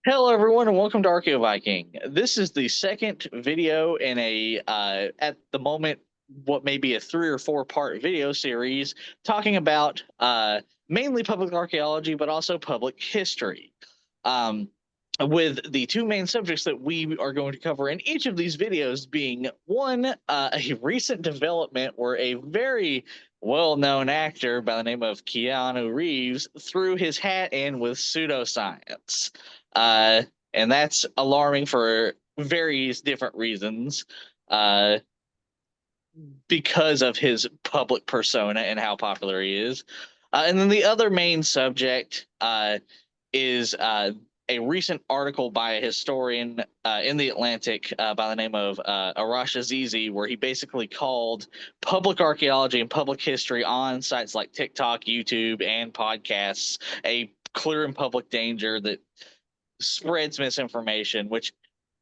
Hello, everyone, and welcome to Archaeo Viking. This is the second video in at the moment, what may be a 3 or 4 part video series talking about mainly public archaeology, but also public history. Um, with the two main subjects that we are going to cover in each of these videos being one, a recent development where a very well known actor by the name of Keanu Reeves threw his hat in with pseudoscience. Uh, and that's alarming for various different reasons uh, because of his public persona and how popular he is. And then the other main subject is a recent article by a historian in the Atlantic by the name of Arash Azizi, where he basically called public archaeology and public history on sites like TikTok, YouTube, and podcasts a clear and public danger that spreads misinformation, which,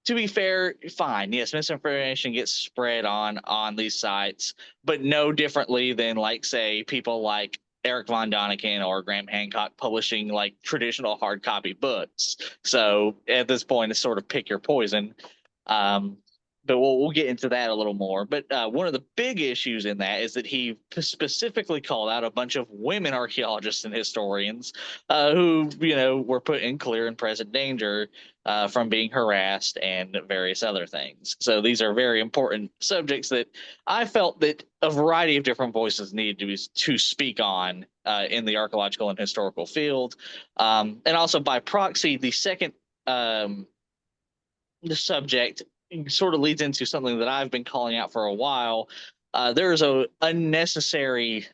to be fair, fine. Yes, misinformation gets spread on these sites, but no differently than, like, say, people like Eric von Daniken or Graham Hancock publishing like traditional hard copy books. So at this point, it's sort of pick your poison. Um, but we'll get into that a little more. But one of the big issues in that is that he specifically called out a bunch of women archaeologists and historians who, were put in clear and present danger from being harassed and various other things. So these are very important subjects that I felt that a variety of different voices needed to speak on in the archaeological and historical field, and also by proxy, the second the subject sort of leads into something that I've been calling out for a while. There's a unnecessary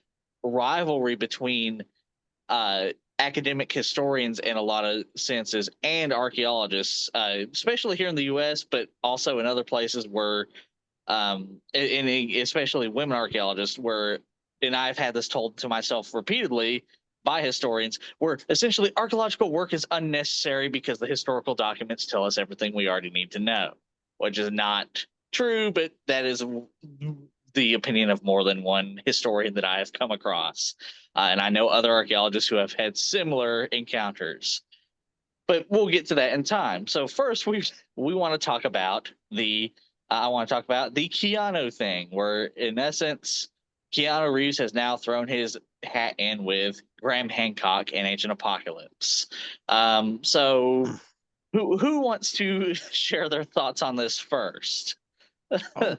rivalry between academic historians in a lot of senses and archaeologists, especially here in the U.S., but also in other places where, especially women archaeologists, where, and I've had this told to myself repeatedly by historians, where essentially archaeological work is unnecessary because the historical documents tell us everything we already need to know, which is not true, but that is the opinion of more than one historian that I have come across. And I know other archaeologists who have had similar encounters. But we'll get to that in time. So first, we want to talk about the I want to talk about the Keanu thing, where in essence, Keanu Reeves has now thrown his hat in with Graham Hancock and Ancient Apocalypse. So who wants to share their thoughts on this first? Oh,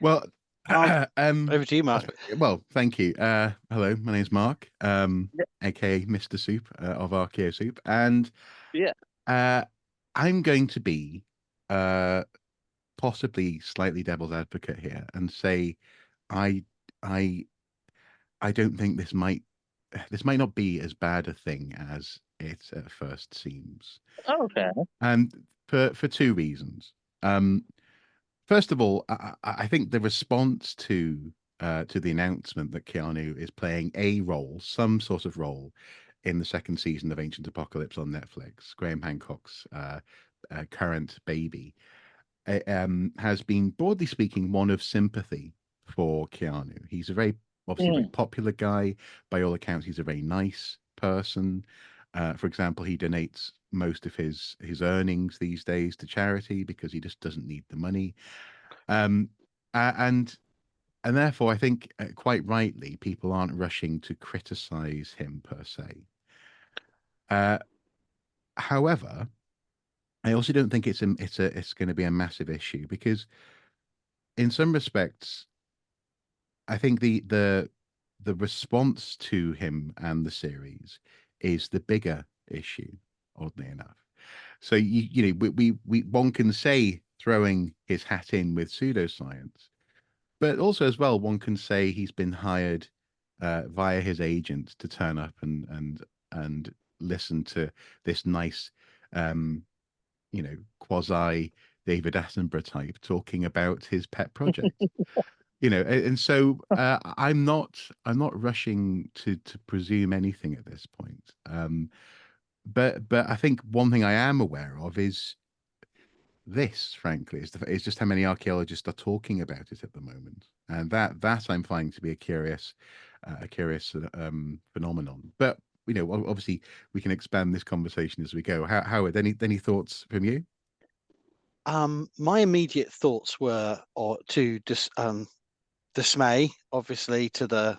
Well, over to you, Mark. well, thank you. Hello, my name's Mark, aka Mr. Soup of Archaeo Soup, and Yeah. uh, I'm going to be uh, possibly slightly devil's advocate here and say I I I don't think this might not be as bad a thing as it at first seems, Okay. and for two reasons. Um, First of all, I think the response to the announcement that Keanu is playing a role, some sort of role, in the second season of Ancient Apocalypse on Netflix, Graham Hancock's current baby, has been broadly speaking one of sympathy for Keanu. He's a very obviously a very Mm. popular guy. By all accounts, he's a very nice person. For example, he donates most of his earnings these days to charity because he just doesn't need the money. Um, and therefore, I think quite rightly, people aren't rushing to criticize him per se. Uh, However, I also don't think it's going to be a massive issue because in some respects, I think the response to him and the series is the bigger issue, oddly enough. So we one can say throwing his hat in with pseudoscience, but also as well one can say he's been hired via his agent to turn up and listen to this nice um, quasi David Attenborough type talking about his pet project. And so I'm not rushing to presume anything at this point. But I think one thing I am aware of is this, frankly, is just how many archaeologists are talking about it at the moment, and that I'm finding to be a curious phenomenon. But obviously we can expand this conversation as we go. Howard, any thoughts from you? My immediate thoughts were to dismay, obviously, to the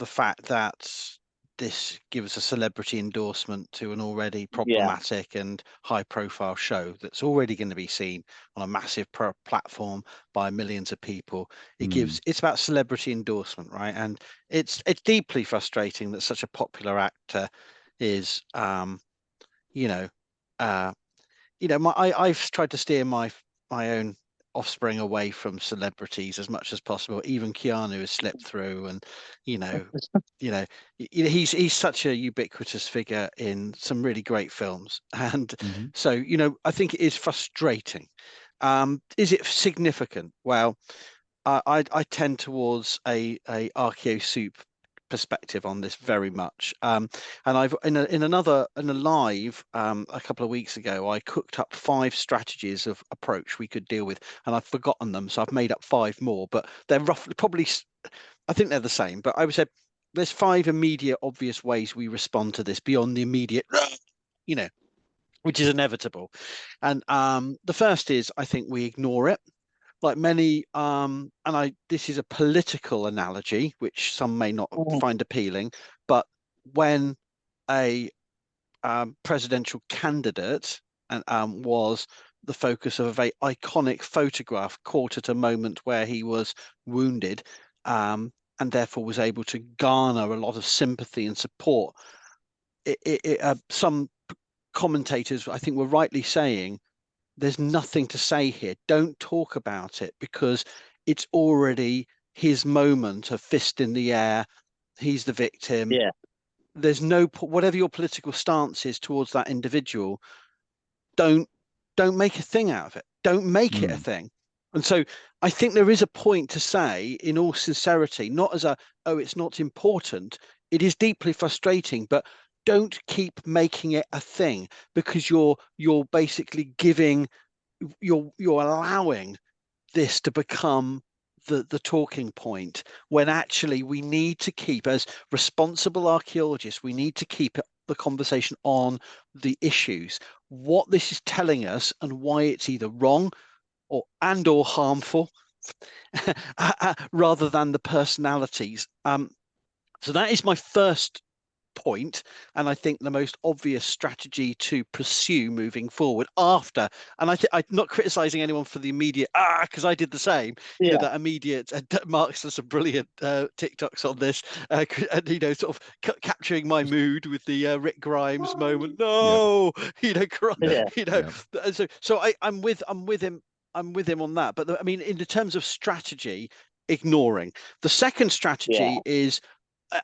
fact that this gives a celebrity endorsement to an already problematic and high profile show that's already going to be seen on a massive platform by millions of people. It's about celebrity endorsement, right? And it's deeply frustrating that such a popular actor is I've tried to steer my own offspring away from celebrities as much as possible. Even Keanu has slipped through, and you know, he's such a ubiquitous figure in some really great films, and so I think it is frustrating. Is it significant? Well, I tend towards a Archeo soup perspective on this very much. And I've in a live a couple of weeks ago, I cooked up 5 strategies of approach we could deal with, and I've forgotten them, so I've made up 5 more. But they're roughly probably, I think they're the same. But I would say there's 5 immediate, obvious ways we respond to this beyond the immediate, which is inevitable. And the first is, I think we ignore it. Like many, this is a political analogy, which some may not find appealing, but when a presidential candidate was the focus of a very iconic photograph caught at a moment where he was wounded, and therefore was able to garner a lot of sympathy and support, some commentators, I think, were rightly saying, there's nothing to say here. Don't talk about it because it's already his moment of fist in the air. He's the victim. Yeah. There's no, whatever your political stance is towards that individual, don't make a thing out of it. Don't make it a thing. And so I think there is a point to say, in all sincerity, not as it's not important. It is deeply frustrating, but don't keep making it a thing, because you're basically you're allowing this to become the talking point, when actually we need to keep, as responsible archaeologists, we need to keep the conversation on the issues, what this is telling us, and why it's either wrong or harmful, rather than the personalities. So that is my first point, and I think the most obvious strategy to pursue moving forward after. And I'm not criticizing anyone for the immediate because I did the same. That immediate. Marc's done some brilliant TikToks on this, and sort of capturing my mood with the Rick Grimes moment. No, So I'm with him. I'm with him on that. But I mean, in terms of strategy, ignoring. The second strategy is,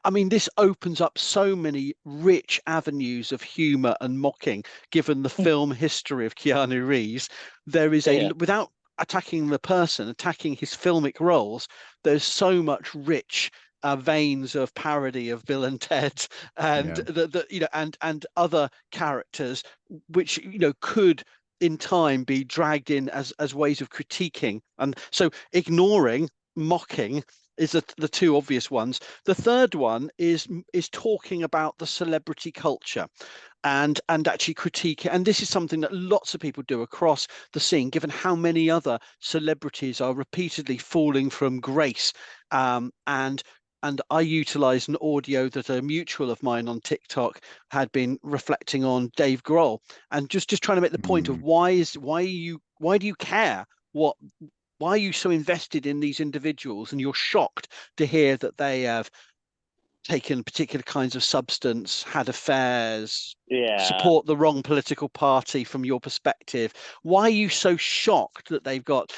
I mean, this opens up so many rich avenues of humor and mocking, given the film history of Keanu Reeves. There is without attacking the person, attacking his filmic roles, there's so much rich veins of parody of Bill and Ted, and and other characters, which could in time be dragged in as ways of critiquing. And so ignoring, mocking is the 2 obvious ones. The third one is talking about the celebrity culture and actually critique it. And this is something that lots of people do across the scene, given how many other celebrities are repeatedly falling from grace. And I utilized an audio that a mutual of mine on TikTok had been reflecting on Dave Grohl, and just trying to make the point of why do you care why are you so invested in these individuals, and you're shocked to hear that they have taken particular kinds of substance, had affairs, support the wrong political party from your perspective? Why are you so shocked that they've got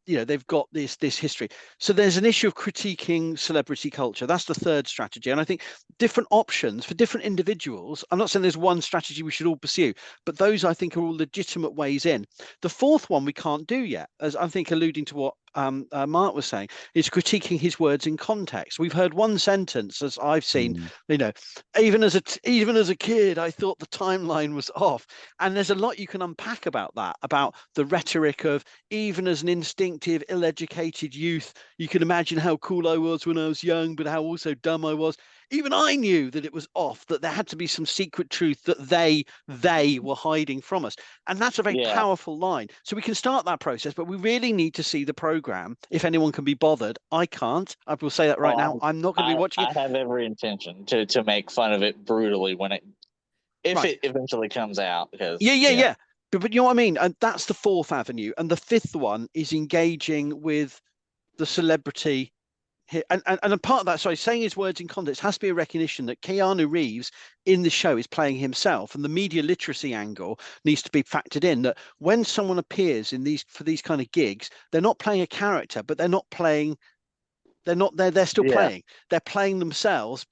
they've got this history? So there's an issue of critiquing celebrity culture. That's the third strategy. And I think different options for different individuals. I'm not saying there's one strategy we should all pursue, but those, I think, are all legitimate ways in. The fourth one we can't do yet, as I think alluding to what Marc was saying, is critiquing his words in context. We've heard one sentence, as I've seen, even as a kid, I thought the timeline was off. And there's a lot you can unpack about that, about the rhetoric of, even as an instinctive, ill-educated youth, you can imagine how cool I was when I was young, but how also dumb I was. even I knew that it was off, that there had to be some secret truth that they were hiding from us. And that's a very powerful line. So we can start that process, but we really need to see the program if anyone can be bothered. I can't. I will say that right now. I'm not going to be watching it. I have every intention to make fun of it brutally when it eventually comes out. Because yeah. But you know what I mean? And that's the fourth avenue. And the fifth one is engaging with the celebrity here. And a part of that, sorry, saying his words in context has to be a recognition that Keanu Reeves in the show is playing himself, and the media literacy angle needs to be factored in. That when someone appears in these kind of gigs, they're not playing a character, but they're not playing. They're still playing. They're playing themselves,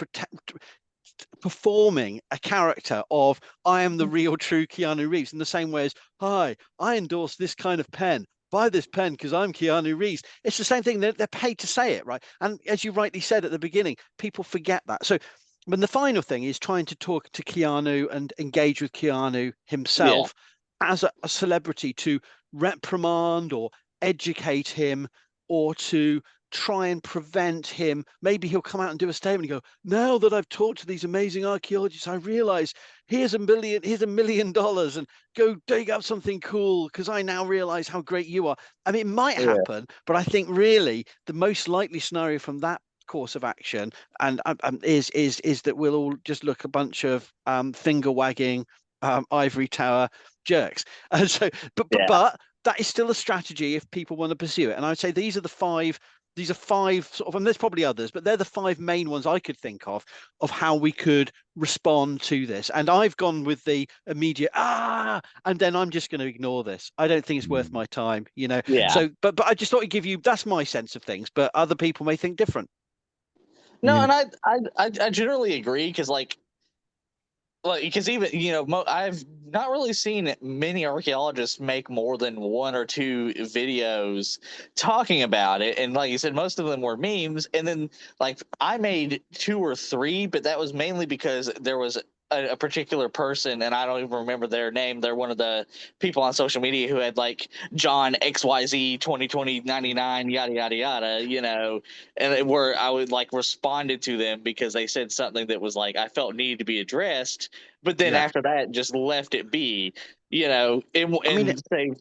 performing a character of I am the real true Keanu Reeves, in the same way as, hi, I endorse this kind of pen. Buy this pen because I'm Keanu Reeves. It's the same thing. They're paid to say it, right? And as you rightly said at the beginning, people forget that. So when the final thing is trying to talk to Keanu and engage with Keanu himself as a celebrity, to reprimand or educate him, or to try and prevent him. Maybe he'll come out and do a statement and go, now that I've talked to these amazing archaeologists, I realize here's $1 million and go dig up something cool because I now realize how great you are. I mean, it might happen, but I think really the most likely scenario from that course of action and is that we'll all just look a bunch of finger wagging ivory tower jerks. And so but that is still a strategy if people want to pursue it. And I would say these are five sort of, and there's probably others, but they're the five main ones I could think of how we could respond to this. And I've gone with the immediate and then I'm just going to ignore this. I don't think it's worth my time, you know. So but I just thought I'd give you, that's my sense of things, but other people may think different. No, and I generally agree, because because even I've not really seen many archaeologists make more than one or two videos talking about it, and like you said, most of them were memes. And then like I made 2 or 3, but that was mainly because there was a particular person, and I don't even remember their name. They're one of the people on social media who had like John XYZ 2020 yada yada yada, and where I would like responded to them because they said something that was like I felt needed to be addressed, but then after that just left it be, and say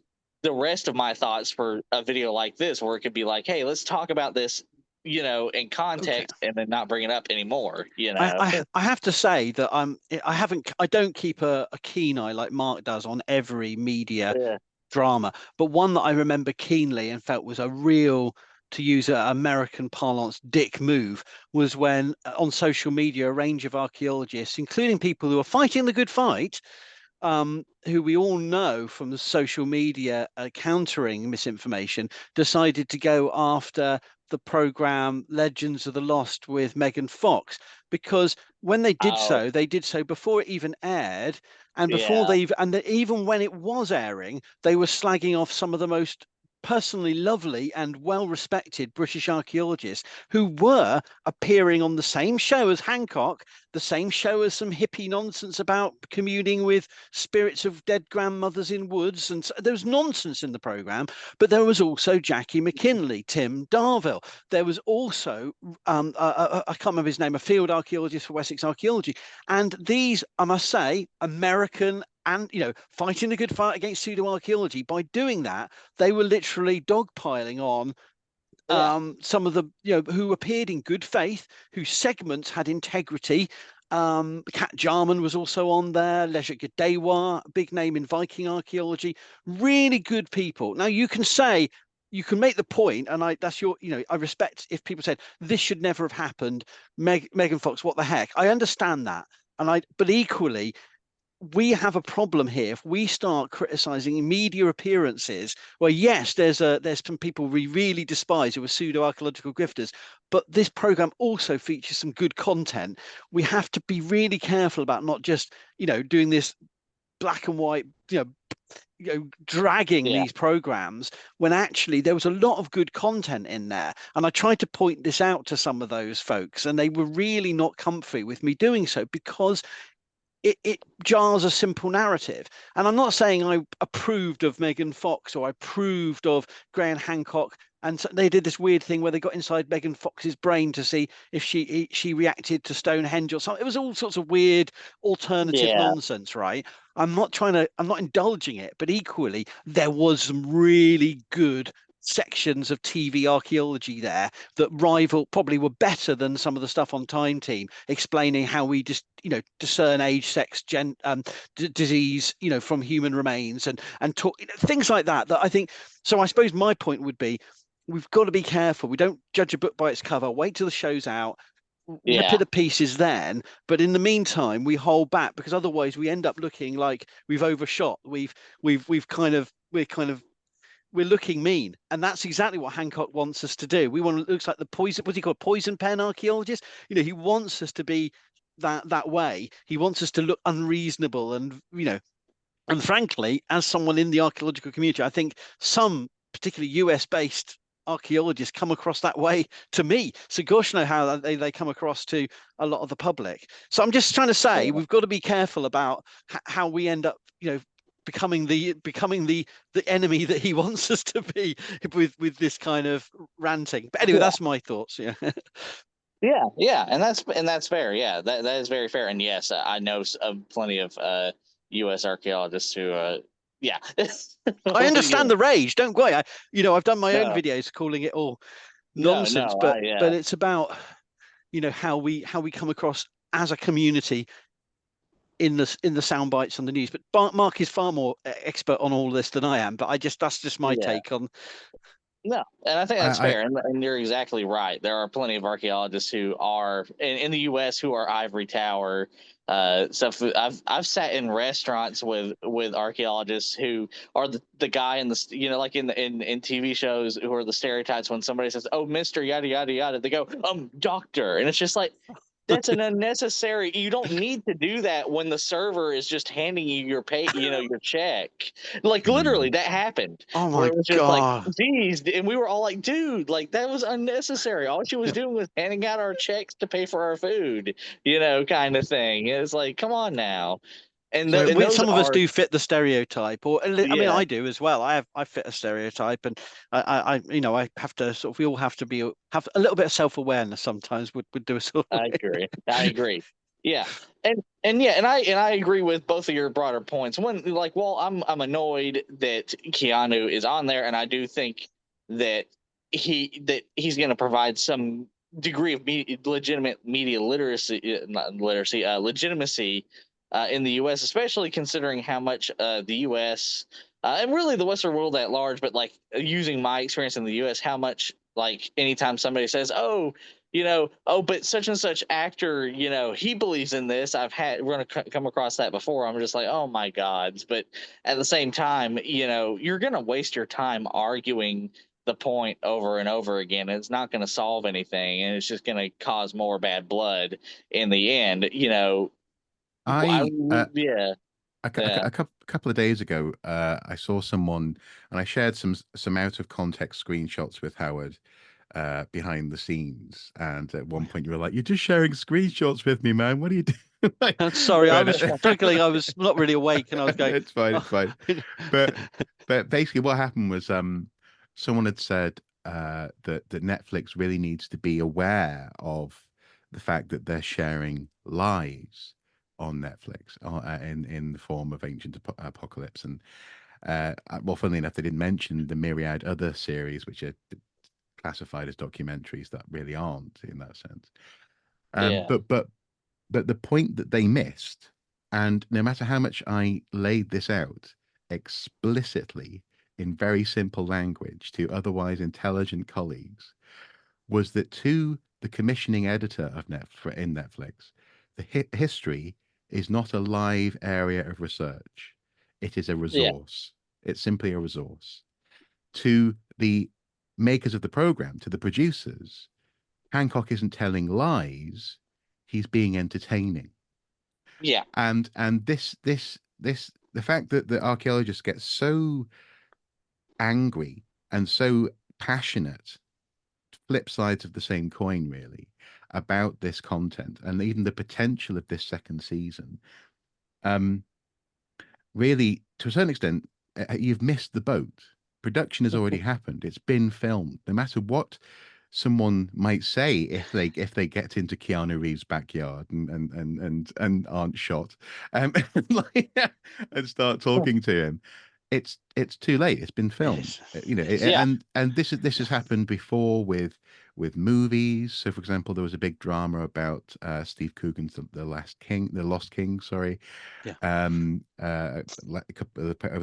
the rest of my thoughts for a video like this, where it could be like, hey, let's talk about this, in context, and then not bring it up anymore. I have to say that I don't keep a keen eye like Mark does on every media drama, but one that I remember keenly and felt was a real, to use an American parlance, dick move, was when on social media a range of archaeologists, including people who are fighting the good fight, who we all know from the social media countering misinformation, decided to go after the program Legends of the Lost with Megan Fox, because when they did so, they did so before it even aired, and before even when it was airing, they were slagging off some of the most personally lovely and well-respected British archaeologists who were appearing on the same show as Hancock, the same show as some hippie nonsense about communing with spirits of dead grandmothers in woods. And so, there was nonsense in the program, but there was also Jackie McKinley, Tim Darville. There was also, I can't remember his name, a field archaeologist for Wessex Archaeology. And these, I must say, American and, fighting the good fight against pseudo-archaeology. By doing that, they were literally dogpiling on some of the, who appeared in good faith, whose segments had integrity. Kat Jarman was also on there, Leszek Gadewa, big name in Viking archaeology, really good people. Now you can make the point, and that's your, I respect if people said this should never have happened. Megan Fox, what the heck? I understand that. But equally, we have a problem here if we start criticizing media appearances. Well, yes, there's some people we really despise who are pseudo archaeological grifters, but this program also features some good content. We have to be really careful about not just doing this black and white, dragging these programs, when actually there was a lot of good content in there. And I tried to point this out to some of those folks, and they were really not comfy with me doing so, because it jars a simple narrative. And I'm not saying I approved of Megan Fox or I approved of Graham Hancock And so they did this weird thing where they got inside Megan Fox's brain to see if she reacted to Stonehenge or something. It was all sorts of weird alternative Yeah. nonsense, right? I'm not indulging it, but equally there was some really good sections of TV archaeology there that probably were better than some of the stuff on Time Team, explaining how we just discern age, sex, disease, from human remains, and talk, things like that. That I think. So I suppose my point would be, we've got to be careful. We don't judge a book by its cover. Wait till the show's out. Rip Yeah. it to pieces then, but in the meantime we hold back, because otherwise we end up looking like we've overshot. We're looking mean, and that's exactly what Hancock wants us to do. We want to look like the poison. What's he called? Poison pen archaeologist. He wants us to be that way. He wants us to look unreasonable, and frankly, as someone in the archaeological community, I think some particularly US based archaeologists come across that way to me. So gosh know how they come across to a lot of the public. So I'm just trying to say we've got to be careful about how we end up, becoming the enemy that he wants us to be with this kind of ranting. But anyway, Yeah. that's my thoughts. Yeah. Yeah, and that's fair. Yeah, that is very fair. And yes, I know plenty of U.S. archaeologists who, yeah. I understand Yeah. the rage. Don't worry. I've done my own No, videos calling it all nonsense, no. but Yeah, it's about how we come across as a community in the sound bites on the news. But Mark is far more expert on all this than I am. But that's just my yeah. take on. No, and I think that's I fair, and you're exactly right. There are plenty of archaeologists who are in the U.S. who are ivory tower stuff. I've sat in restaurants with archaeologists who are the guy in the like in TV shows, who are the stereotypes when somebody says, "Oh, Mister yada yada yada," they go, doctor," and it's just like, that's an unnecessary. You don't need to do that when the server is just handing you your your check. Like literally, mm, that happened Oh where my it was just like, God. geez, and we were all like, dude, like that was unnecessary. All she was doing was handing out our checks to pay for our food, kind of thing. It's like, come on now. And so those Some of us are, do fit the stereotype, or I mean, yeah, I do as well. I fit a stereotype, and I have to sort of. We all have to have a little bit of self-awareness sometimes. Would do us all. I agree. I agree. Yeah. And I agree with both of your broader points. One, like, well, I'm annoyed that Keanu is on there, and I do think that he's going to provide some degree of legitimate media literacy, not literacy, legitimacy in the U.S., especially considering how much the U.S. And really the Western world at large, but like using my experience in the U.S., how much, like, anytime somebody says, "Oh, but such and such actor, he believes in this." I've had run come across that before. I'm just like, oh my gods. But at the same time, you're gonna waste your time arguing the point over and over again. It's not going to solve anything, and it's just going to cause more bad blood in the end. I Yeah, yeah, a couple of days ago, I saw someone, and I shared some out of context screenshots with Howard behind the scenes. And at one point, you were like, "You're just sharing screenshots with me, man. What are you doing?" Like, Sorry, I but was struggling. I was not really awake, and I was going. it's fine, Oh. it's fine. But basically, what happened was someone had said that Netflix really needs to be aware of the fact that they're sharing lies on Netflix in the form of Ancient Apocalypse. And well, funnily enough, they didn't mention the myriad other series which are classified as documentaries that really aren't in that sense. yeah, But the point that they missed, and no matter how much I laid this out explicitly in very simple language to otherwise intelligent colleagues, was that to the commissioning editor of Netflix, the history is not a live area of research. It is a yeah, resource. It's simply a resource. To the makers of the program, to the producers, Hancock isn't telling lies, he's being entertaining. yeah, And this the fact that the archaeologists get so angry and so passionate, flip sides of the same coin really, about this content and even the potential of this second season, um really, to a certain extent, you've missed the boat. production has already happened. It's been filmed. No matter what someone might say, if they get into Keanu Reeves' backyard and aren't shot, like, and start talking to him, it's too late. It's been It filmed. is. You know, It's, Yeah. and this has happened before with movies. So, for example, there was a big drama about Steve Coogan's the Last King, the Lost King. Sorry, Yeah. over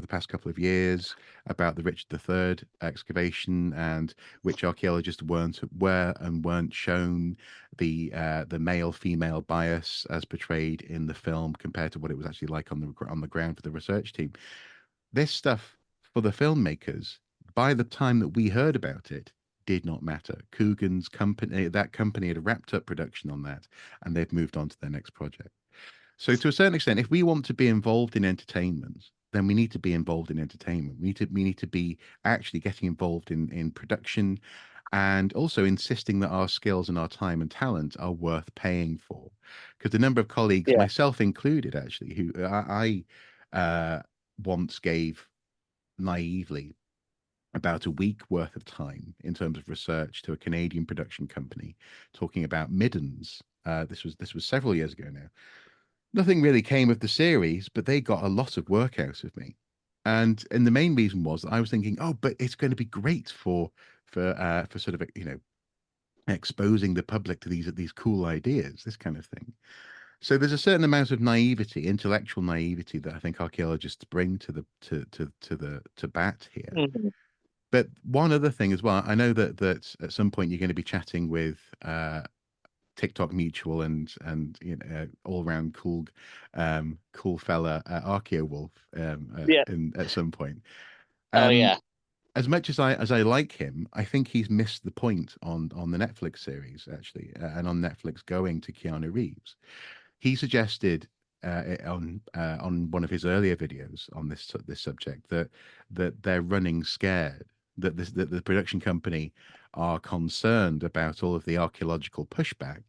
the past couple of years about the Richard III excavation, and which archaeologists weren't shown the male female bias as portrayed in the film compared to what it was actually like on the ground for the research team. This stuff for the filmmakers, by the time that we heard about it, did not matter. Coogan's company, that company had wrapped up production on that, and they've moved on to their next project. So to a certain extent, if we want to be involved in entertainment, then we need to be involved in entertainment. We need to be actually getting involved in production, and also insisting that our skills and our time and talent are worth paying for. Because the number of colleagues, Yeah. myself included, actually, who once gave naively about a week worth of time in terms of research to a Canadian production company talking about middens. This was several years ago now. Nothing really came of the series, but they got a lot of work out of me. And the main reason was that I was thinking, oh, but it's going to be great for sort of, exposing the public to these cool ideas, this kind of thing. So there's a certain amount of naivety, intellectual naivety, that I think archaeologists bring to bat here. Mhm. But one other thing as well, I know that at some point you're going to be chatting with TikTok mutual and all round cool fella Archeo Wolf Yeah. at some point. Oh Um, yeah. as much as I like him, I think he's missed the point on the Netflix series actually, and on Netflix going to Keanu Reeves. He suggested on one of his earlier videos on this subject that they're running scared, that the production company are concerned about all of the archaeological pushback,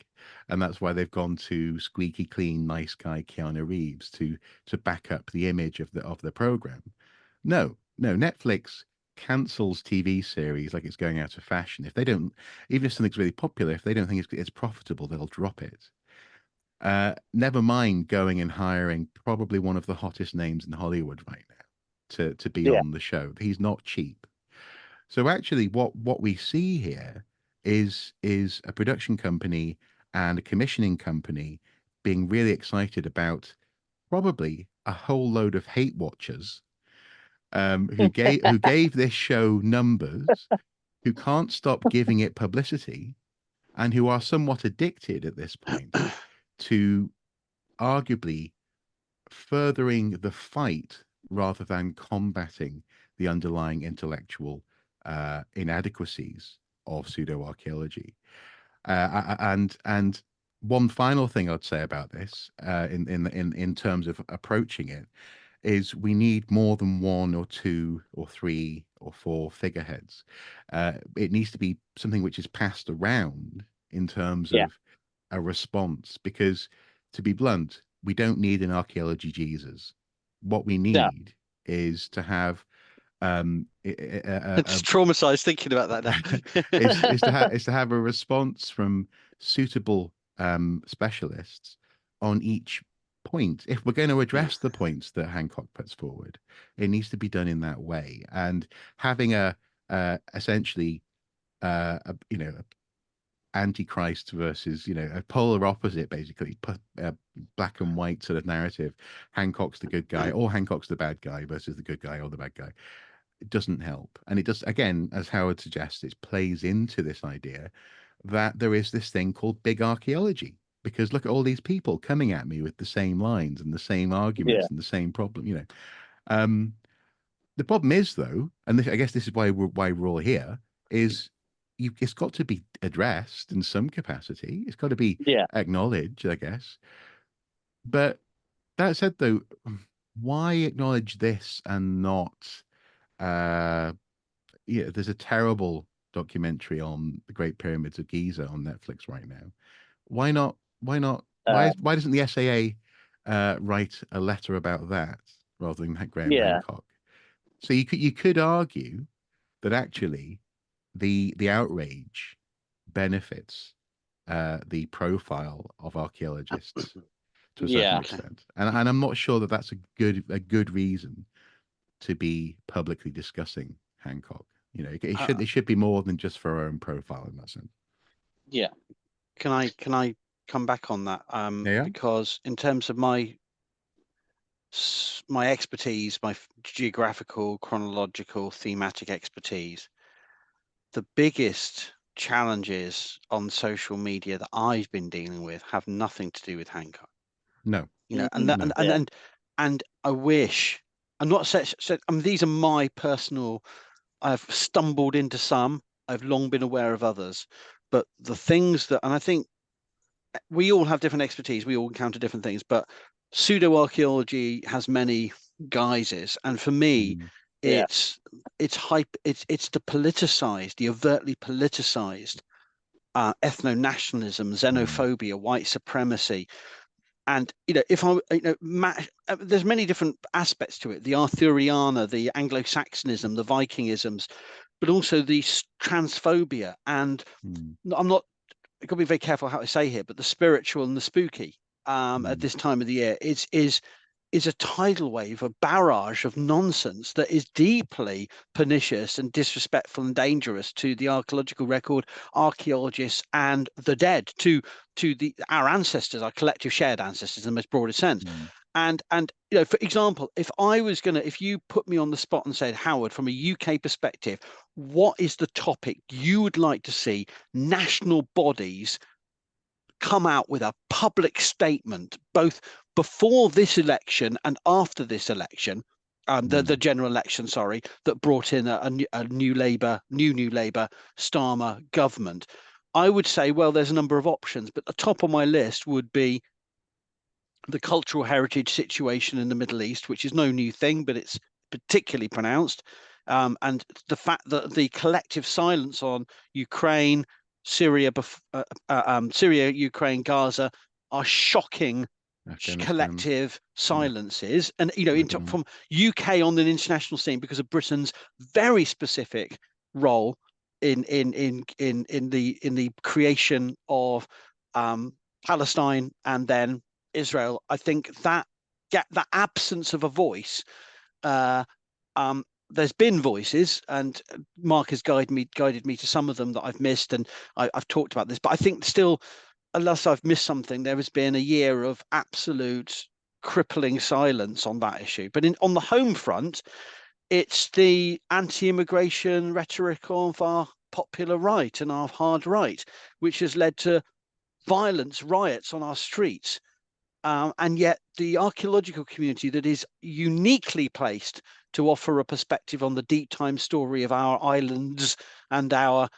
and that's why they've gone to squeaky clean, nice guy Keanu Reeves to back up the image of the program. No, Netflix cancels TV series like it's going out of fashion. If they don't, even if something's really popular, if they don't think it's profitable, they'll drop it. Never mind going and hiring probably one of the hottest names in Hollywood right now to be Yeah. on the show. He's not cheap. So actually, what we see here is a production company and a commissioning company being really excited about probably a whole load of hate watchers, who gave this show numbers, who can't stop giving it publicity, and who are somewhat addicted at this point to arguably furthering the fight rather than combating the underlying intellectual inadequacies of pseudo archaeology. And one final thing I'd say about this, in terms of approaching it, is we need more than one or two or three or four figureheads. It needs to be something which is passed around in terms Yeah. of a response, because, to be blunt, we don't need an archaeology Jesus. What we No. need is to have It's traumatized thinking about that now. is to have a response from suitable specialists on each point. If we're going to address the points that Hancock puts forward, it needs to be done in that way. And having a essentially a antichrist versus a polar opposite, basically black and white sort of narrative, Hancock's the good guy or Hancock's the bad guy versus the good guy or the bad guy, it doesn't help. And it does, again, as Howard suggests, it plays into this idea that there is this thing called big archaeology, because look at all these people coming at me with the same lines and the same Yeah. arguments and the same problem. um the problem is, though, and I guess this is why we're all here, is it's got to be addressed in some capacity. It's got to be Yeah. acknowledged, I guess. But that said, though, why acknowledge this and not? Uh, yeah, there's a terrible documentary on the Great Pyramids of Giza on Netflix right now. Why not? Why not? Uh, Why doesn't the SAA write a letter about that rather than Graham yeah. Hancock? So you could argue that actually the outrage benefits the profile of archaeologists to a certain Yeah. extent, and I'm not sure that that's a good reason to be publicly discussing Hancock. You know, it should be more than just for our own profile in that sense. Yeah. Can I come back on that? Yeah. Because in terms of my expertise, my geographical, chronological, thematic expertise, the biggest challenges on social media that I've been dealing with have nothing to do with Hancock. No. You know, Mhm. Yeah. and I wish I'm not such. I mean, these are my personal. I've stumbled into some. I've long been aware of others, but the things that, and I think we all have different expertise. We all encounter different things, but pseudo archaeology has many guises, and for me, Mm. Yeah. it's the politicized, the overtly politicized ethno-nationalism, xenophobia, white supremacy. And if I, there's many different aspects to it: the Arthuriana, the Anglo-Saxonism, the Vikingisms, but also the transphobia. And Mm. I'm not. I've got to be very careful how I say here, but the spiritual and the spooky at this time of the year is a tidal wave, a barrage of nonsense that is deeply pernicious and disrespectful and dangerous to the archaeological record, archaeologists, and the dead, to our ancestors, our collective shared ancestors in the most broadest sense. Mm. And for example, if you put me on the spot and said, Howard, from a UK perspective, what is the topic you would like to see national bodies come out with a public statement, both before this election and after this election, the general election, sorry, that brought in a new Labour Starmer government? I would say, well, there's a number of options, but the top of my list would be the cultural heritage situation in the Middle East, which is no new thing, but it's particularly pronounced. And the fact that the collective silence on Ukraine, Syria, Syria, Ukraine, Gaza are shocking Afghanistan. collective silences. And, Lebanon. from UK on the international scene, because of Britain's very specific role in the creation of Palestine and then Israel, I think that that absence of a voice, there's been voices, and Marc has guided me to some of them that I've missed, and I've talked about this, but I think still, unless I've missed something, there has been a year of absolute crippling silence on that issue. But on the home front, it's the anti-immigration rhetoric of our popular right and our hard right, which has led to violence, riots on our streets. And yet the archaeological community that is uniquely placed to offer a perspective on the deep time story of our islands and our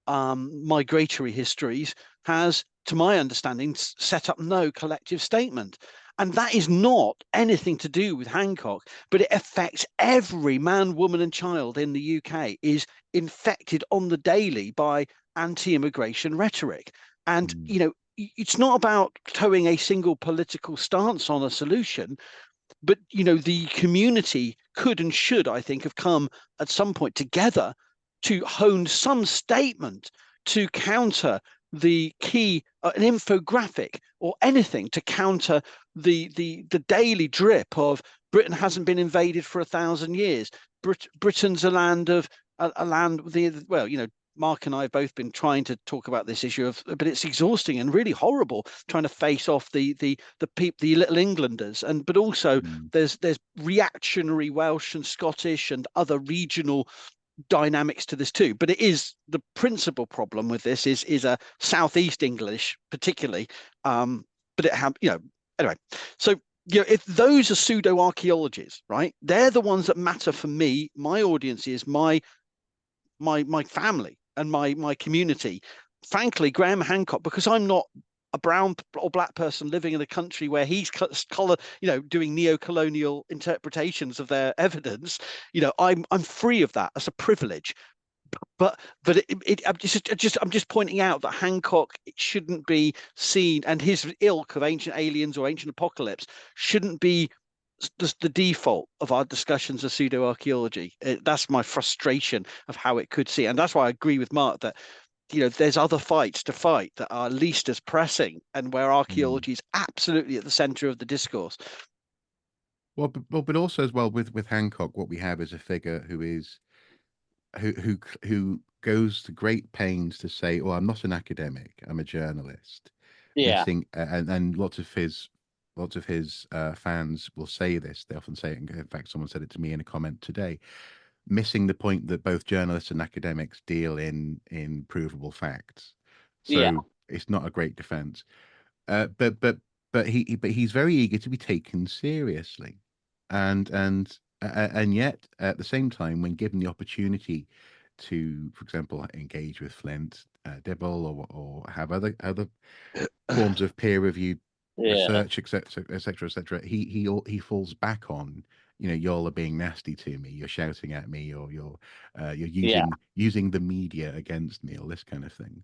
migratory histories has, to my understanding, set up no collective statement. And that is not anything to do with Hancock, but it affects every man, woman, and child in the UK is infected on the daily by anti-immigration rhetoric. And, it's not about towing a single political stance on a solution, but the community could and should, I think, have come at some point together to hone some statement to counter the key, an infographic or anything to counter the daily drip of Britain hasn't been invaded for 1,000 years. Britain's a land of a land, well, Marc and I have both been trying to talk about this issue but it's exhausting and really horrible trying to face off the Little Englanders, but also there's reactionary Welsh and Scottish and other regional dynamics to this too. But it is the principal problem with this is a Southeast English particularly, but it anyway. So if those are pseudo archaeologies, right, they're the ones that matter for me. My audience is my family and my community. Frankly, Graham Hancock, because I'm not a brown or black person living in a country where he's doing neo-colonial interpretations of their evidence, I'm free of that as a privilege. But I'm just pointing out that Hancock shouldn't be seen, and his ilk of Ancient Aliens or Ancient Apocalypse shouldn't be the default of our discussions of pseudo archaeology. That's my frustration of how it could see, and that's why I agree with Mark that there's other fights to fight that are least as pressing, and where Mm. archaeology is absolutely at the center of the discourse. Well, but also as well with Hancock, what we have is a figure who goes to great pains to say, "Oh, I'm not an academic. I'm a journalist." Yeah. Missing, and lots of his fans will say this. They often say it. In fact, someone said it to me in a comment today, missing the point that both journalists and academics deal in provable facts. Yeah. So it's not a great defense. But he's very eager to be taken seriously, and yet at the same time, when given the opportunity to, for example, engage with Flint, Dibble, or have other forms of peer reviewed Yeah. research, etc., etc., etc., he falls back on, y'all are being nasty to me, you're shouting at me, or you're Yeah. using the media against me, or this kind of thing.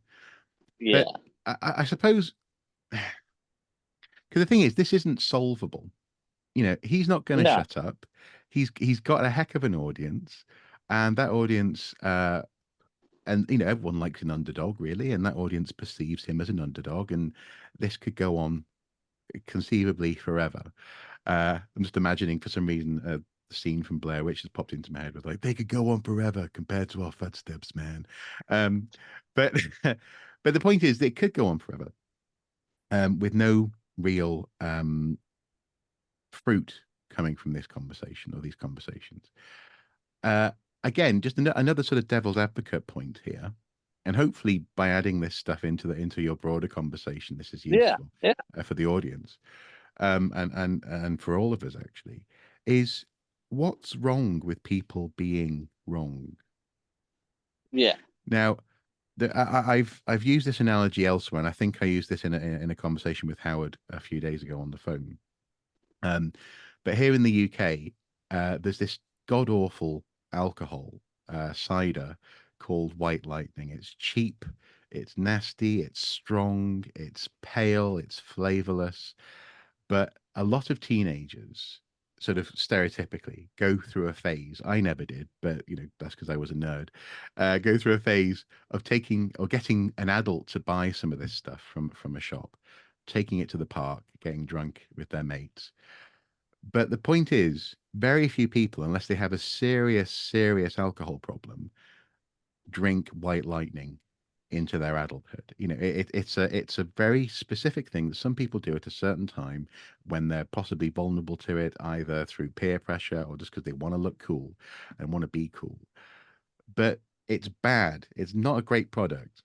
Yeah. But I suppose, because the thing is, this isn't solvable. He's not going to No. shut up. He's got a heck of an audience, and that audience, and everyone likes an underdog, really, and that audience perceives him as an underdog, and this could go on conceivably forever. I'm just imagining, for some reason, a scene from Blair Witch has popped into my head with like, they could go on forever compared to our footsteps, man. But but the point is, it could go on forever, with no real fruit coming from this conversation or these conversations. Uh, Again, just another sort of devil's advocate point here, and hopefully by adding this stuff into your broader conversation, this is Yeah. useful Yeah. for the audience, and for all of us actually. Is what's wrong with people being wrong? Yeah. Now, I've used this analogy elsewhere, and I think I used this in a conversation with Howard a few days ago on the phone. Um, but here in the UK, there's this god awful alcohol, cider, called White Lightning. It's cheap, it's nasty, it's strong, it's pale, it's flavorless. But a lot of teenagers, sort of stereotypically, go through a phase. I never did, but that's because I was a nerd. Go through a phase of taking or getting an adult to buy some of this stuff from a shop, taking it to the park, getting drunk with their mates. But the point is, very few people, unless they have a serious, serious alcohol problem, drink White Lightning into their adulthood. It's a very specific thing that some people do at a certain time when they're possibly vulnerable to it, either through peer pressure or just because they want to look cool and want to be cool. But it's bad. It's not a great product,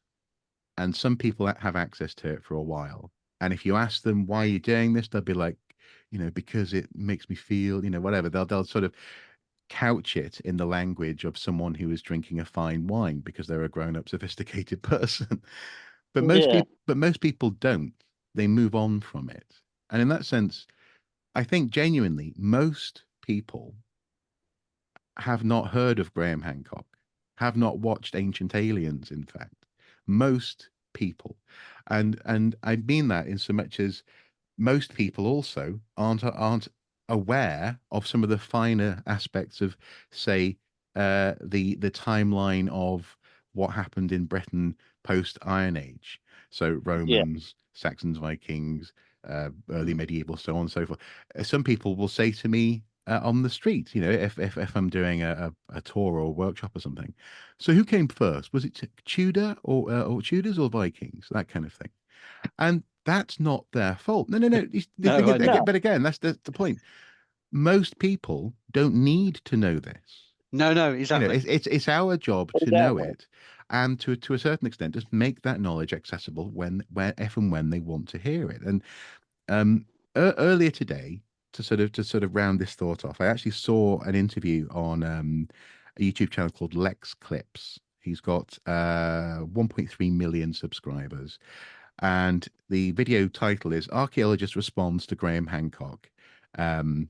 and some people have access to it for a while. And if you ask them why you're doing this, they'll be like, because it makes me feel, whatever. They'll sort of couch it in the language of someone who is drinking a fine wine because they're a grown-up, sophisticated person. Yeah. But most people don't. They move on from it. And in that sense, I think genuinely most people have not heard of Graham Hancock, have not watched Ancient Aliens, in fact. Most people. And I mean that in so much as most people also aren't aware of some of the finer aspects of, say, the timeline of what happened in Britain post Iron Age. So Yeah. Romans, Saxons, Vikings, early medieval, so on and so forth. Some people will say to me on the street, if I'm doing a tour or a workshop or something, so who came first? Was it Tudor or Tudors or Vikings? That kind of thing. And that's not their fault. No, no, no. The thing No, is, I know. No. but again, that's the point. Most people don't need to know this. No, exactly. It's our job to know Exactly. it, and to a certain extent, just make that knowledge accessible if and when they want to hear it. And um, earlier today, to sort of round this thought off, I actually saw an interview on a YouTube channel called Lex Clips. He's got 1.3 million subscribers, and the video title is "Archaeologist Responds to Graham Hancock." Um,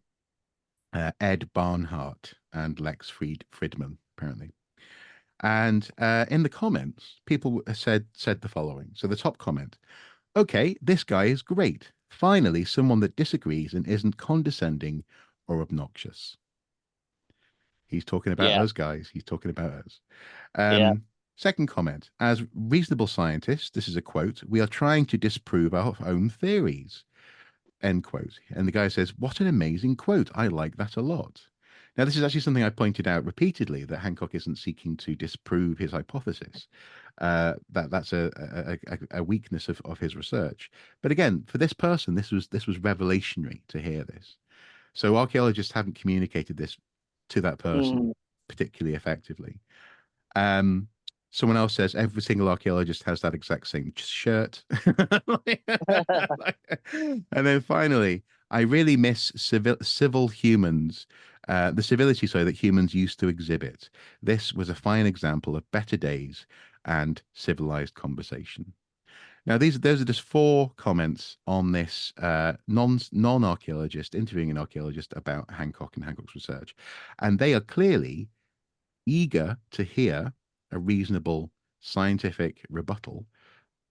Ed Barnhart and Lex Friedman, apparently. And in the comments, people said the following. So the top comment: "Okay, this guy is great. Finally, someone that disagrees and isn't condescending or obnoxious. He's talking about Yeah. us, guys. He's talking about us. Yeah. Second comment, as reasonable scientists, this is a quote, we are trying to disprove our own theories, end quote. And the guy says, what an amazing quote. I like that a lot. Now, this is actually something I pointed out repeatedly, that Hancock isn't seeking to disprove his hypothesis. That's a weakness of his research. But again, for this person, this was revelationary to hear this. So archaeologists haven't communicated this to that person Mm. particularly effectively. Someone else says every single archaeologist has that exact same shirt. And then finally, I really miss civil humans, the civility, sorry, that humans used to exhibit. This was a fine example of better days and civilized conversation. Now, those are just 4 comments on this non-archaeologist interviewing an archaeologist about Hancock and Hancock's research, and they are clearly eager to hear a reasonable scientific rebuttal,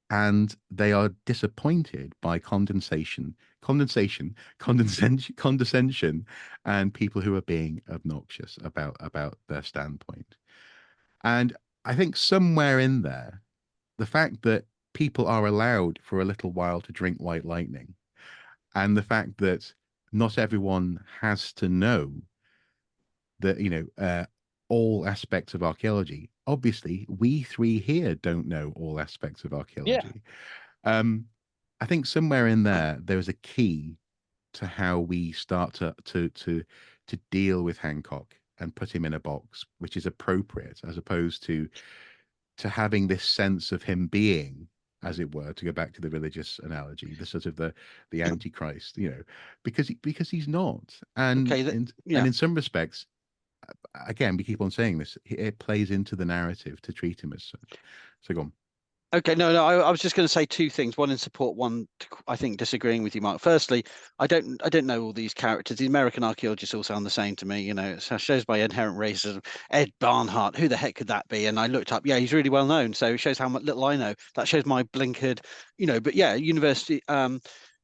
and they are disappointed by condescension, and people who are being obnoxious about their standpoint. And I think somewhere in there, the fact that people are allowed for a little while to drink white lightning, and the fact that not everyone has to know that, all aspects of archaeology. Obviously, we 3 here don't know all aspects of Yeah. archaeology. I think somewhere in there is a key to how we start to deal with Hancock and put him in a box, which is appropriate, as opposed to having this sense of him being, as it were, to go back to the religious analogy, the sort of the Antichrist, because he's not. And Okay, and in some respects, again, we keep on saying this, it plays into the narrative to treat him as such. So go on. Okay, no, I was just going to say 2 things. One in support, one I think disagreeing with you, Mark. Firstly, I don't know all these characters. The American archaeologists all sound the same to me. It shows my inherent racism. Ed Barnhart, who the heck could that be? And I looked up. Yeah, he's really well known. So it shows how much little I know. That shows my blinkered, But yeah, university.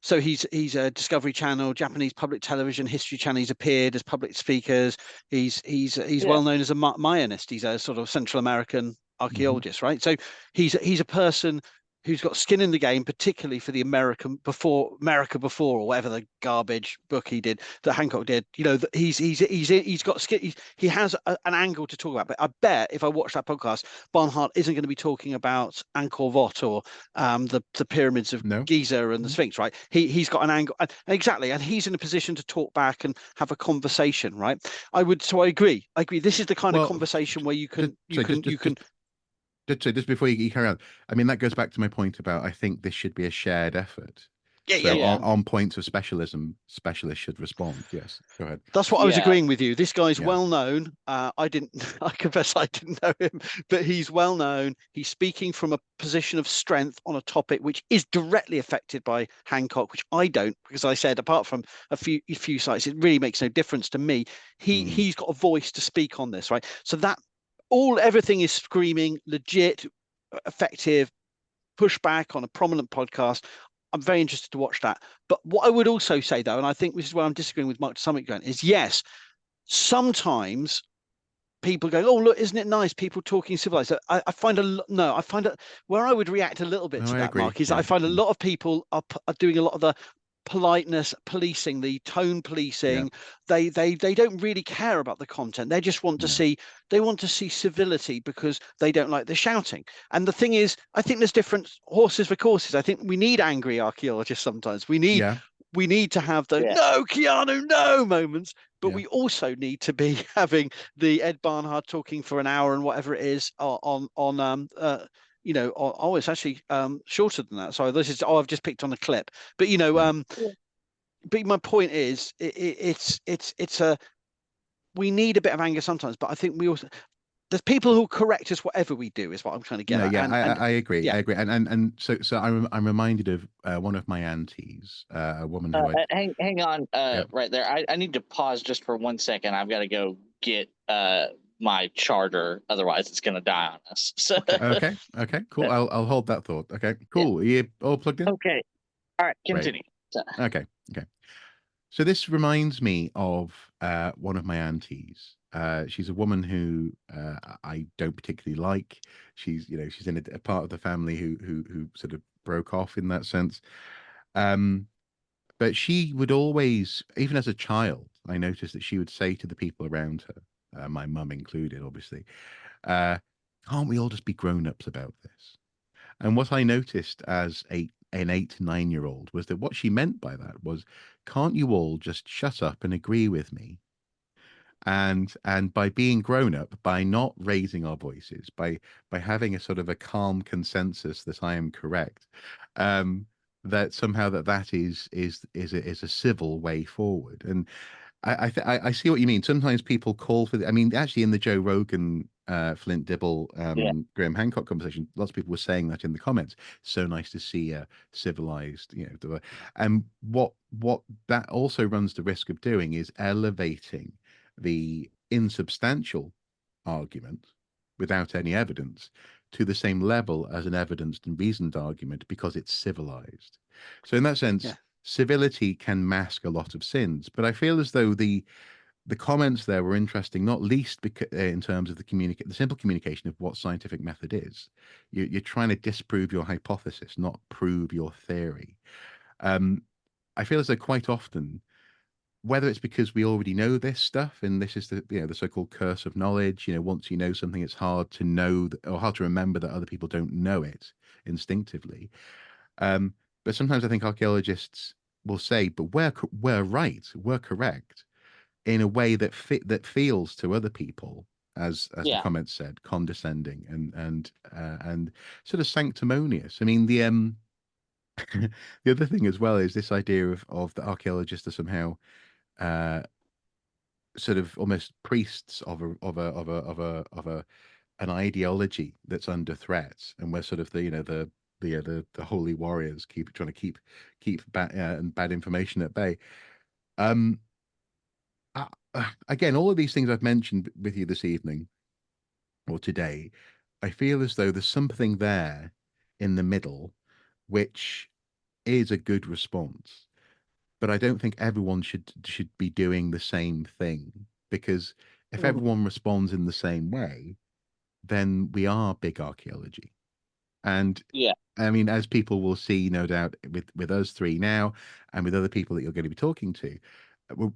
So he's a Discovery Channel, Japanese public television, History Channel. He's appeared as public speakers. He's Yeah. well known as a Mayanist. He's a sort of Central American archaeologist, right? So he's a person who's got skin in the game, particularly for the America before, or whatever the garbage book he did that Hancock did. He's got skin. He has an angle to talk about. But I bet if I watch that podcast, Barnhart isn't going to be talking about Angkor Wat or the pyramids of No. Giza and the Sphinx, right? He's got an angle, exactly, and he's in a position to talk back and have a conversation, right? I agree. This is the kind of conversation where you can just before you carry on, I mean, that goes back to my point about, I think this should be a shared effort. So on points of specialism, specialists should respond. Yes, go ahead. That's what I was agreeing with you. This guy's Yeah. well known. I confess I didn't know him, but he's well known. He's speaking from a position of strength on a topic which is directly affected by Hancock, which I don't, because I said apart from a few sites, it really makes no difference to me. He's got a voice to speak on this, right? So that everything is screaming legit, effective, pushback on a prominent podcast. I'm very interested to watch that. But what I would also say, though, and I think this is where I'm disagreeing with Mark to some extent, is yes, sometimes people go, "Oh, look, isn't it nice? People talking civilized." I find where I would react a little bit to I that, agree. Mark, is Yeah. I find a lot of people are doing a lot of the politeness policing, the tone policing. They don't really care about the content. They just want to see civility because they don't like the shouting. And the thing is, I think there's different horses for courses. I think we need angry archaeologists sometimes. We need to have the no Keanu no moments, but we also need to be having the Ed Barnhart talking for an hour and whatever it is it's actually shorter than that. Sorry, I've just picked on a clip, but but my point is, we need a bit of anger sometimes, but I think there's people who'll correct us whatever we do, is what I'm trying to get at. I agree. I agree. And so I'm reminded of one of my aunties, a woman who hang on right there. I need to pause just for 1 second. I've got to go get my charger, otherwise it's going to die on us. So okay, cool. I'll hold that thought. Okay, cool. Are you all plugged in? Okay, all right, continue. Okay. So this reminds me of one of my aunties. She's a woman who I don't particularly like. She's, she's in a part of the family who sort of broke off in that sense. Um, but she would always, even as a child, I noticed that she would say to the people around her, my mum included, obviously, uh, "Can't we all just be grown-ups about this?" And what I noticed as an 8 to 9 year old was that what she meant by that was, can't you all just shut up and agree with me? And by being grown up, by not raising our voices, by having a sort of a calm consensus that I am correct, um, that somehow that is a civil way forward. And I see what you mean. Sometimes people call for I mean, actually, in the Joe Rogan, Flint Dibble, Yeah. Graham Hancock conversation, lots of people were saying that in the comments. So nice to see a civilized, and what that also runs the risk of doing is elevating the insubstantial argument without any evidence to the same level as an evidenced and reasoned argument because it's civilized. So in that sense, Yeah. civility can mask a lot of sins. But I feel as though the comments there were interesting, not least because in terms of the simple communication of what scientific method is. You're trying to disprove your hypothesis, not prove your theory. Um, I feel as though quite often, whether it's because we already know this stuff, and this is the so-called curse of knowledge. Once you know something, it's hard to know or hard to remember that other people don't know it instinctively. Um, but sometimes I think archaeologists will say, "But we're right, we're correct," in a way that feels to other people, as the Yeah. comments said, condescending and sort of sanctimonious. I mean, the other thing as well is this idea of the archaeologists are somehow uh, sort of almost priests of an ideology that's under threat, and we're sort of the holy warriors trying to keep bad information at bay. Um, Again, all of these things I've mentioned with you this evening or today, I feel as though there's something there in the middle, which is a good response. But I don't think everyone should be doing the same thing, because if Mm. everyone responds in the same way, then we are big archaeology. And Yeah. I mean, as people will see, no doubt, with us three now, and with other people that you're going to be talking to,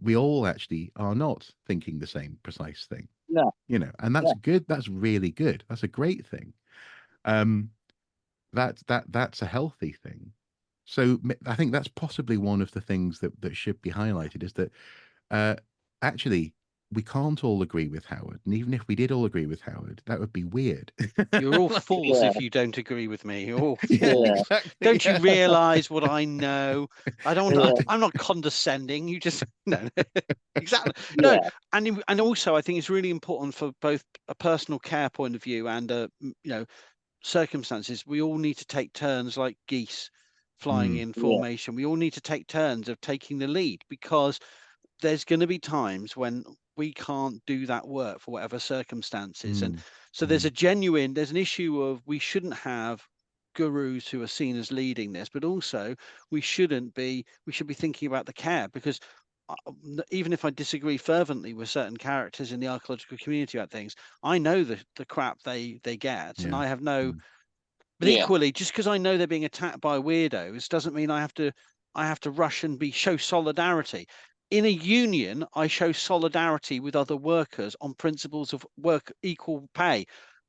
we all actually are not thinking the same precise thing, No. and that's Yeah. good. That's really good. That's a great thing. Um, that's a healthy thing. So I think that's possibly one of the things that should be highlighted, is that uh, actually we can't all agree with Howard, and even if we did all agree with Howard, that would be weird. You're all Like, fools Yeah. if you don't agree with me. You're all yeah, fools. Yeah. exactly. Don't you realise what I know? I don't. Yeah. I'm not condescending. You just no, exactly. No, Yeah. and also I think it's really important for both a personal care point of view and circumstances. We all need to take turns like geese flying Mm, in Yeah. formation. We all need to take turns of taking the lead, because there's going to be times when we can't do that work for whatever circumstances. And mm, so there's an issue of, we shouldn't have gurus who are seen as leading this, but also we should be thinking about the care, because even if I disagree fervently with certain characters in the archaeological community about things, I know the crap they get, and yeah. I have no. Mm, But Yeah. equally, just because I know they're being attacked by weirdos doesn't mean I have to rush and show solidarity. In a union, I show solidarity with other workers on principles of work equal pay,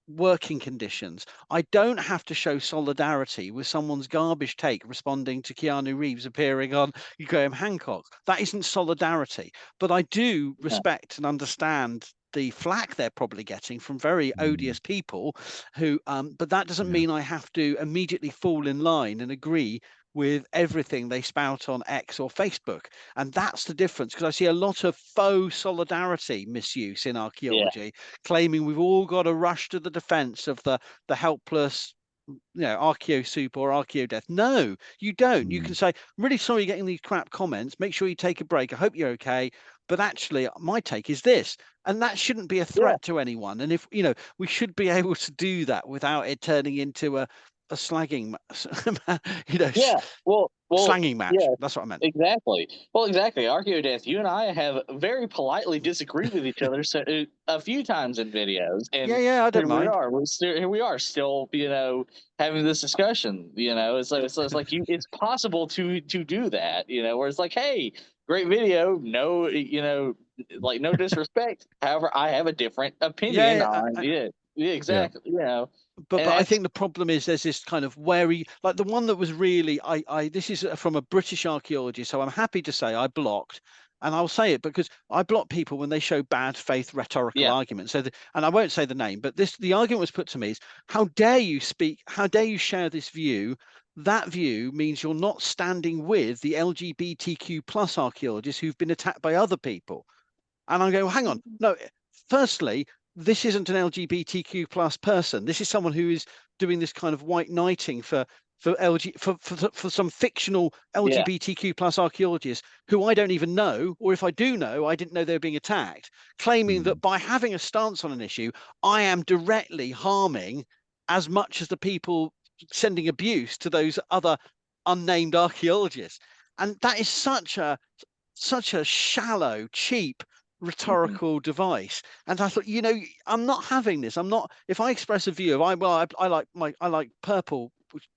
working conditions. I don't have to show solidarity with someone's garbage take responding to Keanu Reeves appearing on Graham Hancock. That isn't solidarity. But I do No. respect and understand the flack they're probably getting from very mm, odious people who but that doesn't yeah. mean I have to immediately fall in line and agree with everything they spout on X or Facebook. And that's the difference, because I see a lot of faux solidarity misuse in Yeah. archaeology, claiming we've all got to rush to the defense of the helpless, archeo soup or archeo death. No, you don't. You can Mm, say, I'm really sorry you're getting these crap comments. Make sure you take a break. I hope you're okay. But actually, my take is this. And that shouldn't be a Yeah. threat to anyone. And if, we should be able to do that without it turning into a slagging, Yeah. Well, slanging match. Yeah, That's what I meant. exactly. Well, exactly. Archaeodeath, you and I have very politely disagreed with each other a few times in videos, and Yeah, I don't here we mind. are. Here we are, still, having this discussion. It's like it's possible to do that. Where it's like, hey, great video. No, like no disrespect. However, I have a different opinion on it. Yeah, exactly. But And I that's think the problem is there's this kind of wary, like the one that was really, this is from a British archaeologist, so I'm happy to say I blocked, and I'll say it because I block people when they show bad faith rhetorical arguments. So, and I won't say the name, but the argument was put to me is, how dare you speak, how dare you share this view? That view means you're not standing with the LGBTQ plus archaeologists who've been attacked by other people. And I go, hang on, no. Firstly, this isn't an LGBTQ plus person. This is someone who is doing this kind of white knighting for some fictional LGBTQ plus archaeologists who I don't even know, or if I do know, I didn't know they were being attacked, claiming that by having a stance on an issue, I am directly harming as much as the people sending abuse to those other unnamed archaeologists. And that is such a shallow, cheap rhetorical device. And I thought, I'm not having this. I'm not. If I express a view of I like purple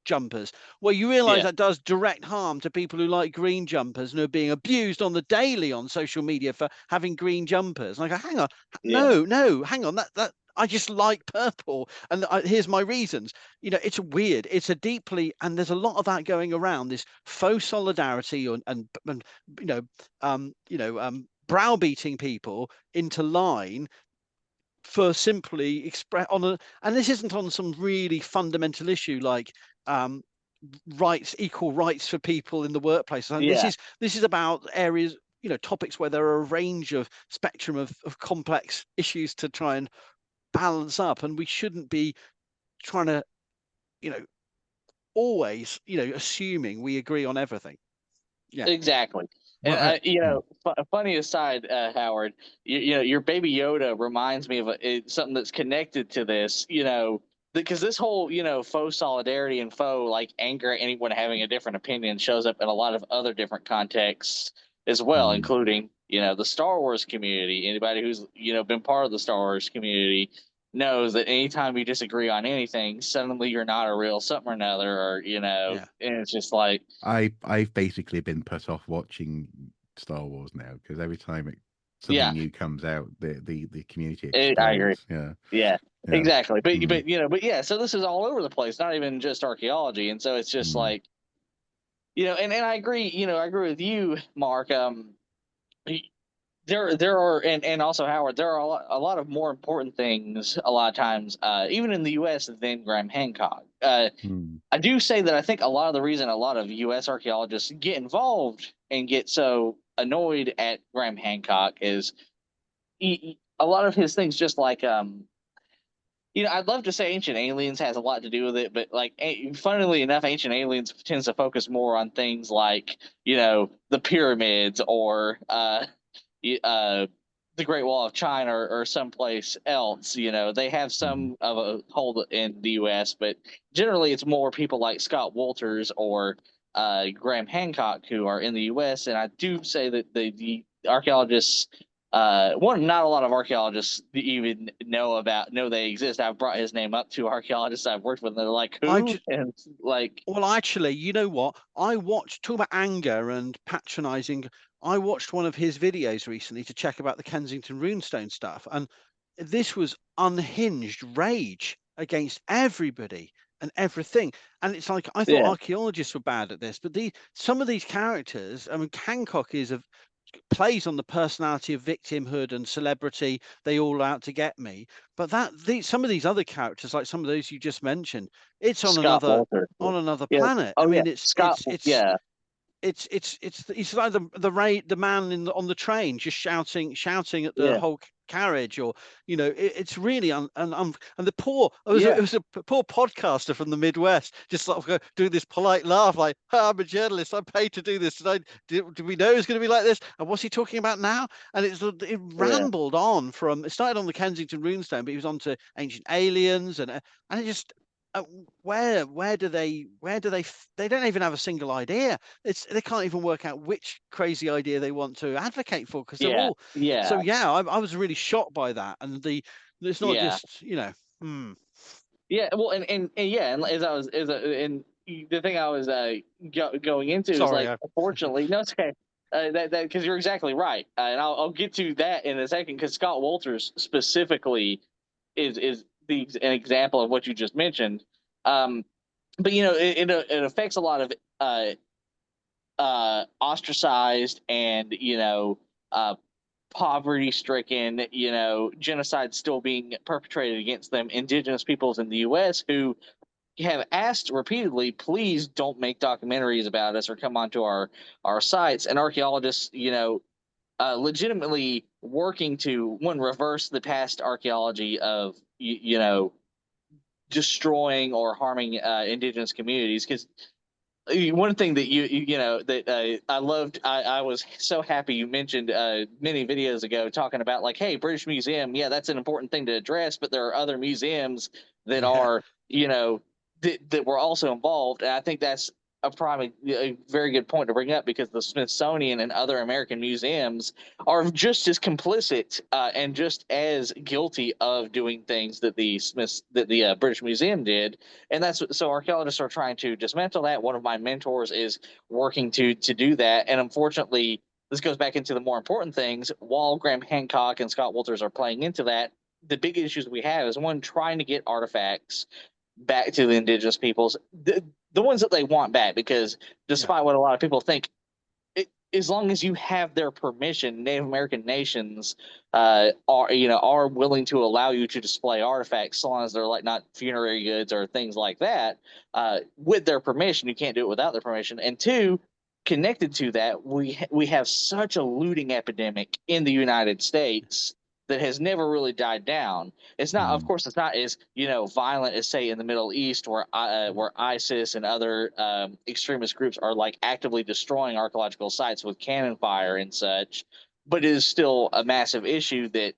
jumpers, well, you realize that does direct harm to people who like green jumpers and are being abused on the daily on social media for having green jumpers. And I go, hang on, no, hang on, that I just like purple, and here's my reasons. It's weird. It's a deeply, and there's a lot of that going around, this faux solidarity and browbeating people into line for simply express on and this isn't on some really fundamental issue like equal rights for people in the workplace. And this is about areas, topics where there are a range of spectrum of complex issues to try and balance up, and we shouldn't be trying to always assuming we agree on everything. Exactly. Well, And funny aside, Howard, your Baby Yoda reminds me of something that's connected to this. Because this whole faux solidarity and faux like anger at anyone having a different opinion shows up in a lot of other different contexts as well, including the Star Wars community. Anybody who's been part of the Star Wars community knows that anytime you disagree on anything, suddenly you're not a real something or another, or and it's just like I've basically been put off watching Star Wars now because every time something new comes out, the community explodes. I agree. Yeah, exactly. But so this is all over the place, not even just archaeology, and so it's just like and I agree. I agree with you, Mark. There are, and also Howard, there are a lot of more important things a lot of times, even in the U.S. than Graham Hancock. I do say that I think a lot of the reason a lot of U.S. archaeologists get involved and get so annoyed at Graham Hancock is a lot of his things, just like I'd love to say Ancient Aliens has a lot to do with it, but like, funnily enough, Ancient Aliens tends to focus more on things like the pyramids or the Great Wall of China or someplace else. They have some of a hold in the U.S., but generally it's more people like Scott Wolters or Graham Hancock who are in the U.S. And I do say that the archaeologists, not a lot of archaeologists even know they exist. I've brought his name up to archaeologists I've worked with, and they're like, who? And like, well, actually, you know what? I watched, talk about anger and patronizing. I watched one of his videos recently to check about the Kensington runestone stuff, and this was unhinged rage against everybody and everything. And it's like, I thought archaeologists were bad at this, but some of these characters, I mean, Hancock plays on the personality of victimhood and celebrity. They all out to get me. But some of these other characters, like some of those you just mentioned, it's on another planet. I mean, it's like the man on the train just shouting at the whole carriage, or it's really and the poor it was a poor podcaster from the Midwest just sort of doing this polite laugh like, I'm a journalist, I'm paid to do this, and do we know it's going to be like this, and what's he talking about now? And it rambled on from, it started on the Kensington runestone, but he was on to Ancient Aliens, and it just, where do they they don't even have a single idea. They can't even work out which crazy idea they want to advocate for, because they're Yeah, all so. yeah, Yeah, I was really shocked by that, and it's not yeah, just, you know. yeah. Well, and yeah, and and the thing I was going into is Sorry, like, unfortunately, no, it's okay. That because you're exactly right, and I'll get to that in a second, because Scott Wolters specifically is an example of what you just mentioned. Um, but you know, it affects a lot of ostracized and, you know, poverty stricken, you know, genocide still being perpetrated against them, indigenous peoples in the US who have asked repeatedly, please don't make documentaries about us or come onto our sites. And archaeologists, you know, legitimately working to, one, reverse the past archaeology of, you know, destroying or harming indigenous communities. Because one thing that you know that I loved, I was so happy you mentioned many videos ago, talking about like, hey, British Museum, yeah, that's an important thing to address, but there are other museums that Yeah, are, you know, that were also involved. And I think that's a very good point to bring up, because the Smithsonian and other American museums are just as complicit and just as guilty of doing things that the British Museum did. And that's so archaeologists are trying to dismantle that. One of my mentors is working to do that, and unfortunately, this goes back into the more important things. While Graham Hancock and Scott Wolters are playing into that, the big issues we have is, one, trying to get artifacts back to the indigenous peoples, the ones that they want back, because yeah, despite what a lot of people think, as long as you have their permission, Native American nations are, you know, are willing to allow you to display artifacts, so long as they're like not funerary goods or things like that. With their permission, you can't do it without their permission. And two, connected to that, we have such a looting epidemic in the United States that has never really died down. It's not, of course, it's not as, you know, violent as, say, in the Middle East, where ISIS and other extremist groups are like actively destroying archaeological sites with cannon fire and such. But it is still a massive issue that,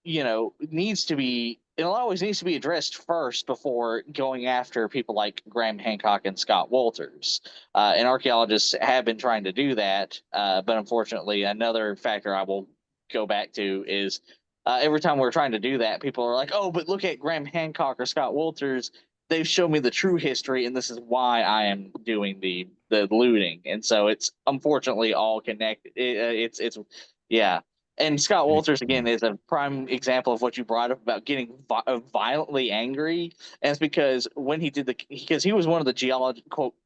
you know, needs to be, it always needs to be addressed first before going after people like Graham Hancock and Scott Wolters. And archaeologists have been trying to do that, but unfortunately, another factor I will go back to is, every time we're trying to do that, people are like, "Oh, but look at Graham Hancock or Scott Wolters. They've shown me the true history, and this is why I am doing the looting." And so it's unfortunately all connected. It's yeah. And Scott Wolters Yeah. again is a prime example of what you brought up about getting violently angry, and it's because when he did because he was one of the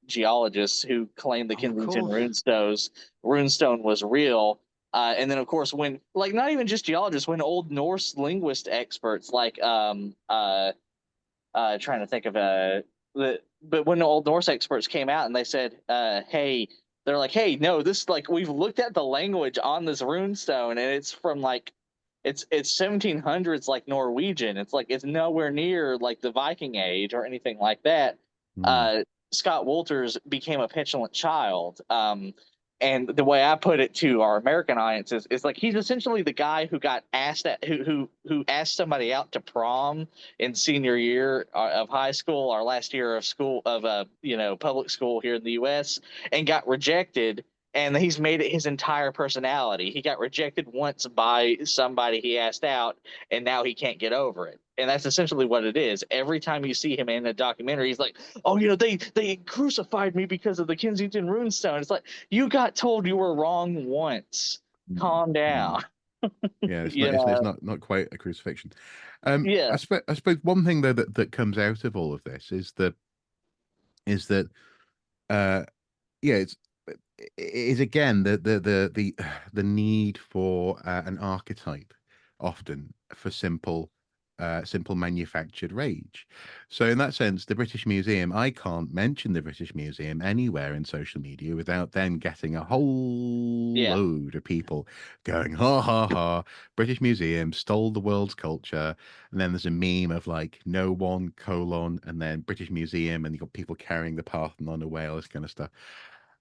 geologists who claimed the oh, of Kensington course. runestone was real. And then, of course, when, like, not even just geologists, when Old Norse linguist experts like trying to think of but when the Old Norse experts came out and they said, hey, they're like, hey, no, this, like, we've looked at the language on this runestone, and it's from like, it's 1700s, like Norwegian. It's like, it's nowhere near like the Viking Age or anything like that. Mm. uh Scott Wolters became a petulant child. And the way I put it to our American audience is like, he's essentially the guy who got asked who asked somebody out to prom in senior year of high school, our last year of school, of you know, public school here in the U.S., and got rejected. And he's made it his entire personality. He got rejected once by somebody he asked out, and now he can't get over it. And that's essentially what it is. Every time you see him in a documentary, he's like, "Oh, you know, they crucified me because of the Kensington runestone." It's like, you got told you were wrong once. Mm. Calm Mm. down. Yeah, it's not You it's know? not quite a crucifixion. Yeah. I suppose one thing though that comes out of all of this is that uh yeah, it is again the need for an archetype, often for simple manufactured rage. So in that sense, the British Museum, I can't mention the British Museum anywhere in social media without then getting a whole Yeah. load of people going, ha ha ha, British Museum stole the world's culture. And then there's a meme of like no one colon and then British Museum, and you've got people carrying the Parthenon away, all this kind of stuff.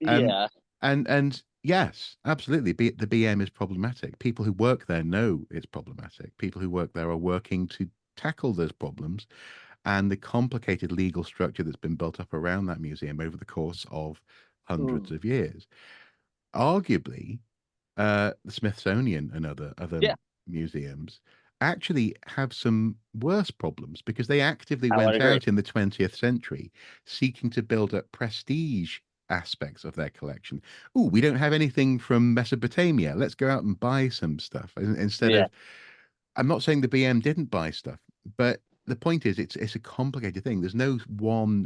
Um, Yeah. and yes, absolutely, the BM is problematic. People who work there know it's problematic. People who work there are working to tackle those problems. and the complicated legal structure that's been built up around that museum over the course of hundreds of years. Arguably, the Smithsonian and other Yeah, museums actually have some worse problems because they actively I would went agree. out in the 20th century seeking to build up prestige aspects of their collection. Oh, we don't have anything from Mesopotamia. Let's go out and buy some stuff instead Yeah, of. I'm not saying the BM didn't buy stuff, but the point is, it's a complicated thing. There's no one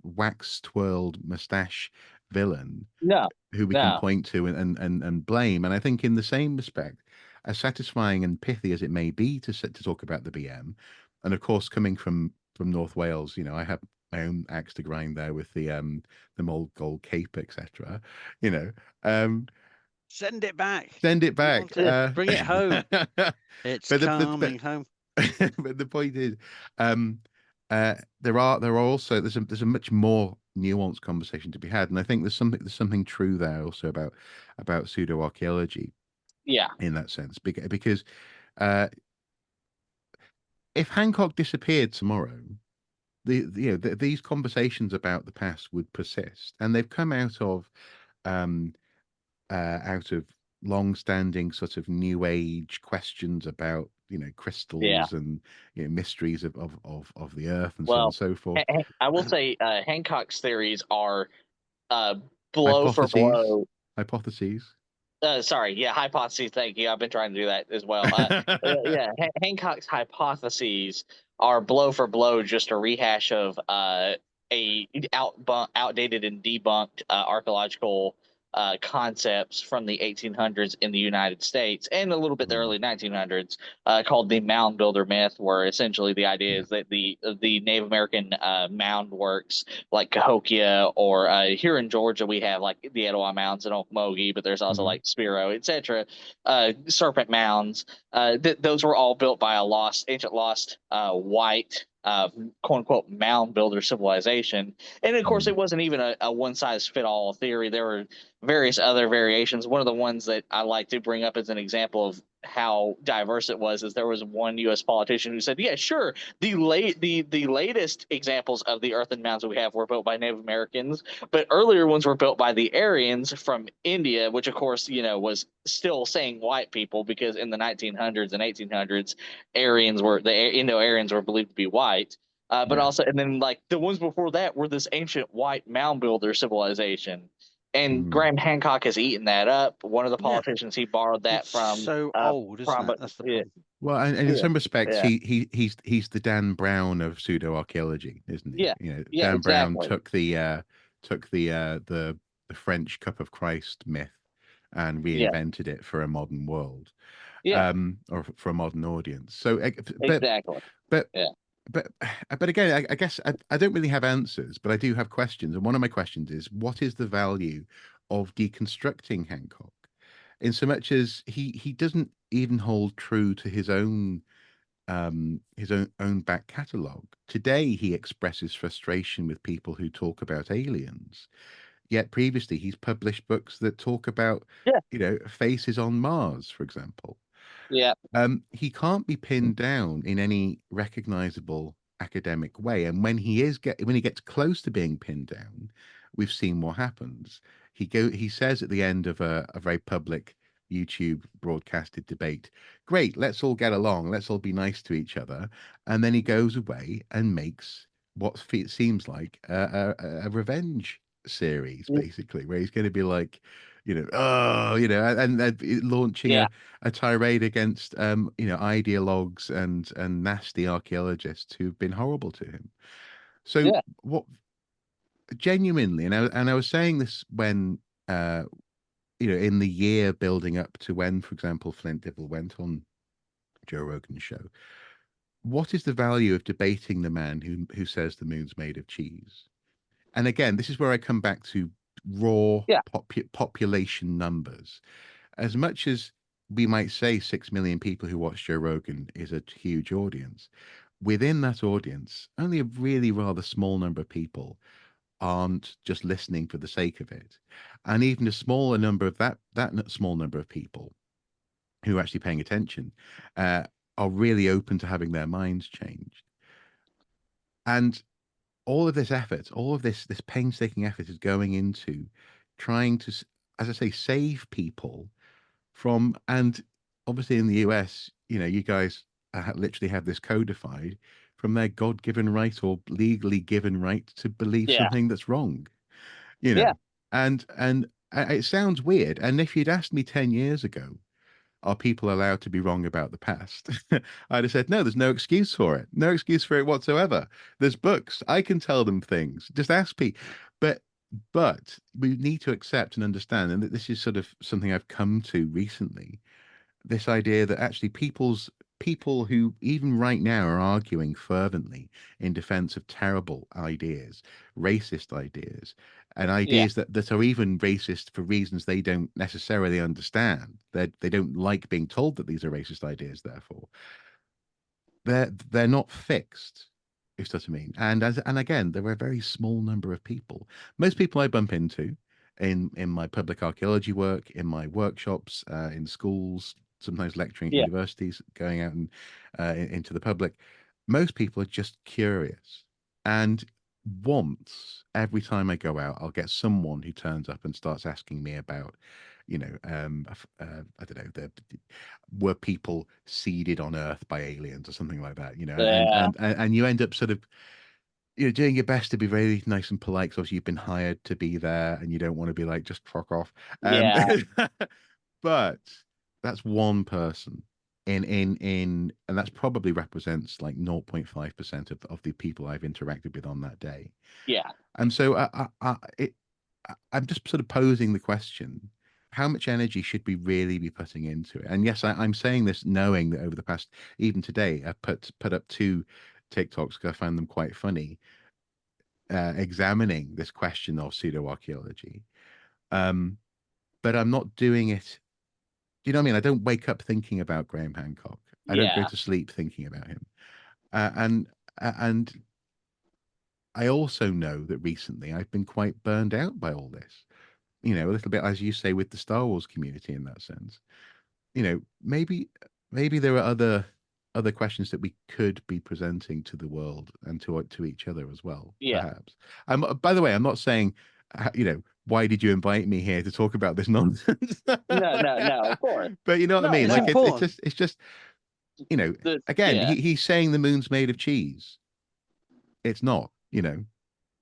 wax twirled mustache villain no, who we can no, point to and blame. And I think in the same respect, as satisfying and pithy as it may be to talk about the BM, and of course coming from North Wales, you know, I have my own axe to grind there with the old gold cape, etc. You know, um, Send it back. send it We back. want it. Bring it home. But It's the coming home. but the point is, um, there are also there's a much more nuanced conversation to be had, and I think there's something true there also about pseudo archaeology yeah, in that sense, because uh, if Hancock disappeared tomorrow, these conversations about the past would persist, and they've come um, out of long-standing sort of new age questions about yeah. crystals and mysteries of the earth and so on and Well, so forth. I will say Hancock's theories are uh, blow for Hypotheses, blow. hypotheses. Sorry, yeah, hypotheses. Thank you. I've been trying to do that as well. Yeah, Hancock's hypotheses are blow for blow, just a rehash of a outdated and debunked archaeological concepts from the 1800s in the United States and a little bit the Mm, early 1900s, called the mound builder myth, where essentially the idea yeah. is that the Native American mound works like Cahokia, or here in Georgia we have like the Etowah Mounds and Okmulgee, but there's also Hmm. like Spiro, etc. Serpent Mounds. Those were all built by a ancient lost white quote unquote mound builder civilization. And of course, Mm, it wasn't even a one size fit all theory. There were various other variations. One of the ones that I like to bring up as an example of how diverse it was is there was one U.S. politician who said, "Yeah, sure, the latest examples of the earthen mounds we have were built by Native Americans, but earlier ones were built by the Aryans from India," which of course was still saying white people, because in the 1900s and 1800s, the Indo-Aryans were believed to be white. But yeah. also, and then like the ones before that were this ancient white mound builder civilization. And Mm. Graham Hancock has eaten that up. One of the Yeah. politicians he borrowed that It's from, so old, isn't it? but That's the yeah, problem. Well, and in yeah, some respects, yeah, he's the Dan Brown of pseudo archaeology, isn't he? yeah, yeah, Dan Brown exactly. took the French Cup of Christ myth and Yeah, reinvented it for a modern world, yeah, or for a modern audience. So, exactly. but Yeah, but but again, I guess I don't really have answers, but I do have questions. And one of my questions is, what is the value of deconstructing Hancock? In so much as he doesn't even hold true to his own back catalogue. Today he expresses frustration with people who talk about aliens. Yet previously he's published books that talk about, yeah, faces on Mars, for example. yeah, He can't be pinned down in any recognizable academic way. And when he gets close to being pinned down, we've seen what happens. He says at the end of a very public YouTube broadcasted debate, "Great, let's all get along, let's all be nice to each other," and then he goes away and makes what seems like a revenge series, basically, where he's going to be like, oh, and launching yeah, a tirade against ideologues and nasty archaeologists who've been horrible to him. So yeah, what genuinely, and I was saying this when uh in the year building up to when, for example, Flint Dibble went on Joe Rogan's show, what is the value of debating the man who says the moon's made of cheese? And again, this is where I come back to raw yeah, population numbers. As much as we might say 6 million people who watch Joe Rogan is a huge audience, within that audience, only a really rather small number of people aren't just listening for the sake of it. And even a smaller number of that small number of people who are actually paying attention uh, are really open to having their minds changed. And all of this effort, all of this painstaking effort is going into trying to, as I say, save people from, and obviously in the US, you guys literally have this codified from their God-given right or legally given right to believe Yeah. something that's wrong, you Yeah. know, and it sounds weird. And if you'd asked me 10 years ago, are people allowed to be wrong about the past? I'd have said, no, there's no excuse for it. No excuse for it whatsoever. There's books. I can tell them things. Just ask me. But we need to accept and understand, and this is sort of something I've come to recently, this idea that actually people who even right now are arguing fervently in defense of terrible ideas, racist ideas, and Yeah. ideas that are even racist for reasons they don't necessarily understand. They don't like being told that these are racist ideas, therefore. They're not fixed, if that's what I mean. And again, there are a very small number of people. Most people I bump into in my public archaeology work, in my workshops, in schools, sometimes lecturing at Yeah. universities, going out and into the public. Most people are just curious. And once every time I go out, I'll get someone who turns up and starts asking me about, I don't know, were people seeded on Earth by aliens or something like that, Yeah. and you end up sort of, doing your best to be very nice and polite because obviously you've been hired to be there and you don't want to be like, just fuck off. Yeah. But that's one person and that's probably represents like 0.5% of the people I've interacted with on that day. Yeah. And so I'm just sort of posing the question, how much energy should we really be putting into it? And yes, I'm saying this knowing that over the past, even today, I put up 2 TikToks because I found them quite funny, examining this question of pseudo-archaeology. Um, but I'm not doing it. Do you know what I mean? I don't wake up thinking about Graham Hancock. I don't go Yeah. to sleep thinking about him. And I also know that recently I've been quite burned out by all this. A little bit, as you say, with the Star Wars community in that sense. Maybe there are other questions that we could be presenting to the world and to each other as well, Yeah. perhaps. By the way, I'm not saying, why did you invite me here to talk about this nonsense? No, no, no, of course. But you know what I No, mean? It's Like no. important. it's just, again, Yeah. he's saying the moon's made of cheese. It's not.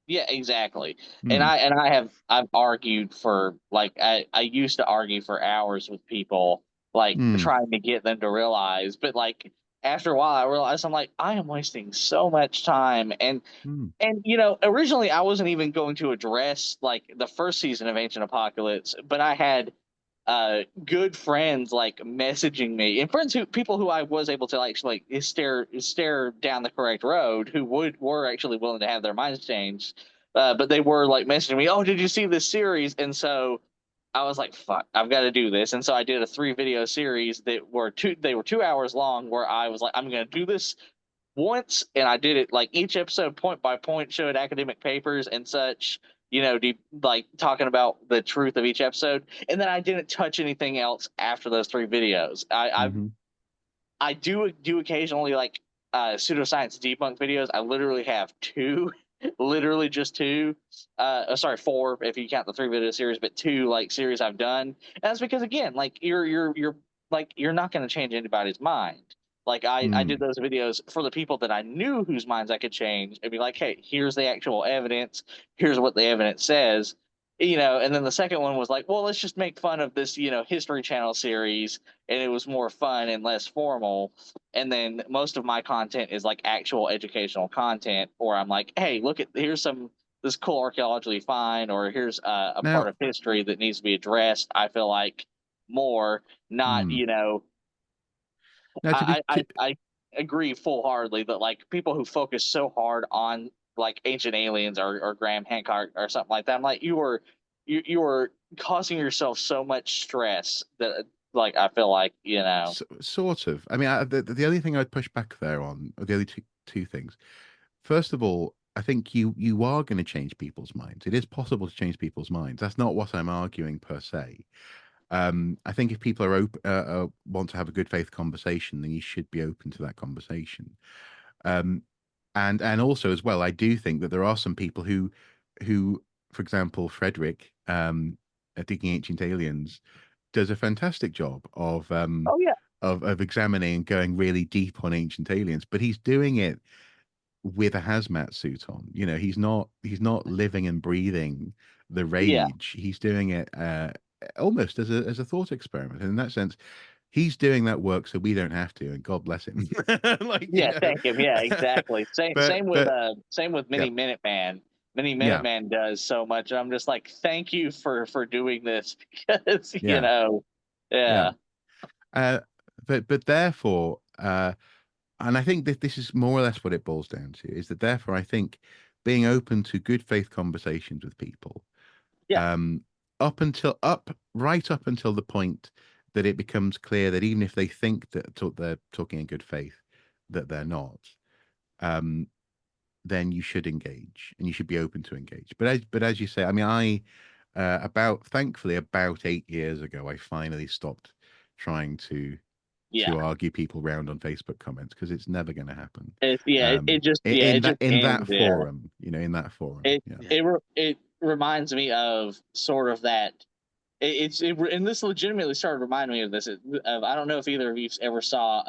Yeah, exactly. And Hmm. I've argued for like I used to argue for hours with people, like Hmm. trying to get them to realize, but like after a while I realized I'm like, I am wasting so much time. Hmm. And originally I wasn't even going to address like the first season of Ancient Apocalypse, but I had good friends like messaging me, and people who I was able to like stare down the correct road, who were actually willing to have their minds changed, but they were like messaging me, oh, did you see this series? And so I was like, fuck, I've got to do this. And so I did a 3 video series that were 2 hours long, where I was like, I'm gonna do this once, and I did it like each episode point by point, showed academic papers and such, deep, like talking about the truth of each episode, and then I didn't touch anything else after those 3 videos. Hmm. I do occasionally like pseudoscience debunk videos. I literally have two, literally just two. Sorry, four if you count the 3 video series, but two like series I've done. And that's because again, like you're like you're not going to change anybody's mind. Like I did Hmm. those videos for the people that I knew whose minds I could change and be like, hey, here's the actual evidence. Here's what the evidence says. And then the second one was like, well, let's just make fun of this, History Channel series, and it was more fun and less formal. And then most of my content is like actual educational content, or I'm like, hey, look at here's some this cool archaeology find, or here's a Now, part of history that needs to be addressed. I feel like more, not hmm. Now to be I agree full heartedly that like people who focus so hard on like ancient aliens or Graham Hancock or something like that, I'm like, you are causing yourself so much stress that like I feel like Sort of. I mean, the only thing I'd push back there on, or the only two things. First of all, I think you are going to change people's minds. It is possible to change people's minds. That's not what I'm arguing per se. I think if people are open, want to have a good faith conversation, then you should be open to that conversation. Um, And also as well, I do think that there are some people who, for example, Frederick, at Digging Ancient Aliens, does a fantastic job Oh yeah, of examining and going really deep on ancient aliens, but he's doing it with a hazmat suit on. You know, he's not living and breathing the yeah, rage. He's doing it almost as a thought experiment. And in that sense, he's doing that work so we don't have to, and God bless him. Like, you yeah. know. Thank him. Yeah, exactly. but Same with yeah, Mini Minuteman. Mini yeah, Minuteman does so much. I'm just like, thank you for doing this because yeah, yeah. yeah, Uh, but therefore, and I think that this is more or less what it boils down to, is that therefore I think being open to good faith conversations with people, yeah, um, right up until the point that it becomes clear that even if they think that they're talking in good faith, that they're not, um, then you should engage and you should be open to engage. But as you say, I mean, thankfully about 8 years ago, I finally stopped trying yeah. to argue people round on Facebook comments, because it's never going to happen. It just In just that in ends. that Yeah. forum, in that forum, It yeah, it reminds me of sort of that. And this legitimately started reminding me of this. I don't know if either of you ever saw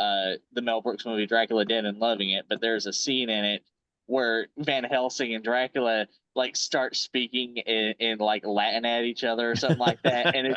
the Mel Brooks movie Dracula Dead and Loving It, but there's a scene in it where Van Helsing and Dracula like start speaking in like Latin at each other or something like that, and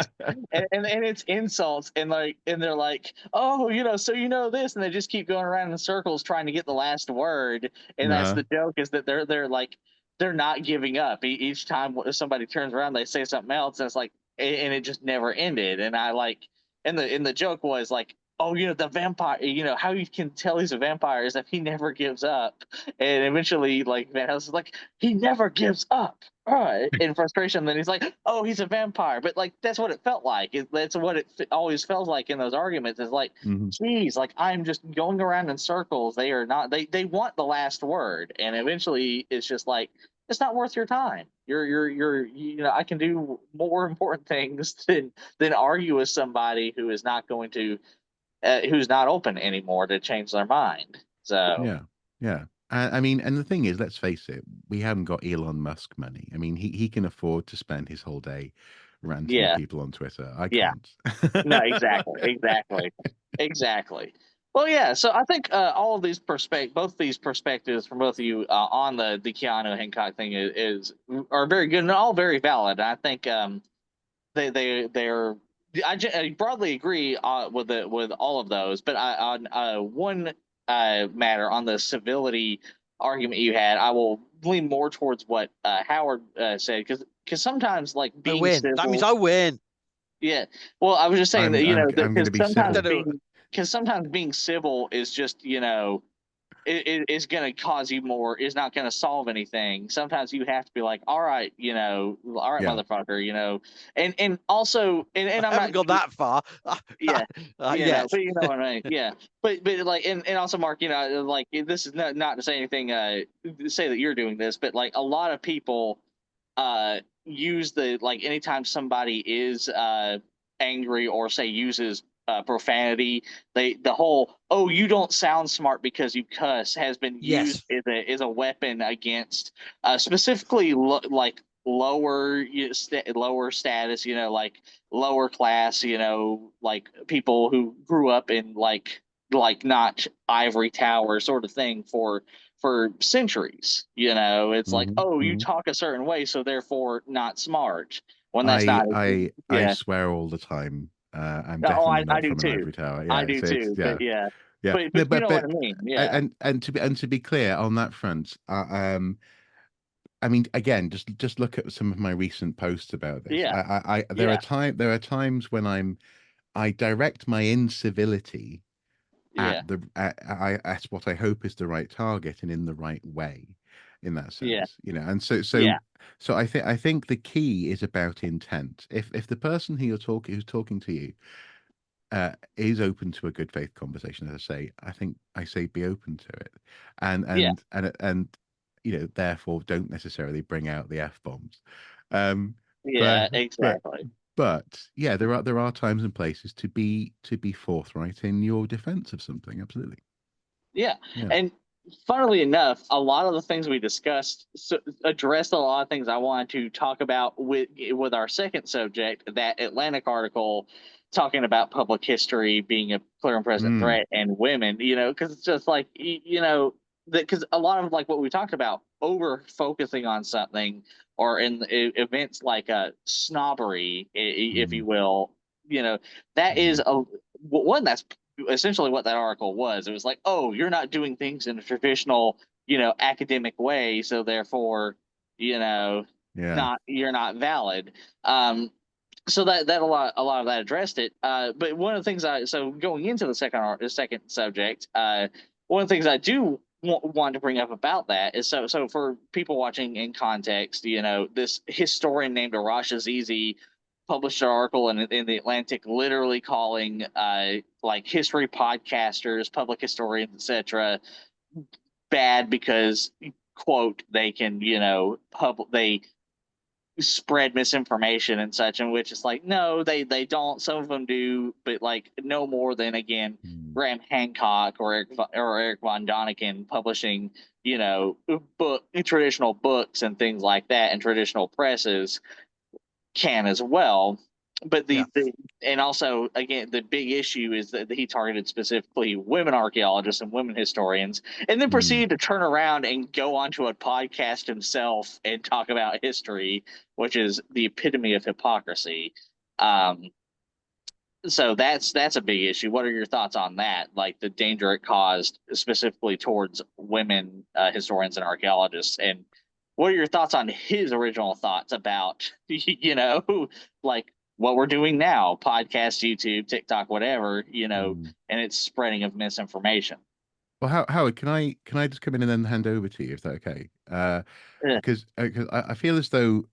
it's insults, and they're like, oh, so this, and they just keep going around in circles trying to get the last word, and that's uh, the joke, is that they're like they're not giving up. Each time somebody turns around, they say something else, and it's like, and it just never ended. And I like, and the joke was like, oh, the vampire, how you can tell he's a vampire is if he never gives up. And eventually, like, Van Helsing's like, he never gives up. All right, in frustration, then he's like, "Oh, he's a vampire," but like that's what it felt like. That's what it always felt like in those arguments. Is like, mhm. geez, like I'm just going around in circles. They are not. They want the last word, and eventually, it's just like, it's not worth your time. I can do more important things than argue with somebody who is not going to who's not open anymore to change their mind. So Yeah, yeah. I mean, and the thing is, let's face it, we haven't got Elon Musk money. I mean, he can afford to spend his whole day ranting at yeah, people on Twitter. I yeah, can't. no, exactly, exactly, exactly. Well, yeah. So I think all of these both these perspectives from both of you on the Keanu Hancock thing are very good and all very valid. And I think they're I broadly agree with all of those, but on one matter, on the civility argument you had, I will lean more towards what Howard said, because sometimes like I being win. That means civil, I win. yeah. Well, I was just saying that I'm going because to be civil. sometimes being civil is just it is going to cause you more, is not going to solve anything. Sometimes you have to be like, all right, all right, Yeah. motherfucker, and also, and I I'm haven't not, got that far. yeah, Yes. but you know what I mean, yeah, but like, and also, Mark, like, this is not to say anything, say that you're doing this, but like a lot of people use the, like, anytime somebody is angry or say uses profanity, the whole, oh, you don't sound smart because you cuss, has been used Yes. as a weapon against specifically like lower status, like lower class, like people who grew up in like not ivory tower sort of thing for centuries. It's like, Hmm. oh, you Hmm. talk a certain way, so therefore not smart. When that's I not, I I yeah. swear all the time. I'm Oh, definitely I not do from an too. ivory tower. I Yeah, do it's too. yeah, But yeah, yeah. but No, you know what but I mean. Yeah, and to be clear on that front, I mean, again, just look at some of my recent posts about this. yeah, There are yeah, times when I direct my incivility yeah, at what I hope is the right target and in the right way, in that yeah, sense, and so yeah, I think the key is about intent. If the person who's talking to you is open to a good faith conversation, as I say be open to it, and yeah, and and and therefore don't necessarily bring out the f bombs, um, but yeah, but exactly. but yeah, there are times and places to be forthright in your defense of something. Absolutely, Yeah, yeah, and funnily enough, a lot of the things we discussed addressed a lot of things I wanted to talk about with our second subject, that Atlantic article talking about public history being a clear and present Mm, threat and women, because it's just like, because a lot of like what we talked about, over focusing on something, or in events like snobbery, if mm, you will, that is mm, one that's essentially what that article was. It was like, oh, you're not doing things in a traditional, academic way, so therefore, you know, yeah. not you're not valid. Um, so that a lot of that addressed it. But one of the things going into the second subject, one of the things I do want to bring up about that is, so for people watching in context, this historian named Arash Azizi published an article in the Atlantic, literally calling like history podcasters, public historians, etc., bad because, quote, they can, they spread misinformation and such, in which it's like, no, they don't. Some of them do, but like no more than, again, Mm, Graham Hancock or Eric von Daniken publishing, traditional books and things like that, and traditional presses can as well. But Yeah. and also, again, the big issue is that he targeted specifically women archaeologists and women historians, and then mm. proceeded to turn around and go onto a podcast himself and talk about history, which is the epitome of hypocrisy. Um, so that's a big issue. What are your thoughts on that? Like the danger it caused specifically towards women historians and archaeologists, and what are your thoughts on his original thoughts about like what we're doing now, podcast, YouTube, TikTok, whatever, Mm. and its spreading of misinformation. Well, Howard, can I just come in and then hand over to you, if that okay? Eh, Because I feel as though,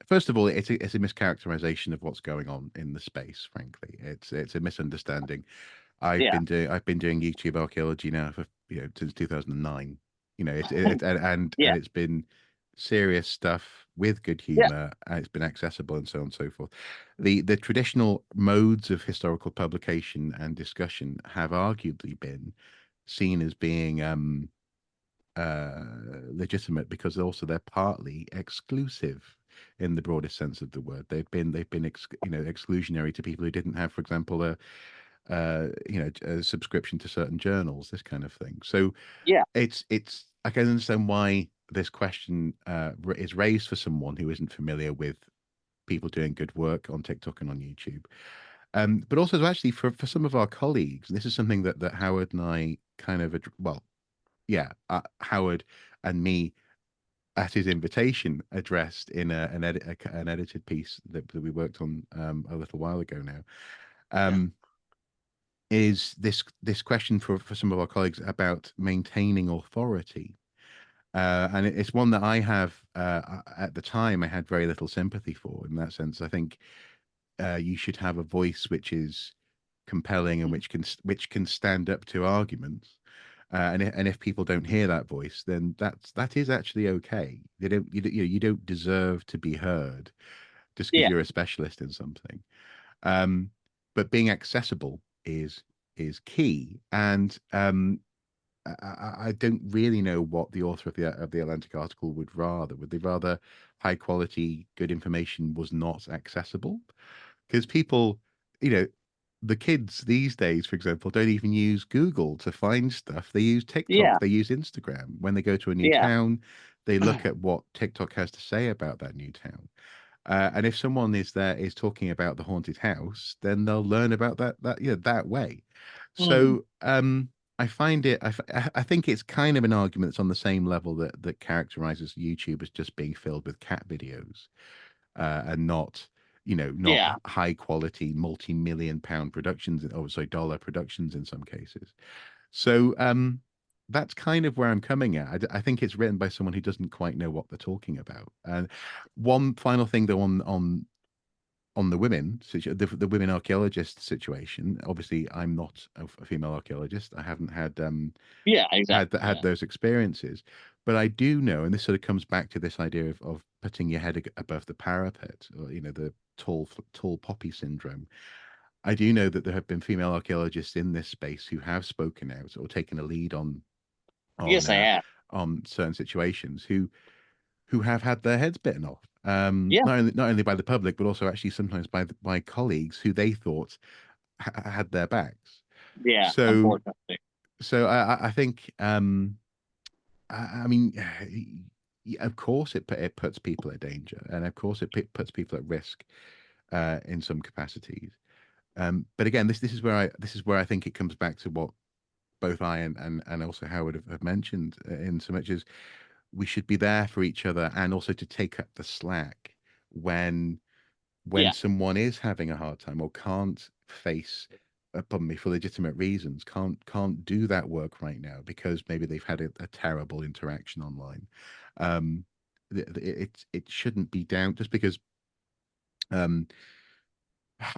first of all, it's a mischaracterization of what's going on in the space. Frankly, it's a misunderstanding. yeah, I've been doing YouTube archaeology now for since 2009. And yeah, it's been serious stuff with good yeah, humor, and it's been accessible and so on and so forth. The traditional modes of historical publication and discussion have arguably been seen as being legitimate because also they're partly exclusive in the broadest sense of the word. They've been exclusionary to people who didn't have, for example, a subscription to certain journals, this kind of thing. So yeah, it's I can understand why this question is raised for someone who isn't familiar with people doing good work on TikTok and on YouTube. But also actually for some of our colleagues, this is something that Howard and I kind of well, yeah, Howard and me at his invitation addressed in an edited piece that we worked on a little while ago now. Yeah. Um, is this question for some of our colleagues about maintaining authority? And it's one that I have at the time I had very little sympathy for. In that sense, I think you should have a voice which is compelling and which can stand up to arguments. And if people don't hear that voice, then that is actually okay. They don't you don't deserve to be heard just because yeah, you're a specialist in something. Um, but being accessible is key. And I don't really know what the author of the Atlantic article would rather. Would they rather high quality, good information was not accessible? Because people, you know, the kids these days, for example, don't even use Google to find stuff. They use TikTok, yeah, they use Instagram. When they go to a new yeah, town, they look at what TikTok has to say about that new town. And if someone is talking about the haunted house, then they'll learn about that way. mm, So I find it. I think it's kind of an argument that's on the same level that characterizes YouTube as just being filled with cat videos and not not yeah, high quality multi-million pound productions, oh sorry, dollar productions in some cases. So that's kind of where I'm coming at. I think it's written by someone who doesn't quite know what they're talking about. And one final thing though on the women, the women archaeologist situation. Obviously, I'm not a female archaeologist. I haven't yeah, exactly, had yeah, those experiences, but I do know, and this sort of comes back to this idea of putting your head above the parapet, or the tall poppy syndrome. I do know that there have been female archaeologists in this space who have spoken out or taken a lead Yes, I have. on certain situations who have had their heads bitten off. Yeah. Not only by the public, but also actually sometimes by colleagues who they thought had their backs. Yeah. So Unfortunately. I think I mean, of course it puts people at danger, and of course it puts people at risk in some capacities. But again, this is where I think it comes back to what both I and also Howard have mentioned, in so much as we should be there for each other, and also to take up the slack when Yeah. someone is having a hard time or can't face, pardon me, for legitimate reasons, can't do that work right now because maybe they've had a terrible interaction online. um it shouldn't be down just because, um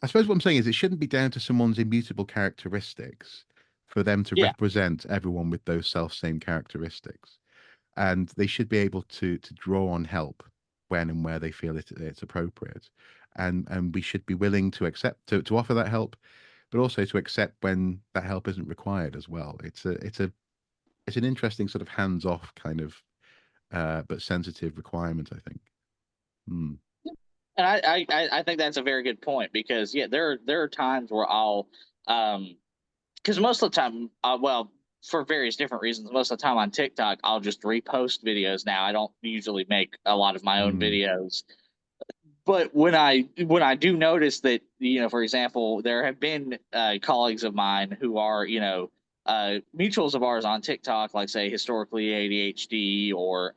I suppose what I'm saying is it shouldn't be down to someone's immutable characteristics for them to Yeah. represent everyone with those self same characteristics, and they should be able to draw on help when and where they feel it's appropriate, and we should be willing to accept to offer that help, but also to accept when that help isn't required as well. It's an interesting sort of hands off kind of but sensitive requirement, I think. Hmm. And I think that's a very good point, because yeah, there are times where I'll because most of the time, well, for various different reasons, most of the time on TikTok I'll just repost videos. Now I don't usually make a lot of my own Hmm. videos, but when I do notice that, for example, there have been colleagues of mine who are, mutuals of ours on TikTok, like say historically ADHD, or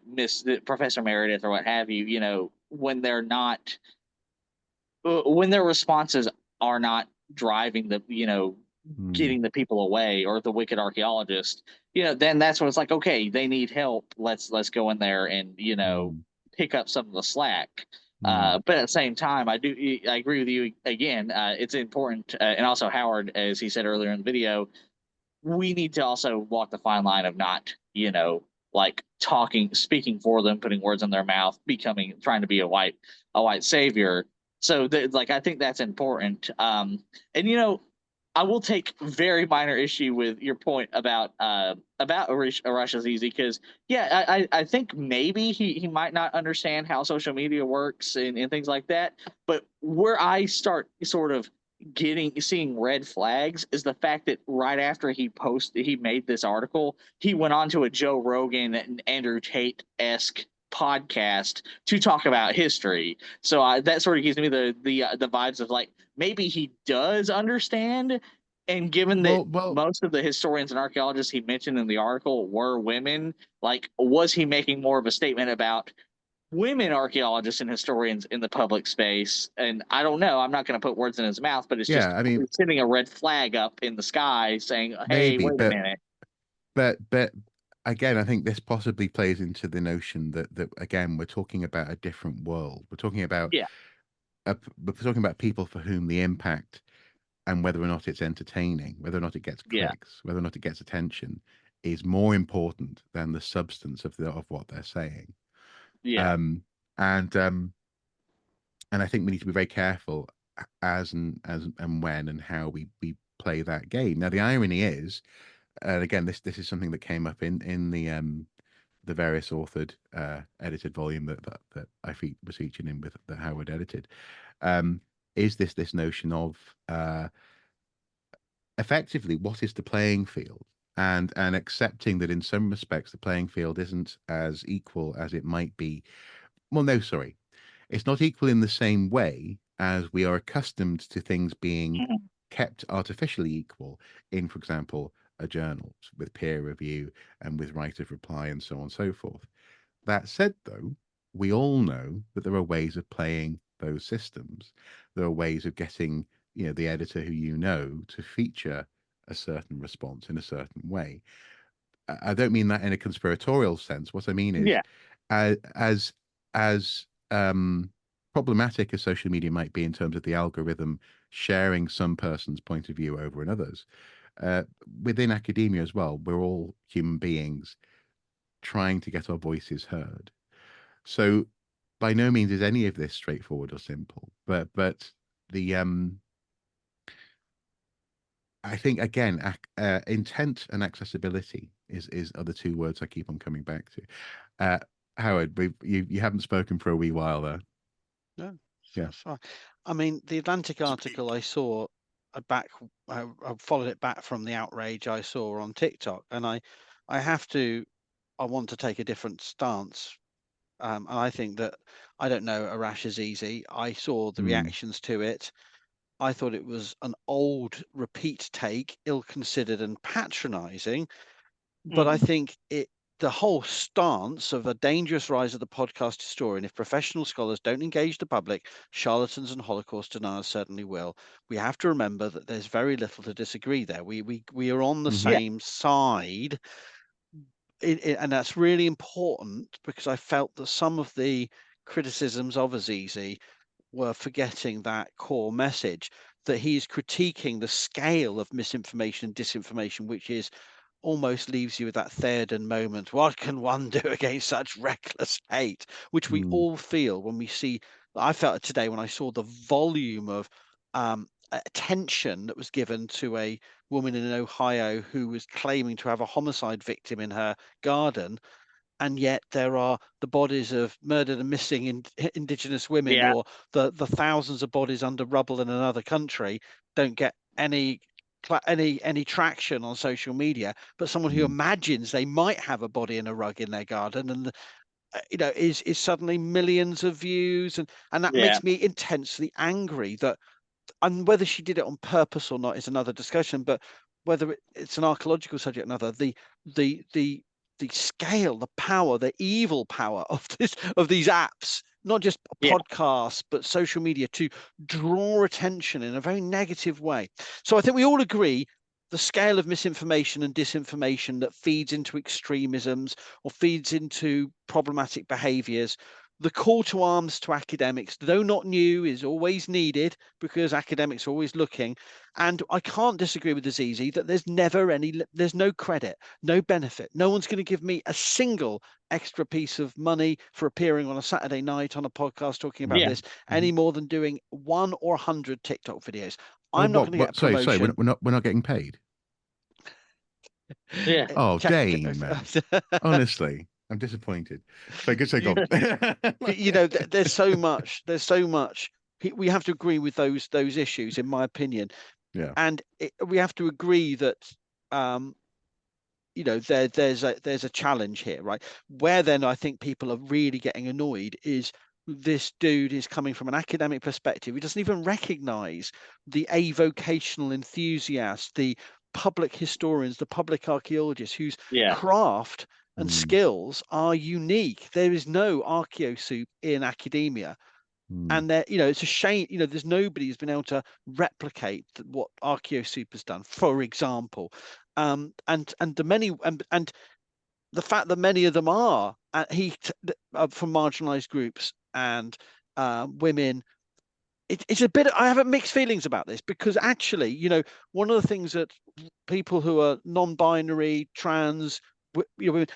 Miss Professor Meredith or what have you. When they're not, when their responses are not driving the, Hmm. getting the people away, or the wicked archaeologist, then that's when it's like, okay, they need help. Let's go in there and, Hmm. pick up some of the slack. Hmm. But at the same time, I agree with you again. It's important, and also Howard, as he said earlier in the video, we need to also walk the fine line of not, like speaking for them, putting words in their mouth, trying to be a white savior. So like, I think that's important. And I will take very minor issue with your point about Russia's easy, because yeah, I think maybe he might not understand how social media works, and things like that. But where I start sort of seeing red flags is the fact that right after he made this article, he went on to a Joe Rogan and Andrew Tate-esque podcast to talk about history. So that sort of gives me the vibes of, like, maybe he does understand. And given that Well, most of the historians and archaeologists he mentioned in the article were women, like, was he making more of a statement about women archaeologists and historians in the public space? And I don't know. I'm not going to put words in his mouth, but it's yeah, just I mean, sending a red flag up in the sky saying, "Hey, maybe, wait a minute." but again, I think this possibly plays into the notion that again we're talking about a different world. Yeah, We're talking about people for whom the impact and whether or not it's entertaining, whether or not it gets yeah, clicks, whether or not it gets attention, is more important than the substance of what they're saying. yeah, Um, and um, and I think we need to be very careful as and when and how we play that game. Now, the irony is, and again, this is something that came up in the various authored edited volume that was featured in with that Howard edited, um, is this notion of effectively what is the playing field, and accepting that in some respects the playing field isn't as equal as it might be. Well, no, sorry, it's not equal in the same way as we are accustomed to things being mhm, kept artificially equal in, for example, a journal with peer review and with right of reply and so on and so forth. That said, though, we all know that there are ways of playing those systems. There are ways of getting, the editor who to feature a certain response in a certain way. I don't mean that in a conspiratorial sense. What I mean is, yeah, as as problematic as social media might be in terms of the algorithm sharing some person's point of view over another's, uh, within academia as well, we're all human beings trying to get our voices heard. So by no means is any of this straightforward or simple, but the I think again, intent and accessibility are the two words I keep on coming back to. Howard, you haven't spoken for a wee while there. No, Yeah. that's fine. I mean, the Atlantic article I saw I followed it back from the outrage I saw on TikTok, and I want to take a different stance. And I think that I don't know Arash Azizi. I saw the reactions to it. I thought it was an old repeat take, ill-considered and patronizing. But I think the whole stance of a dangerous rise of the podcast historian, if professional scholars don't engage the public, charlatans and Holocaust deniers certainly will. We have to remember that there's very little to disagree there. We are on the same side, and that's really important, because I felt that some of the criticisms of Azizi were forgetting that core message, that he's critiquing the scale of misinformation and disinformation, which is almost leaves you with that Theoden moment. What can one do against such reckless hate? Which we all feel when we see. I felt it today when I saw the volume of attention that was given to a woman in Ohio who was claiming to have a homicide victim in her garden, and yet there are the bodies of murdered and missing indigenous women, or the thousands of bodies under rubble in another country don't get any traction on social media. But someone who imagines they might have a body in a rug in their garden, and is suddenly millions of views, and that makes me intensely angry. That, and whether she did it on purpose or not is another discussion, but whether it's an archaeological subject, another. The scale, the power, the evil power of these apps, not just podcasts but social media, to draw attention in a very negative way. So I think we all agree the scale of misinformation and disinformation that feeds into extremisms or feeds into problematic behaviors. The call to arms to academics, though not new, is always needed, because academics are always looking. And I can't disagree with Azizi that there's no credit, no benefit. No one's going to give me a single extra piece of money for appearing on a Saturday night on a podcast talking about this, any more than doing 1 or 100 TikTok videos. I'm not going to get a promotion. Sorry, we're not getting paid. Oh, Dane, man. Honestly, I'm disappointed. So good. So go on. There's so much. We have to agree with those issues, in my opinion. Yeah. And we have to agree that there's a challenge here, right? Where then I think people are really getting annoyed is this dude is coming from an academic perspective. He doesn't even recognize the avocational enthusiasts, the public historians, the public archaeologists whose craft and skills are unique. There is no archaeosoup in academia. And it's a shame, there's nobody who's been able to replicate what Archaeosoup has done, for example. And the fact that many of them are from marginalized groups and women, it's a bit. I have mixed feelings about this, because actually, one of the things that people who are non-binary, trans, the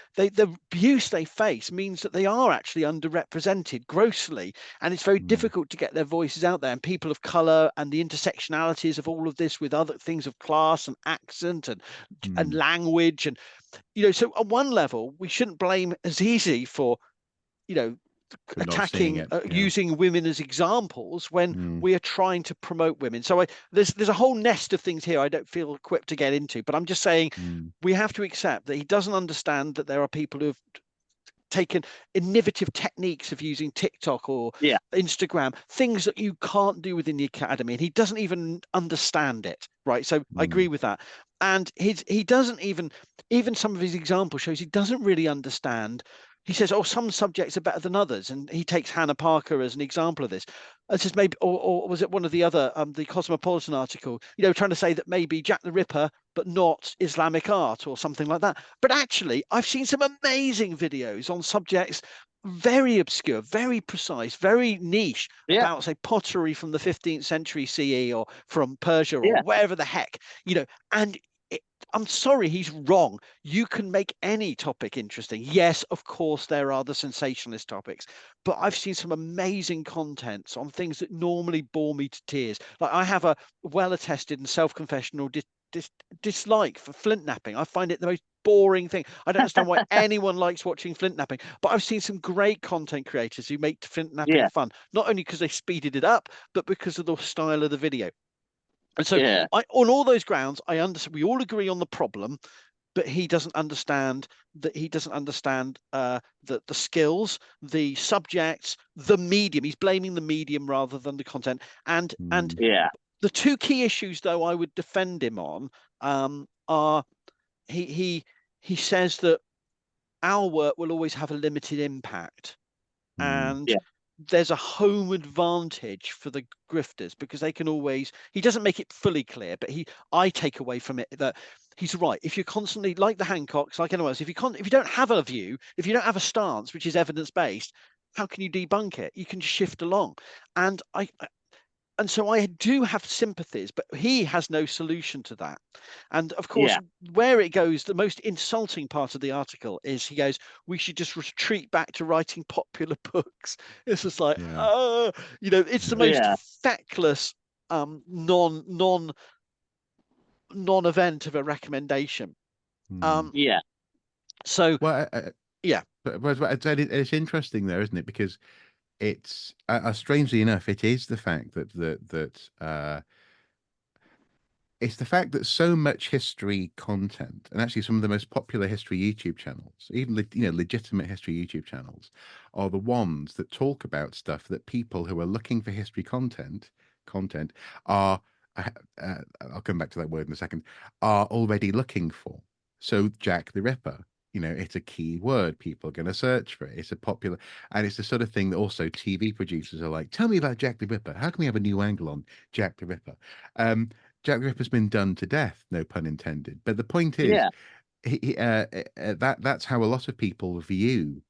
abuse they face means that they are actually underrepresented grossly, and it's very difficult to get their voices out there. And people of color, and the intersectionalities of all of this with other things of class and accent and language, and so on one level we shouldn't blame Azizi for attacking using women as examples when we are trying to promote women. So there's a whole nest of things here I don't feel equipped to get into, but I'm just saying we have to accept that he doesn't understand that there are people who have taken innovative techniques of using TikTok or Instagram, things that you can't do within the academy, and he doesn't even understand it, right? So I agree with that. And he doesn't even some of his example shows he doesn't really understand. He says, oh, some subjects are better than others, and he takes Hannah Parker as an example of this. It's just maybe, or was it one of the other, the Cosmopolitan article, trying to say that maybe Jack the Ripper, but not Islamic art or something like that. But actually, I've seen some amazing videos on subjects very obscure, very precise, very niche, about, say, pottery from the 15th century CE or from Persia or wherever the heck, and I'm sorry, he's wrong. You can make any topic interesting. Yes, of course, there are the sensationalist topics, but I've seen some amazing contents on things that normally bore me to tears. Like, I have a well-attested and self-confessional dislike for flint napping. I find it the most boring thing. I don't understand why anyone likes watching flint napping, but I've seen some great content creators who make flint napping fun, not only because they speeded it up, but because of the style of the video. And so on all those grounds, I understand, we all agree on the problem, but he doesn't understand that the skills, the subjects, the medium. He's blaming the medium rather than the content. And the two key issues, though, I would defend him on are he says that our work will always have a limited impact, and there's a home advantage for the grifters because they can always. He doesn't make it fully clear, but I take away from it that he's right. If you're constantly like the Hancocks, like anyone else, if you don't have a view, if you don't have a stance which is evidence based, how can you debunk it? You can just shift along, and so I do have sympathies, but he has no solution to that. And of course, where it goes, the most insulting part of the article is he goes, we should just retreat back to writing popular books. It's just like, it's the most feckless non-event of a recommendation. So well, but it's interesting though, isn't it? Because it's strangely enough, it is the fact that it's the fact that so much history content, and actually some of the most popular history YouTube channels, even legitimate history YouTube channels, are the ones that talk about stuff that people who are looking for history content are. I'll come back to that word in a second. Are already looking for. So Jack the Ripper. It's a key word. People are going to search for it. It's a popular, and it's the sort of thing that also TV producers are like, tell me about Jack the Ripper. How can we have a new angle on Jack the Ripper? Jack the Ripper's been done to death, no pun intended. But the point is, that's how a lot of people view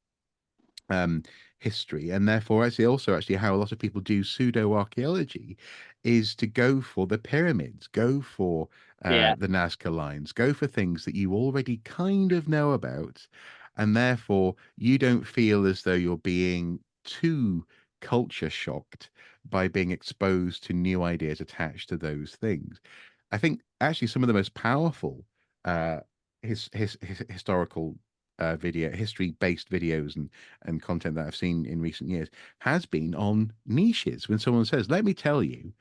history, and therefore actually how a lot of people do pseudo archaeology is to go for the pyramids, go for the Nazca lines, go for things that you already kind of know about, and therefore you don't feel as though you're being too culture shocked by being exposed to new ideas attached to those things. I think actually some of the most powerful historical history-based videos and content that I've seen in recent years has been on niches. When someone says, let me tell you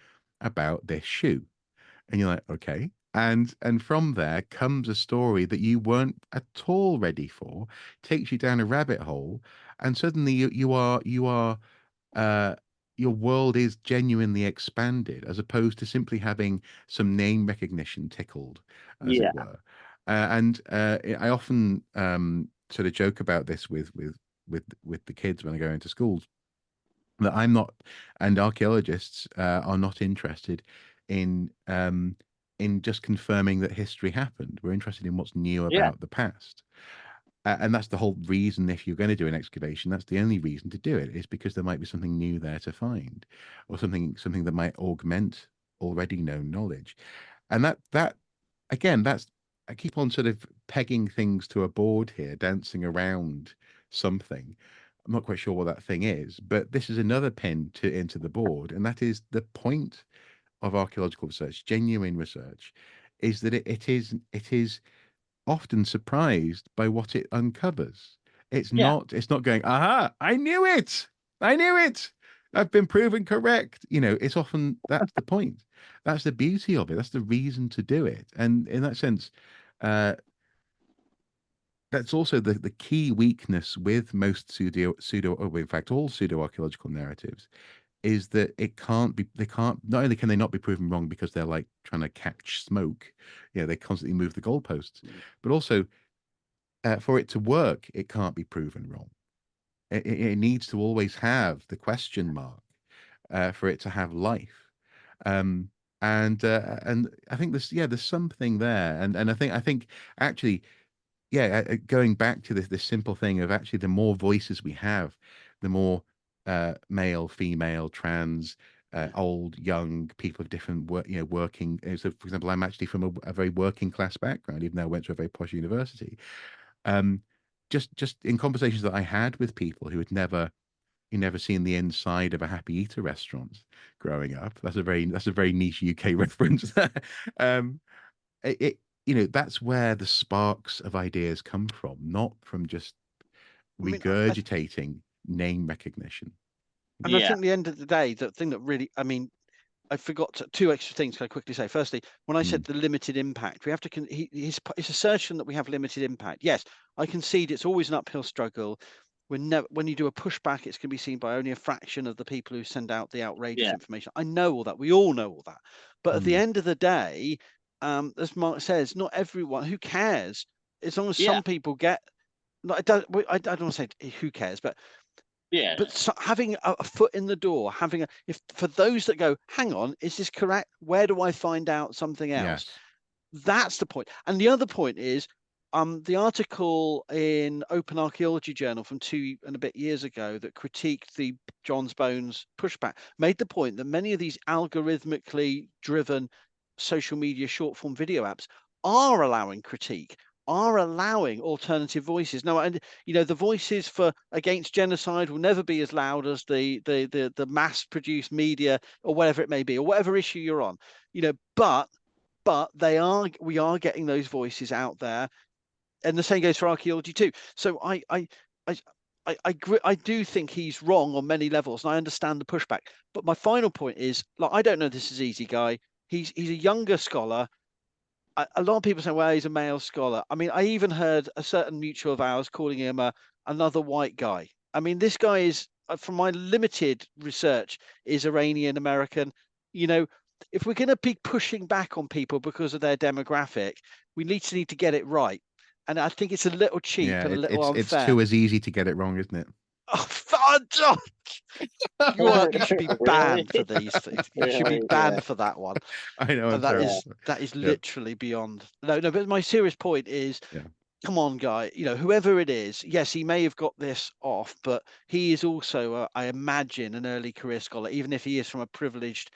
about this shoe, and you're like, okay, and from there comes a story that you weren't at all ready for, takes you down a rabbit hole, and suddenly you are your world is genuinely expanded, as opposed to simply having some name recognition tickled, as it were. I often sort of joke about this with the kids when I go into schools, that I'm not, and archaeologists are not interested in just confirming that history happened. We're interested in what's new about the past. And that's the whole reason. If you're going to do an excavation, that's the only reason to do it, is because there might be something new there to find, or something that might augment already known knowledge. And that again, that's, I keep on sort of pegging things to a board here, dancing around something. I'm not quite sure what that thing is, but this is another pin into the board, and that is the point of archaeological research, genuine research, is that it is often surprised by what it uncovers. It's not going, aha, I knew it. I've been proven correct. It's often, that's the point. That's the beauty of it. That's the reason to do it. And in that sense, that's also the key weakness with most in fact, all pseudo archaeological narratives, is that not only can they not be proven wrong because they're like trying to catch smoke, they constantly move the goalposts, but also for it to work, it can't be proven wrong. It needs to always have the question mark for it to have life. And I think there's something there, and I think actually, going back to this simple thing of actually the more voices we have, the more male, female, trans, old, young, people of different working. So, for example, I'm actually from a very working class background, even though I went to a very posh university. Just in conversations that I had with people who had never seen the inside of a Happy Eater restaurant growing up. That's a very niche UK reference. that's where the sparks of ideas come from, not from just I mean, regurgitating name recognition. and I Yeah. think at the end of the day, the thing that really, I mean, I forgot two extra things. Can I quickly say? Firstly, when I said the limited impact, we have to his assertion that we have limited impact. Yes, I concede it's always an uphill struggle. When you do a pushback, it's going to be seen by only a fraction of the people who send out the outrageous Yeah. information. I know all that. We all know all that. But at the Mm. end of the day, as Mark says, not everyone. Who cares? As long as Yeah. some people get. I don't want to say who cares, but Yeah. having a foot in the door, if for those that go, hang on, is this correct? Where do I find out something else? Yes. That's the point. And the other point is, the article in Open Archaeology Journal from 2 and a bit years ago that critiqued the John's Bones pushback made the point that many of these algorithmically driven social media short form video apps are allowing critique, are allowing alternative voices. Now, and the voices for against genocide will never be as loud as the mass produced media or whatever it may be, or whatever issue you're on, but we are getting those voices out there, and the same goes for archaeology too. So I do think he's wrong on many levels, and I understand the pushback. But my final point is, like, I don't know this is easy, guy. He's a younger scholar. A lot of people say, well, he's a male scholar. I mean, I even heard a certain mutual of ours calling him another white guy. I mean, this guy is, from my limited research, is Iranian American. If we're going to be pushing back on people because of their demographic, we need to get it right. And I think it's a little cheap Yeah, and a little it's unfair. too as easy to get it wrong, isn't it? Oh, John, you should be banned for these things. You should be Really? banned for that one. I know, I'm And that terrible. is that is Yeah. literally beyond. No, but my serious point is, Yeah. come on, guy. Whoever it is, yes, he may have got this off, but he is also, I imagine, an early career scholar, even if he is from a privileged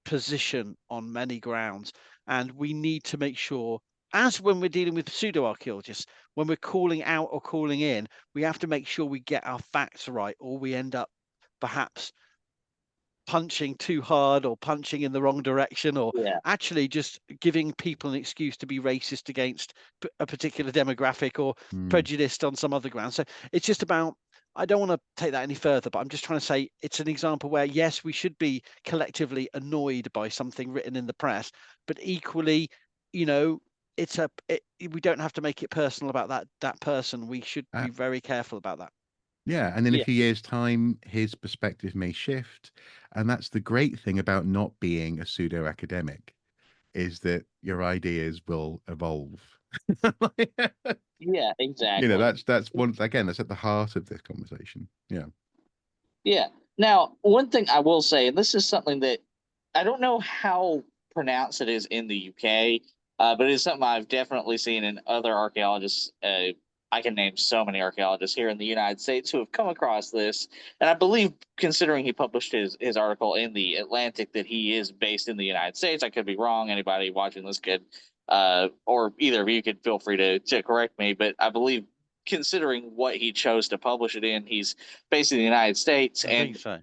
position on many grounds. And we need to make sure, as when we're dealing with pseudo archaeologists, when we're calling out or calling in, we have to make sure we get our facts right, or we end up perhaps punching too hard or punching in the wrong direction, or Yeah. actually just giving people an excuse to be racist against a particular demographic or Mm. prejudiced on some other ground. So it's just about, I don't want to take that any further, but I'm just trying to say it's an example where, yes, we should be collectively annoyed by something written in the press, but equally, we don't have to make it personal about that person. We should be very careful about that. Yeah, and in a Yeah. few years' time, his perspective may shift. And that's the great thing about not being a pseudo academic, is that your ideas will evolve. Yeah, exactly. That's one, again, that's at the heart of this conversation. Yeah. Yeah. Now, one thing I will say, and this is something that I don't know how pronounced it is in the UK, but it's something I've definitely seen in other archaeologists. I can name so many archaeologists here in the United States who have come across this. And I believe, considering he published his article in the Atlantic, that he is based in the United States. I could be wrong. Anybody watching this could, or either of you could feel free to correct me. But I believe, considering what he chose to publish it in, he's based in the United States. I And think so.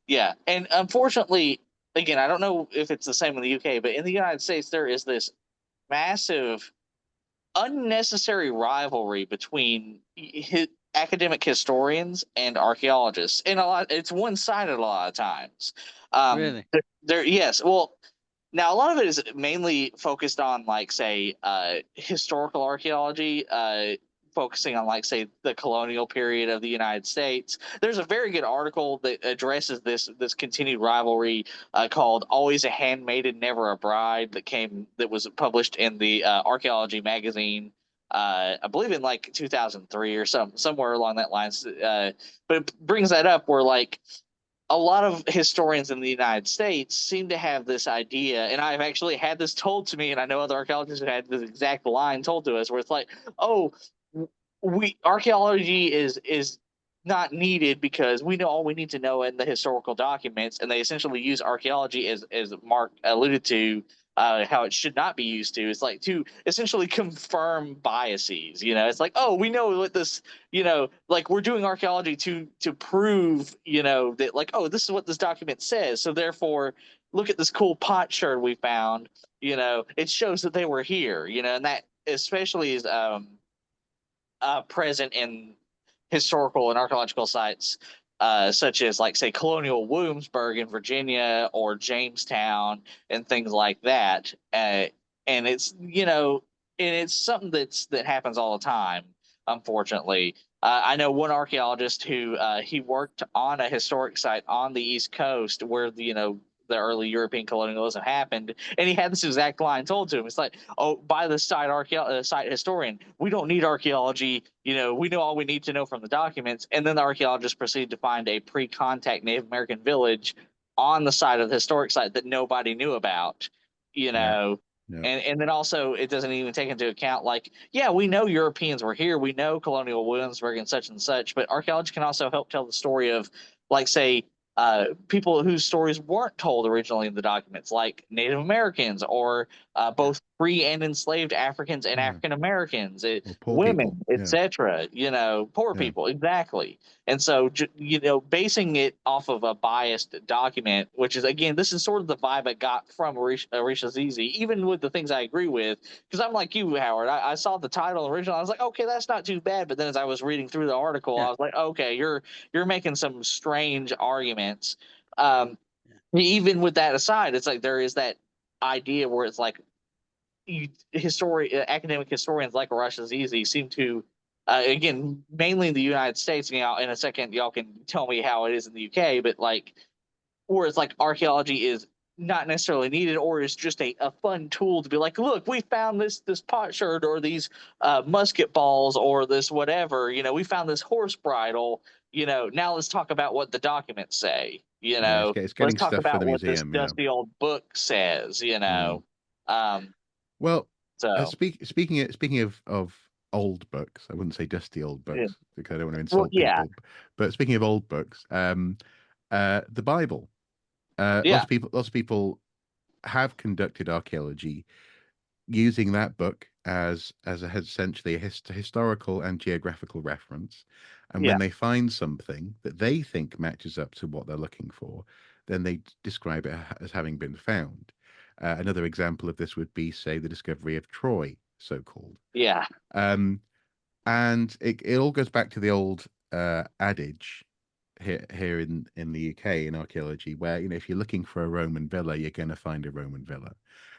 yeah, and unfortunately, again, I don't know if it's the same in the UK, but in the United States, there is this massive, unnecessary rivalry between academic historians and archaeologists, and it's one-sided a lot of times. Really? Yes, well, now a lot of it is mainly focused on, like, say, historical archaeology, focusing on, like, say, the colonial period of the United States. There's a very good article that addresses this continued rivalry, called "Always a Handmaiden, Never a Bride," that was published in the Archaeology magazine. I believe in like 2003 or somewhere along that lines. But it brings that up where, like, a lot of historians in the United States seem to have this idea, and I've actually had this told to me, and I know other archaeologists have had this exact line told to us, where it's like, "Oh, archaeology is not needed because we know all we need to know in the historical documents," and they essentially use archaeology, as Mark alluded to, how it should not be used to. It's like to essentially confirm biases. It's like, oh, we know what this, like, we're doing archaeology to prove, that, like, oh, this is what this document says, so therefore, look at this cool potsherd we found. It shows that they were here. And that especially is present in historical and archaeological sites, such as, like, say, colonial Williamsburg in Virginia or Jamestown and things like that. And it's something that happens all the time, unfortunately. I know one archaeologist who he worked on a historic site on the East Coast where the early European colonialism happened, and he had this exact line told to him. It's like, "Oh, by the site historian, we don't need archaeology. We know all we need to know from the documents." And then the archaeologist proceeded to find a pre-contact Native American village on the site of the historic site that nobody knew about. You Yeah. know, Yeah. and then also it doesn't even take into account, like, yeah, we know Europeans were here, we know colonial Williamsburg and such, but archaeology can also help tell the story of, like, say, people whose stories weren't told originally in the documents, like Native Americans or both free and enslaved Africans and Yeah. African Americans, Or poor people. women, Yeah. etc. Poor Yeah. people, exactly. And so, basing it off of a biased document, which is, again, this is sort of the vibe I got from Arisha Zizi, even with the things I agree with, because I'm like you, Howard. I saw the title originally, I was like, okay, that's not too bad. But then as I was reading through the article, Yeah. I was like, okay, you're making some strange arguments. Even with that aside, it's like there is that idea where it's like, academic historians like Arash Azizi seem to, again, mainly in the United States. In a second, y'all can tell me how it is in the UK, but, like, where it's like archaeology is not necessarily needed, or is just a fun tool to be like, look, we found this potsherd or these musket balls or this whatever. We found this horse bridle. Now let's talk about what the documents say. Yeah. It's Let's getting talk stuff for about the what this museum. Yeah. dusty old book says. Mm. Um, Well, so speaking of old books, I wouldn't say dusty old yeah. books because I don't want to Well, insult yeah, people. But speaking of old books, the Bible. yeah, Lots of people have conducted archaeology using that book as essentially a historical and geographical reference. And yeah, when they find something that they think matches up to what they're looking for, then they describe it as having been found. Another example of this would be, say, the discovery of Troy, so called. yeah, Um, and it all goes back to the old adage here in the UK in archaeology, where if you're looking for a Roman villa, you're going to find a Roman villa.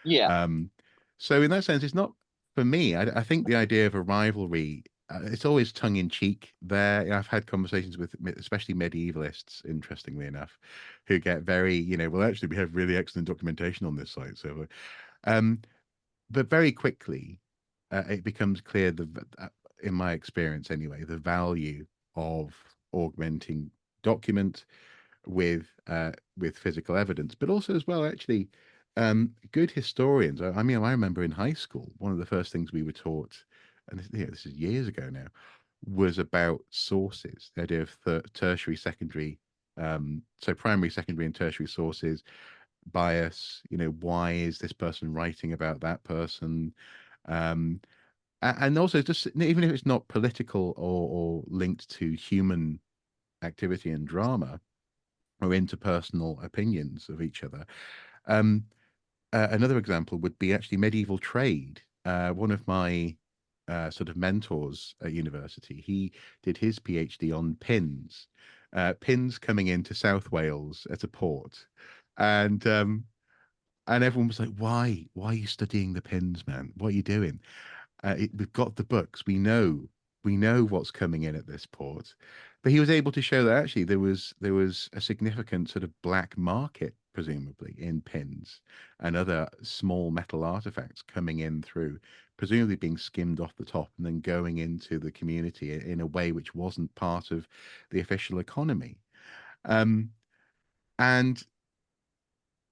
yeah, Um, so in that sense, it's not for me. I think the idea of a rivalry, it's always tongue in cheek. There, I've had conversations with especially medievalists, interestingly enough, who get very, well, actually, we have really excellent documentation on this site. So, um, but very quickly, it becomes clear in my experience anyway, the value of augmenting document with physical evidence, but also as well, actually, good historians. I mean, I remember in high school, one of the first things we were taught, and this is years ago now, was about sources, the idea of tertiary, secondary, so primary, secondary, and tertiary sources, bias. Why is this person writing about that person? Um, and also, just even if it's not political or linked to human activity and drama or interpersonal opinions of each other. Um, Another example would be actually medieval trade. One of my sort of mentors at university, he did his PhD on pins, pins coming into South Wales at a port, and everyone was like, "Why? Why are you studying the pins, man? What are you doing?" We've got the books. We know what's coming in at this port. But he was able to show that actually there was a significant sort of black market, presumably, in pins and other small metal artifacts coming in through, presumably being skimmed off the top and then going into the community in a way which wasn't part of the official economy. Um, and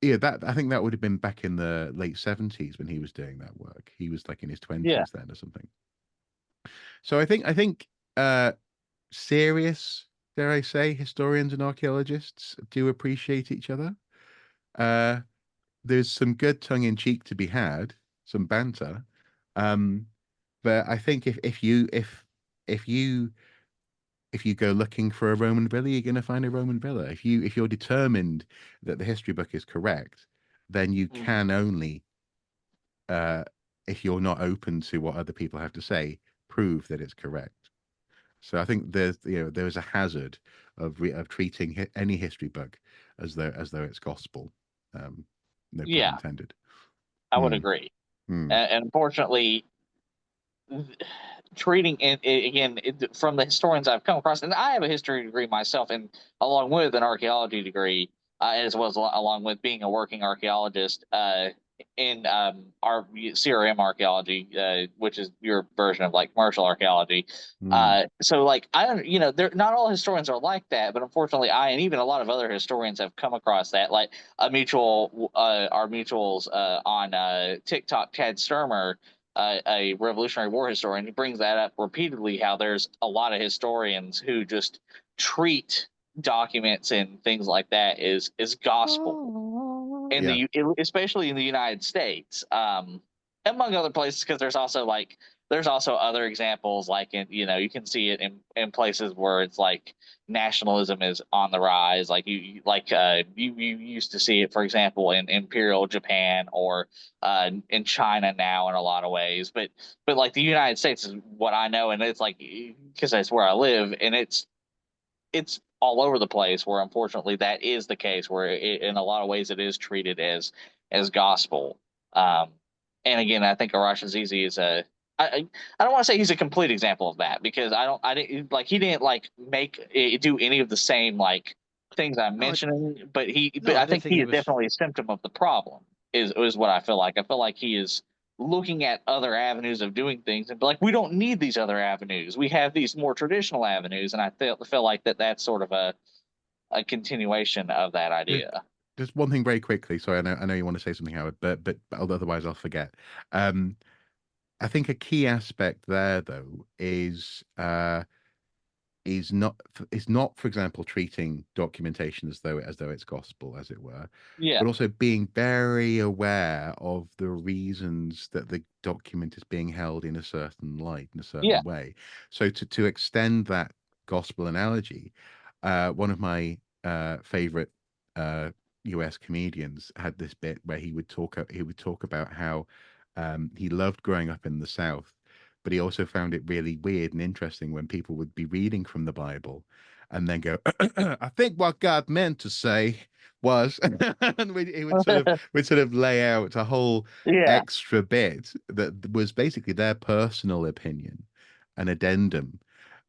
yeah, that I think that would have been back in the late 70s when he was doing that work. He was like in his yeah, 20s then or something. So I think serious, dare I say, historians and archaeologists do appreciate each other. Uh, there's some good tongue in cheek to be had, some banter. Um, but I think if you if you go looking for a Roman villa, you're going to find a Roman villa. If you're determined that the history book is correct, then you can only, if you're not open to what other people have to say, prove that it's correct. So I think there's a hazard of treating any history book as though it's gospel. No pun Yeah, intended. I would agree. Mm. And unfortunately, treating it again from the historians I've come across, and I have a history degree myself, and along with an archaeology degree, as well as along with being a working archaeologist in our CRM archaeology, which is your version of like commercial archaeology. So like I don't, they're not all historians are like that, but unfortunately, I and even a lot of other historians have come across that. Like our mutuals on TikTok, Ted Sturmer, a Revolutionary War historian, he brings that up repeatedly. How there's a lot of historians who just treat documents and things like that is gospel in especially in the United States, among other places, because there's also other examples like you can see it in places where it's like nationalism is on the rise, like you used to see it, for example, in Imperial Japan or in China now in a lot of ways, but like the United States is what I know, and it's like because that's where I live, and it's all over the place, where unfortunately that is the case, where in a lot of ways it is treated as gospel. And again, I think Arash Azizi is I don't want to say he's a complete example of that, because I didn't like he didn't like do any of the same like things I'm mentioning, but I think he is definitely a symptom of the problem. Is what I feel like. I feel like he is looking at other avenues of doing things and be like, we don't need these other avenues. We have these more traditional avenues, and I feel like that's sort of a continuation of that idea. Just one thing very quickly. Sorry, I know you want to say something, Howard, but otherwise I'll forget. I think a key aspect there, though, is not, for example, treating documentation as though it's gospel, as it were, Yeah, but also being very aware of the reasons that the document is being held in a certain light, in a certain way. So to extend that gospel analogy, one of my favorite US comedians had this bit where he would talk about how he loved growing up in the South, but he also found it really weird and interesting when people would be reading from the Bible and then go, I think what God meant to say was, and he would sort of lay out a whole extra bit that was basically their personal opinion, an addendum.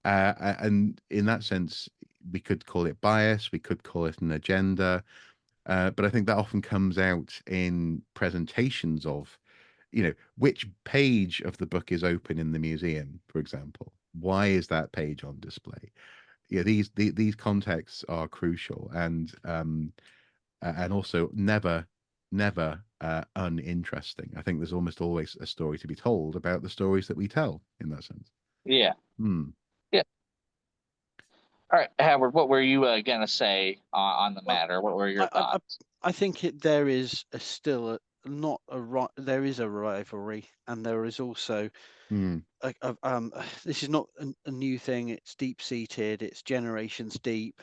And in that sense, we could call it bias, we could call it an agenda, but I think that often comes out in presentations of, which page of the book is open in the museum, for example. Why is that page on display? Yeah, these contexts are crucial, and also never uninteresting. I think there's almost always a story to be told about the stories that we tell in that sense. Yeah. Yeah. All right, Howard, what were you gonna say on the matter? What were your thoughts? I think there is still there is a rivalry, and there is also this is not a new thing. It's deep seated. It's generations deep,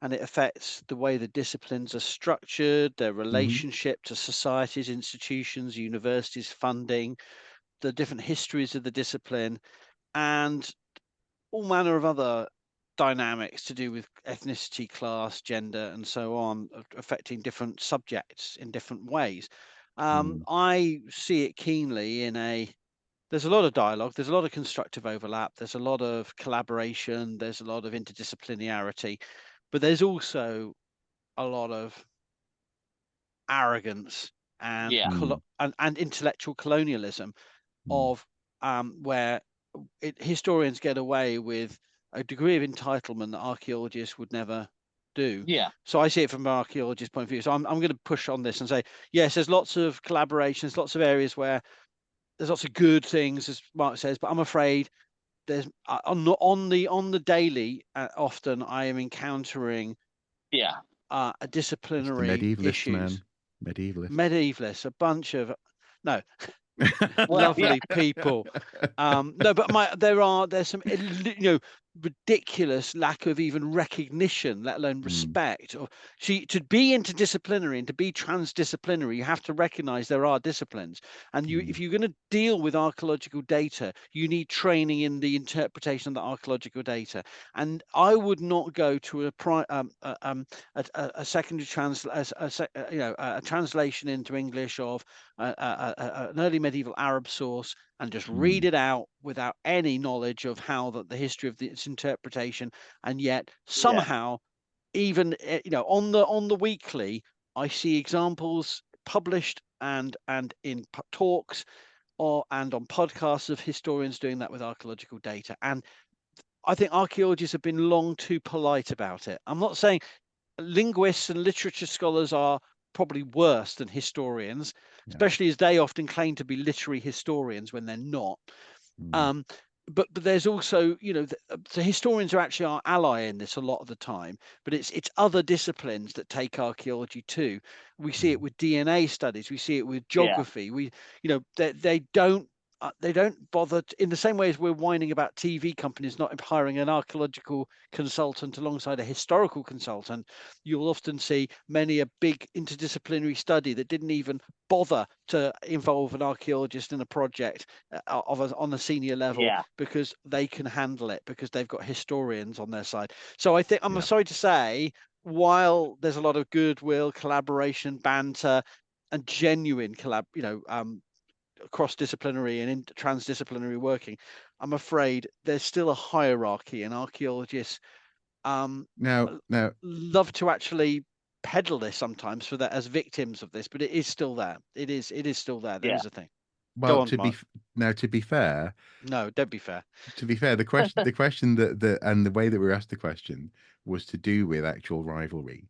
and it affects the way the disciplines are structured, their relationship to societies, institutions, universities, funding, the different histories of the discipline, and all manner of other dynamics to do with ethnicity, class, gender, and so on, affecting different subjects in different ways. I see it keenly there's a lot of dialogue, there's a lot of constructive overlap, there's a lot of collaboration, there's a lot of interdisciplinarity, but there's also a lot of arrogance and and intellectual colonialism of where historians get away with a degree of entitlement that archaeologists would never do. Yeah. So I see it from an archaeologist's point of view. So I'm going to push on this and say, yes, there's lots of collaborations, lots of areas where there's lots of good things, as Mark says, but I'm afraid there's on the daily, often I am encountering a disciplinary issues. Medievalists, a bunch of lovely people. No, but there's some ridiculous lack of even recognition, let alone respect. Or to be interdisciplinary and to be transdisciplinary, you have to recognize there are disciplines. And if you're going to deal with archaeological data, you need training in the interpretation of the archaeological data. And I would not go to a secondary a translation into English of an early medieval Arab source and just read it out without any knowledge of how the history of its interpretation. And yet somehow, even on the weekly, I see examples published and in talks and on podcasts of historians doing that with archaeological data. And I think archaeologists have been long too polite about it. I'm not saying linguists and literature scholars are probably worse than historians, especially as they often claim to be literary historians when they're not. But there's also, the historians are actually our ally in this a lot of the time, but it's other disciplines that take archaeology too. We see it with DNA studies, we see it with geography. They don't bother in the same way as we're whining about TV companies not hiring an archaeological consultant alongside a historical consultant. You'll often see many a big interdisciplinary study that didn't even bother to involve an archaeologist in a project on a senior level because they can handle it, because they've got historians on their side. So I think I'm sorry to say, while there's a lot of goodwill, collaboration, banter, and genuine cross-disciplinary and transdisciplinary working, I'm afraid there's still a hierarchy, and archaeologists now love to actually peddle this sometimes for that as victims of this, but it is still there. It is still there. There is a thing. Well, Go on, to be fair, no, don't be fair. To be fair, the question that and the way that we were asked the question was to do with actual rivalry.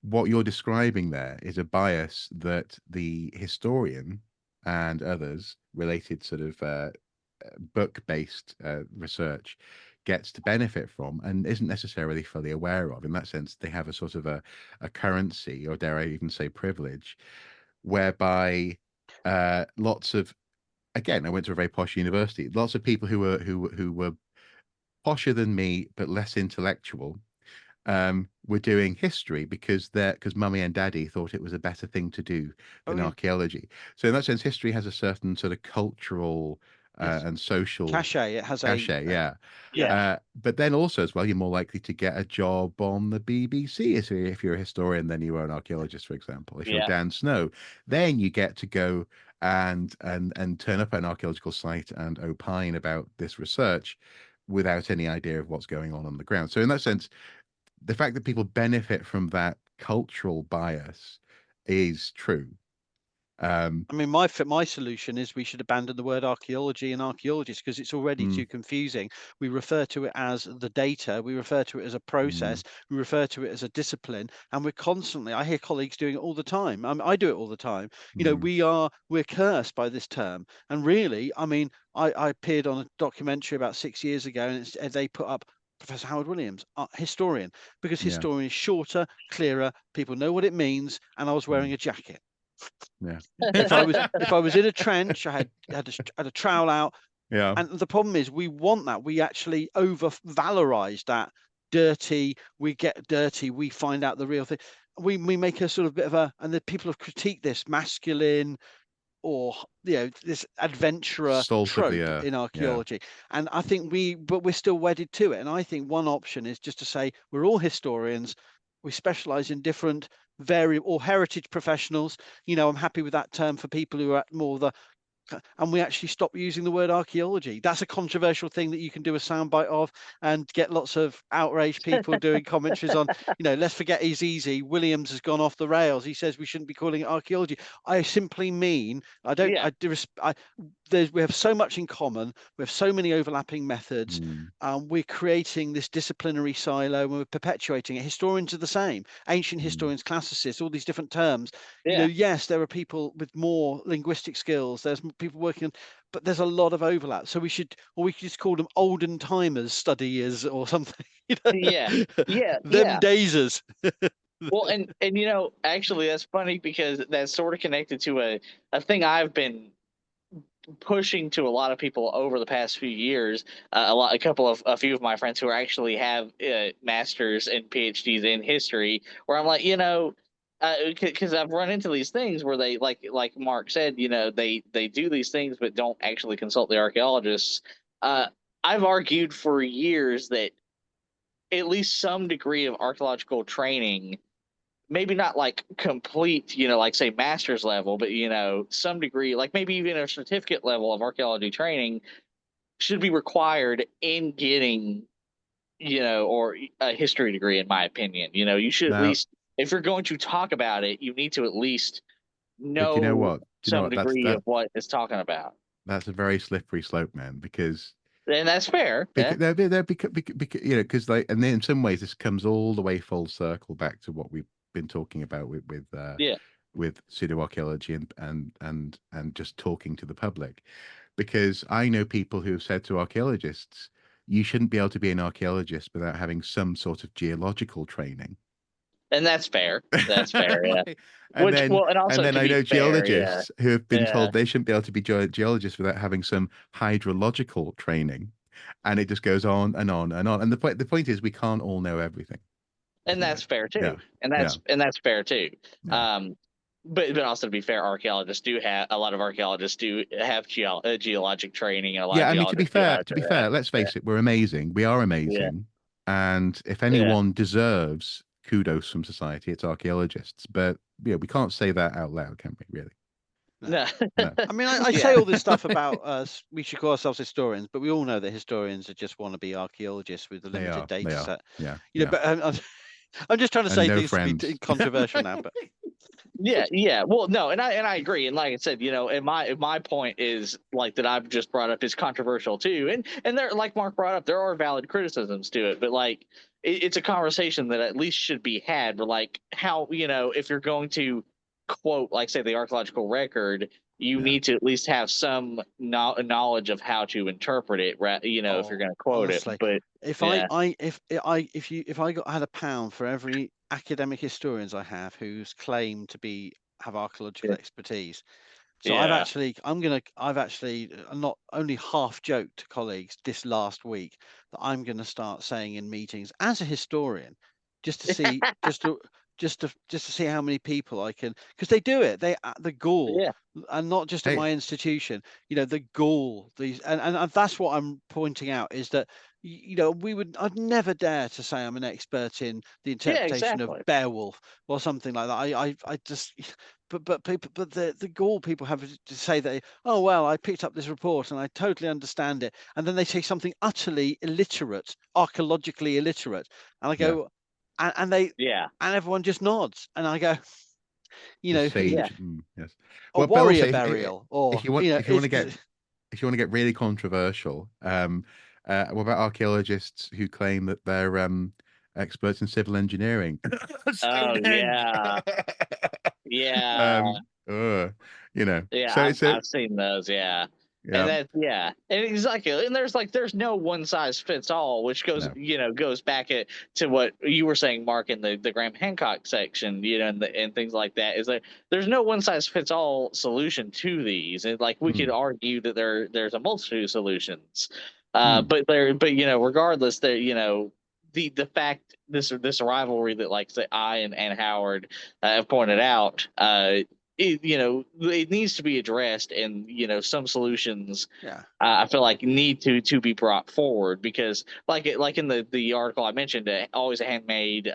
What you're describing there is a bias that the historian and others related sort of book-based research gets to benefit from and isn't necessarily fully aware of. In that sense, they have a sort of a currency, or dare I even say privilege, whereby lots of, again, I went to a very posh university. Lots of people who were posher than me but less intellectual were doing history because mummy and daddy thought it was a better thing to do than archaeology. So in that sense, history has a certain sort of cultural and social cachet. It has cachet, but then also as well, you're more likely to get a job on the BBC if you're a historian than you are an archaeologist, for example. If you're Dan Snow, then you get to go and turn up at an archaeological site and opine about this research without any idea of what's going on the ground. So in that sense, the fact that people benefit from that cultural bias is true. I mean, my solution is we should abandon the word archaeology and archaeologists because it's already too confusing. We refer to it as the data, we refer to it as a process, we refer to it as a discipline, and we're constantly, I hear colleagues doing it all the time. I do it all the time. We're cursed by this term. And really, I mean, I appeared on a documentary about 6 years ago, and they put up Professor Howard Williams, historian, because historian is shorter, clearer, people know what it means, and I was wearing a jacket. If I was in a trench, I had a trowel out. And the problem is we want that. We actually over valorize that. Dirty, we get dirty, we find out the real thing. We make a sort of bit of and the people have critiqued this masculine or this adventurer trope in archaeology. And I think we're still wedded to it. And I think one option is just to say we're all historians. We specialize in different or heritage professionals. I'm happy with that term for people who are more and we actually stop using the word archaeology. That's a controversial thing that you can do a soundbite of and get lots of outraged people doing commentaries on, let's forget he's easy. Williams has gone off the rails. He says we shouldn't be calling it archaeology. I simply mean, we have so much in common. We have so many overlapping methods. We're creating this disciplinary silo and we're perpetuating it. Historians are the same. Ancient historians, classicists, all these different terms. Yes, there are people with more linguistic skills. There's people working on, but there's a lot of overlap. So we could just call them olden timers, studiers, or something. Them daysers. Well, and actually that's funny because that's sort of connected to a thing I've been pushing to a lot of people over the past few years. A few of my friends who actually have masters and PhDs in history, where I'm like, because I've run into these things where they like Mark said, they do these things but don't actually consult the archaeologists. I've argued for years that at least some degree of archaeological training, maybe not like complete, like say master's level, but some degree, like maybe even a certificate level of archaeology training should be required in getting, or a history degree, in my opinion. You should at Now, least, if you're going to talk about it, you need to at least but you know know what? Do you know some what? That's degree of what it's talking about. that's a very slippery slope, man. Because And that's fair. Yeah. because like, and then in some ways this comes all the way full circle back to what we've been talking about Yeah. with pseudo archaeology and just talking to the public, because I know people who have said to archaeologists, you shouldn't be able to be an archaeologist without having some sort of geological training. And that's fair. That's fair. Yeah. Like, and Which, then well, and and also then to I be know fair, yeah. geologists who have been Yeah. told they shouldn't be able to be geologists without having some hydrological training, and it just goes on and on and on. And the point is, we can't all know everything. And that's fair Yeah, too. And yeah, that's fair too. yeah. Um, but also to be fair, a lot of archaeologists do have geologic training, and a lot of Yeah, I mean, to be geologists do fair, have to be fair, let's yeah, face it, we're amazing. We are yeah, amazing. And if yeah. anyone deserves kudos from society, it's archaeologists. But yeah, we can't say that out loud, can we, really? No. No. No. I mean, I say Yeah. all this stuff about us. We should call ourselves historians, but we all know that historians are just want to be archaeologists with a They limited are. They data are. set. Yeah. You know, Yeah. but I'm just trying to And say no things to be friends. controversial now. But Yeah. Well, no, and I agree. And like I said, and my point is like that I've just brought up is controversial too. And there, like Mark brought up, there are valid criticisms to it, but like it's a conversation that at least should be had. But like how, if you're going to quote, like say the archaeological record, you Yeah. need to at least have some knowledge of how to interpret it, right? If you're going to quote it. honestly, But if yeah, if I had a pound for every academic historians I have who's claimed to have archaeological expertise. So yeah, I've actually not only half joked to colleagues this last week that I'm going to start saying in meetings as a historian, just to see, just to see how many people I can, because they do it. The gall, yeah, and not just at Hey, my institution. The gall. And that's what I'm pointing out is that I'd never dare to say I'm an expert in the yeah, interpretation of exactly. Beowulf or something like that. I just but the Gaul people have to say that, oh well, I picked up this report and I totally understand it, and then they say something utterly illiterate, archaeologically illiterate, and I yeah, go, and they Yeah, and everyone just nods, and I go, the yeah. sage. Yes. a Well, but also warrior burial, or if you want it's if you want to get really controversial, what about archaeologists who claim that they're experts in civil engineering? Oh Stonehenge. yeah, yeah. um, uh, Yeah, so it's a I've seen those, yeah. And yeah, that yeah. And exactly. And there's no one size fits all, which no, goes back to what you were saying, Mark, in the Graham Hancock section, and things like that, is that there's no one size fits all solution to these. And like we could mm, argue that there's a multitude of solutions. mm, But regardless, there, the fact this rivalry that like say I and Howard have pointed out, it needs to be addressed, and some solutions yeah, I feel like need to be brought forward, because like in the article I mentioned, always a handmaid,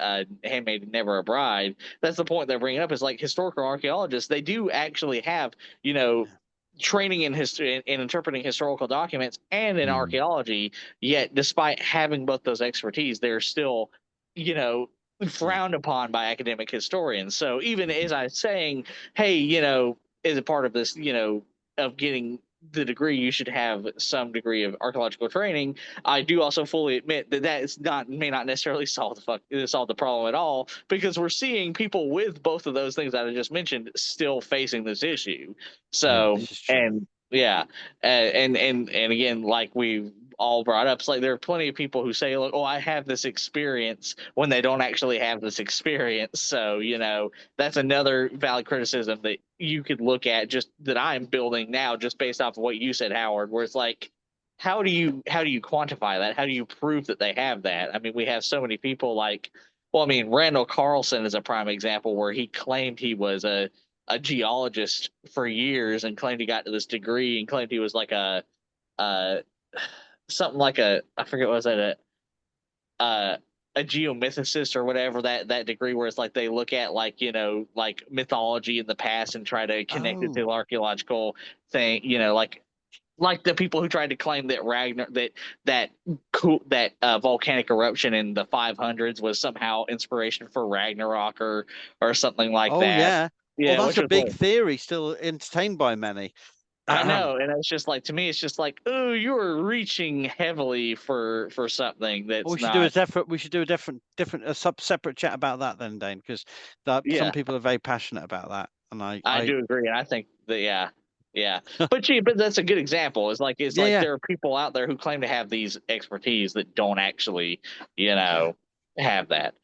never a bride. That's the point they're bringing up, is like historical archaeologists, they do actually have you know yeah, training in history, in interpreting historical documents and in mm, archaeology, yet despite having both those expertise, they're still you know yeah, frowned upon by academic historians. So even mhm, as I'm saying, hey, as a part of this, of getting the degree, you should have some degree of archaeological training. I do also fully admit that is not may not necessarily solve the problem at all, because we're seeing people with both of those things that I just mentioned still facing this issue. yeah, So, this is true. and yeah, and again, like we all brought up. It's like there are plenty of people who say, "Look, oh, I have this experience," when they don't actually have this experience. So that's another valid criticism that you could look at, just that I'm building now, just based off of what you said, Howard. Where it's like, how do you quantify that? How do you prove that they have that? I mean, we have so many people like, well, I mean, Randall Carlson is a prime example where he claimed he was a geologist for years and claimed he got to this degree and claimed he was like a something like I forget what was that a geomythicist or whatever, that degree where it's like they look at like like mythology in the past and try to connect it to Oh. archaeological thing, like the people who tried to claim that volcanic eruption in the 500s was somehow inspiration for Ragnarok or something like Oh that. yeah. Well, Yeah, that's which a was big like, theory, still entertained by many. I know, and it's just like, to me, it's just like, oh, you're reaching heavily for something Well, that's we should do not. a different. We should do a different separate chat about that then, Dane, because some Yeah, people are very passionate about that, and I I do agree, and I think that yeah, but that's a good example. It's yeah, like yeah. there are people out there who claim to have these expertise that don't actually Yeah. have that.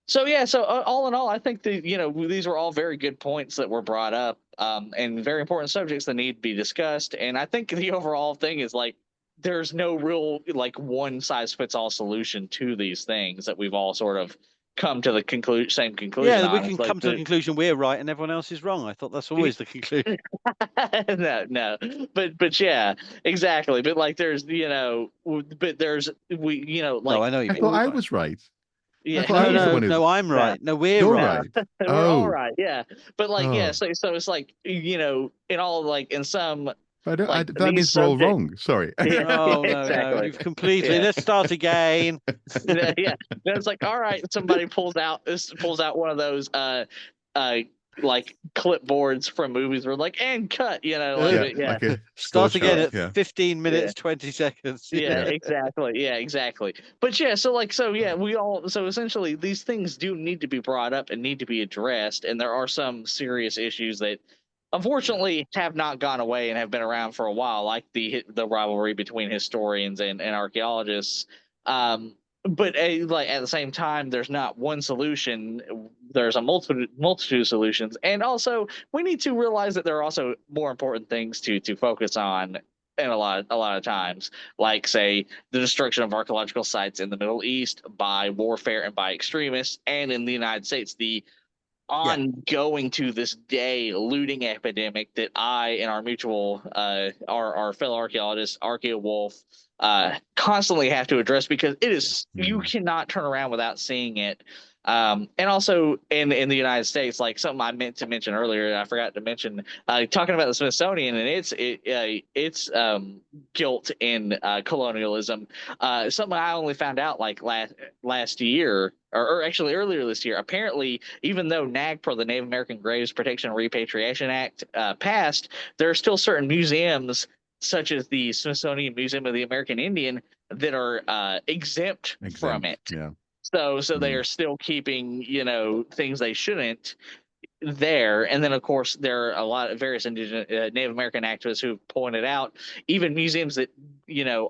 So yeah, so all in all, I think that these were all very good points that were brought up, and very important subjects that need to be discussed. And I think the overall thing is like there's no real like one size fits all solution to these things that we've all sort of come to the same conclusion Yeah, we on. can It's like come to the conclusion we're right and everyone else is wrong. I thought that's always the conclusion. no, but yeah, exactly. But like there's but there's No, like I know what you I mean. thought I Fine. was right. I yeah. thought I No, was the no, one who. no, I'm right. No, we're You're right. No, right. we're all Oh, right. Yeah, but like, yeah. oh. So it's like in all like in some I don't. like That these means we're all subjects. wrong. Sorry. Yeah, yeah, Oh no, no, exactly. you've completely. Yeah, Let's start again. yeah, yeah. Then it's like, all right, somebody pulls out one of those uh like clipboards from movies where like and cut, like, Yeah, but yeah, like a score Start again chart. at Yeah, 15 yeah. minutes, 20 seconds. Yeah, Yeah. exactly. Yeah, exactly. But yeah, yeah, so essentially these things do need to be brought up and need to be addressed, and there are some serious issues that Yeah. unfortunately have not gone away and have been around for a while, like the rivalry between historians and archaeologists. But like at the same time, there's not one solution. There's a multitude of solutions, and also we need to realize that there are also more important things to focus on. And a lot of times, like say the destruction of archaeological sites in the Middle East by warfare and by extremists, and in the United States, the Yeah. ongoing to this day looting epidemic that I and our mutual our fellow archaeologist Archaeo Wolf constantly have to address, because it yeah. is, you cannot turn around without seeing it. And also in the United States, like something I meant to mention earlier, I forgot to mention, talking about the Smithsonian and its guilt in colonialism. Something I only found out like last year, or actually earlier this year. Apparently, even though NAGPRA, the Native American Graves Protection and Repatriation Act, passed, there are still certain museums, such as the Smithsonian Museum of the American Indian, that are exempt from Exempt. it. Yeah. So they are still keeping things they shouldn't there. And then of course there are a lot of various indigenous Native American activists who've pointed out even museums that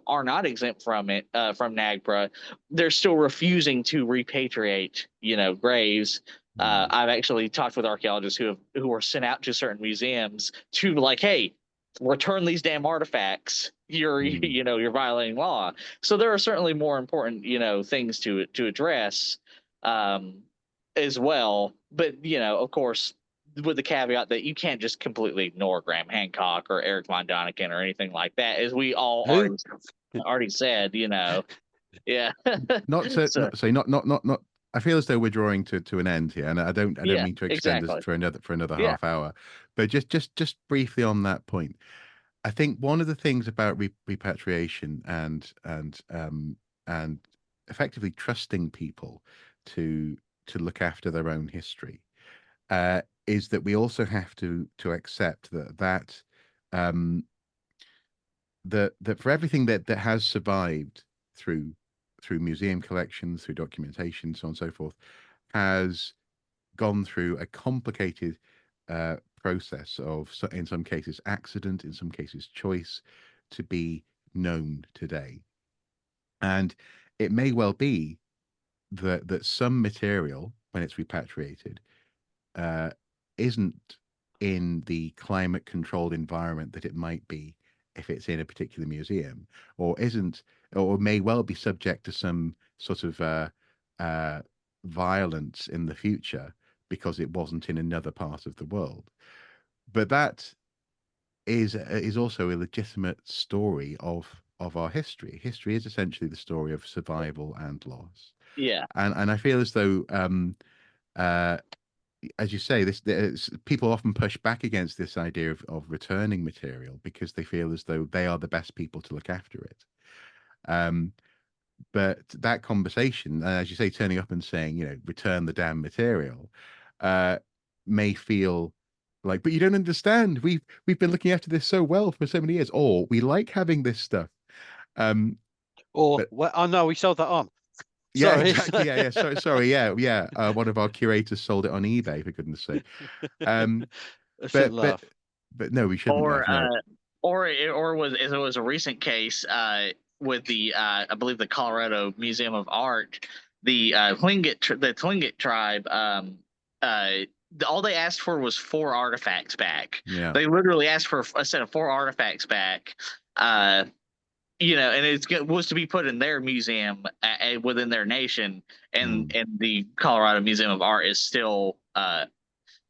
are not exempt from it, from NAGPRA, they're still refusing to repatriate graves. I've actually talked with archaeologists who were sent out to certain museums to like, hey, return these damn artifacts. You're violating law. So there are certainly more important things to address, as well. But of course, with the caveat that you can't just completely ignore Graham Hancock or Eric von Daniken or anything like that, as we all Who? already said. Yeah. Not to So say not. I feel as though we're drawing to an end here, and I don't yeah, mean to extend this exactly. for another Yeah. half hour, but just briefly on that point. I think one of the things about repatriation and effectively trusting people to look after their own history is that we also have to accept um, that for everything that has survived through museum collections, through documentation, so on and so forth, has gone through a complicated process of, in some cases, accident, in some cases, choice, to be known today. And it may well be that some material, when it's repatriated, uh, isn't in the climate controlled environment that it might be if it's in a particular museum, or isn't, or may well be subject to some sort of uh, violence in the future because it wasn't in another part of the world. But that is also a legitimate story of our history. History is essentially the story of survival and loss. Yeah. And I feel as though uh, as you say, people often push back against this idea of returning material because they feel as though they are the best people to look after it. Um, but that conversation, as you say, turning up and saying, return the damn material, uh, may feel like, but you don't understand. We've been looking after this so well for so many years, or we like having this stuff. Um, Or, but well, oh no, we sold that on. yeah, Sorry. exactly. Yeah, yeah. Sorry. Yeah. One of our curators sold it on eBay, for goodness sake. Um, I shouldn't but laugh. but no, we shouldn't Or laugh. No. or was it was a recent case with the I believe the Colorado Museum of Art, the Tlingit tribe. All they asked for was 4 artifacts back. Yeah. They literally asked for a set of 4 artifacts back. And it was to be put in their museum within their nation, and Mm. the Colorado Museum of Art is still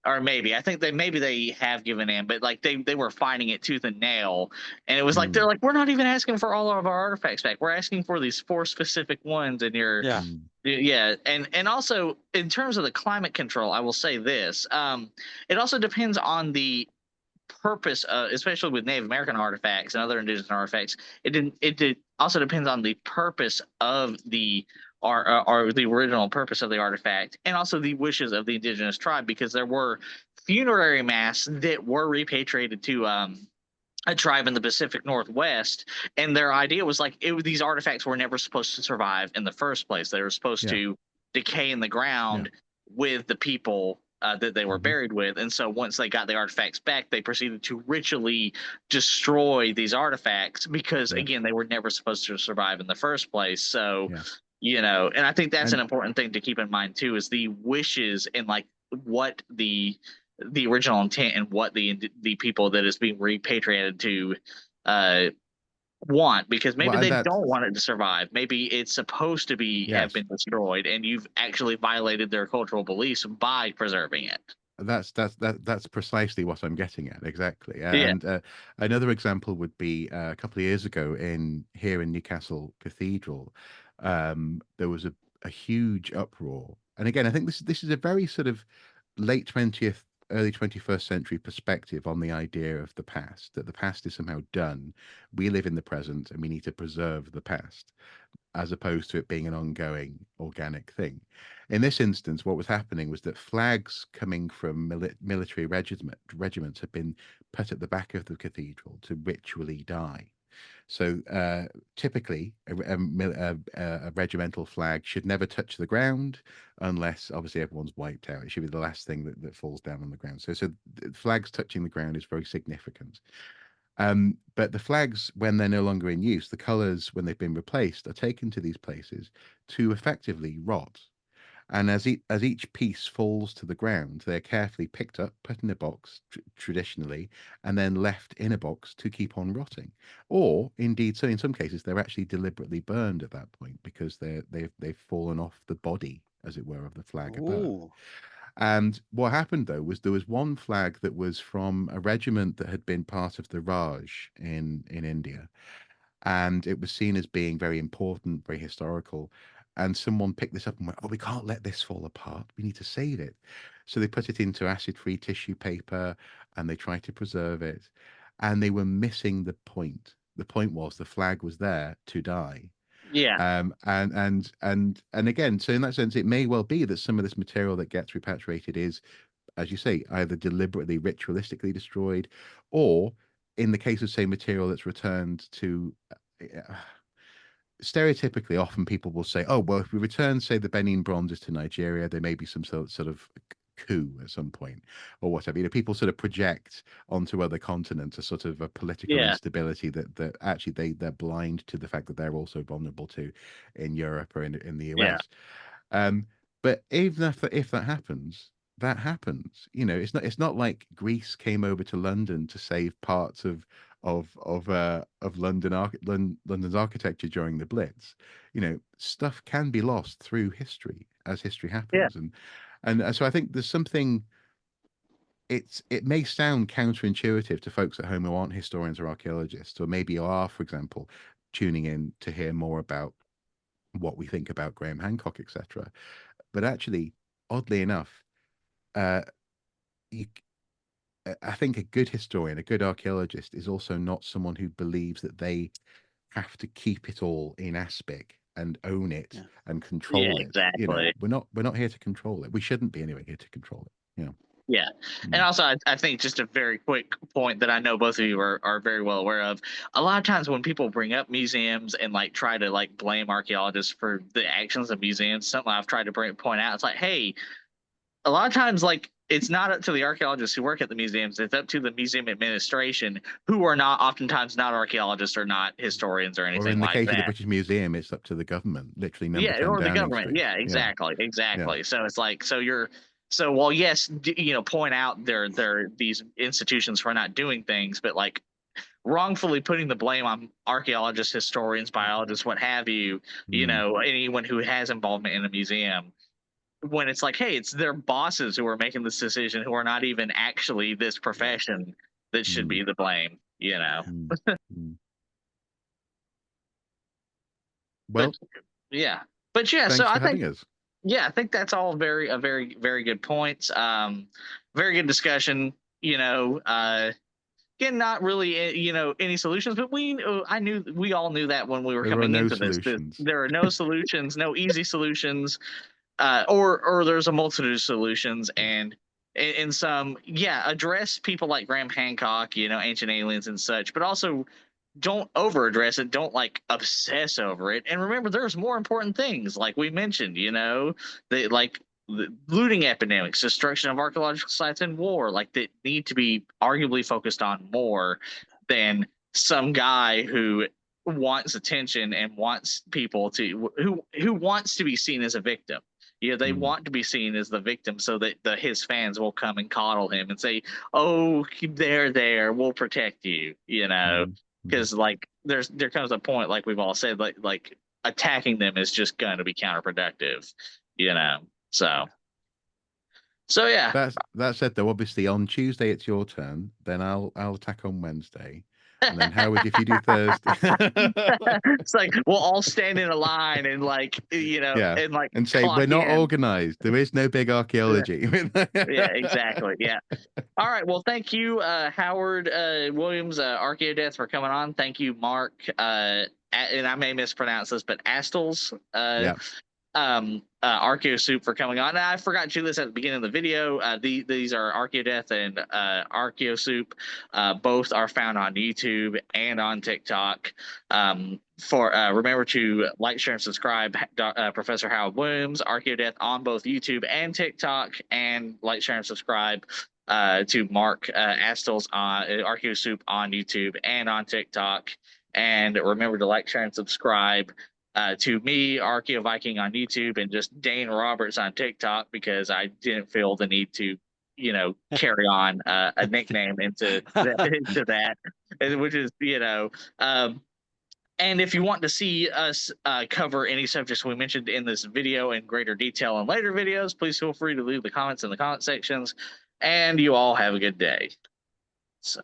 or maybe I think they have given in, but like they were fighting it tooth and nail, and it was like they're Mm. like, we're not even asking for all of our artifacts back. We're asking for these 4 specific ones, and Yeah. yeah, and also in terms of the climate control, I will say this: it also depends on the purpose, especially with Native American artifacts and other indigenous artifacts. It also depends on the purpose of the or the original purpose of the artifact, and also the wishes of the indigenous tribe, because there were funerary masks that were repatriated to a tribe in the Pacific Northwest, and their idea was like these artifacts were never supposed to survive in the first place. They were supposed Yeah. to decay in the Yeah. ground with the people that they were Mhm. buried with. And so once they got the artifacts back, they proceeded to ritually destroy these artifacts because, Yeah. again, they were never supposed to survive in the first place. So, Yeah. and I think that's an And important thing to keep in mind too, is the wishes and like what the original intent and what the people that is being repatriated to uh want, because maybe well, and they that don't want it to survive. Maybe it's supposed to be have yes, been destroyed, and you've actually violated their cultural beliefs by preserving it. that's precisely what I'm getting at exactly. Yeah. And another example would be a couple of years ago here in Newcastle Cathedral. There was a huge uproar, and again, I think this is a very sort of late 20th, early 21st century perspective on the idea of the past, that the past is somehow done. We live in the present, and we need to preserve the past, as opposed to it being an ongoing organic thing. In this instance, what was happening was that flags coming from military regiments had been put at the back of the cathedral to ritually die. So typically, a regimental flag should never touch the ground unless, obviously, everyone's wiped out. It should be the last thing that falls down on the ground. So flags touching the ground is very significant. But the flags, when they're no longer in use, the colors, when they've been replaced, are taken to these places to effectively rot. And as each piece falls to the ground, they're carefully picked up, put in a box traditionally, and then left in a box to keep on rotting. Or indeed, so in some cases, they're actually deliberately burned at that point because they've fallen off the body, as it were, of the flag above. Ooh. And what happened though was there was one flag that was from a regiment that had been part of the Raj in India, and it was seen as being very important, very historical. And someone picked this up and went, "Oh, we can't let this fall apart. We need to save it." So they put it into acid-free tissue paper and they tried to preserve it, and they were missing the point. The point was the flag was there to die. Yeah. And again, so in that sense, it may well be that some of this material that gets repatriated is, as you say, either deliberately ritualistically destroyed, or in the case of, say, material that's returned to stereotypically, often people will say, oh, well, if we return, say, the Benin bronzes to Nigeria, there may be some sort of coup at some point or whatever. You know, people sort of project onto other continents a sort of a political instability that actually they're blind to the fact that they're also vulnerable to in Europe or in the US. But even if that happens, that happens. You know, it's not like Greece came over to London to save parts of London's architecture during the Blitz. You know, stuff can be lost through history as history happens, and so I think there's something. It may sound counterintuitive to folks at home who aren't historians or archaeologists, or maybe are, for example, tuning in to hear more about what we think about Graham Hancock, etc. But actually, oddly enough, you, I think a good historian, a good archaeologist, is also not someone who believes that they have to keep it all in aspic and own it and control it. Exactly. You know, we're not here to control it. We shouldn't be anyway here to control it. You know. Yeah. And also, I think just a very quick point that I know both of you are very well aware of. A lot of times when people bring up museums and like try to like blame archaeologists for the actions of museums, something I've tried to point out, it's like, hey, a lot of times, like, it's not up to the archaeologists who work at the museums. It's up to the museum administration, who are not oftentimes not archaeologists or not historians or anything like that. Or in the case of the British Museum, it's up to the government, literally number 10 or the Downing government. Street. Yeah, exactly. So it's like, so while yes, you know, point out they're these institutions for not doing things, but like wrongfully putting the blame on archaeologists, historians, biologists, what have you, you know, anyone who has involvement in a museum, when it's like, hey, it's their bosses who are making this decision, who are not even actually this profession, that should be the blame, you know. Well, but so I think us. I think that's all very good points. Very good discussion. You know, again, not really, you know, any solutions, but we all knew that when we were coming into this. There are no solutions, no easy solutions, or there's a multitude of solutions, and in some, address people like Graham Hancock, you know, ancient aliens and such, but also don't over address it. Don't like obsess over it. And remember, there's more important things, like we mentioned, you know, like the looting epidemics, destruction of archaeological sites, and war, like that need to be arguably focused on more than some guy who wants attention and wants people to who wants to be seen as a victim. You know, they want to be seen as the victim so that his fans will come and coddle him and say, "Oh, there, we'll protect you," you know. Because like there comes a point, like we've all said, like attacking them is just going to be counterproductive, you know. So yeah. That said, though, obviously on Tuesday it's your turn. Then I'll attack on Wednesday, and then Howard, if you do Thursday, it's like we'll all stand in a line and like, you know, and say we're not organized. There is no big archaeology. Exactly. Yeah. All right. Well, thank you, Howard Williams, Archaeodeath, for coming on. Thank you, Marc, and I may mispronounce this, but Astles, Archaeosoup, for coming on. And I forgot to do this at the beginning of the video. These are Archaeodeath and Archaeosoup. Both are found on YouTube and on TikTok. Remember to like, share, and subscribe. Professor Howard Williams, Archaeodeath, on both YouTube and TikTok, and like, share, and subscribe to Marc Astles on Archaeosoup on YouTube and on TikTok. And remember to like, share, and subscribe to me, Archaeo Viking, on YouTube, and just Dane Roberts on TikTok, because I didn't feel the need to, you know, carry on a nickname into that, which is, you know. And if you want to see us cover any subjects we mentioned in this video in greater detail in later videos, please feel free to leave the comments in the comment sections. And you all have a good day. So,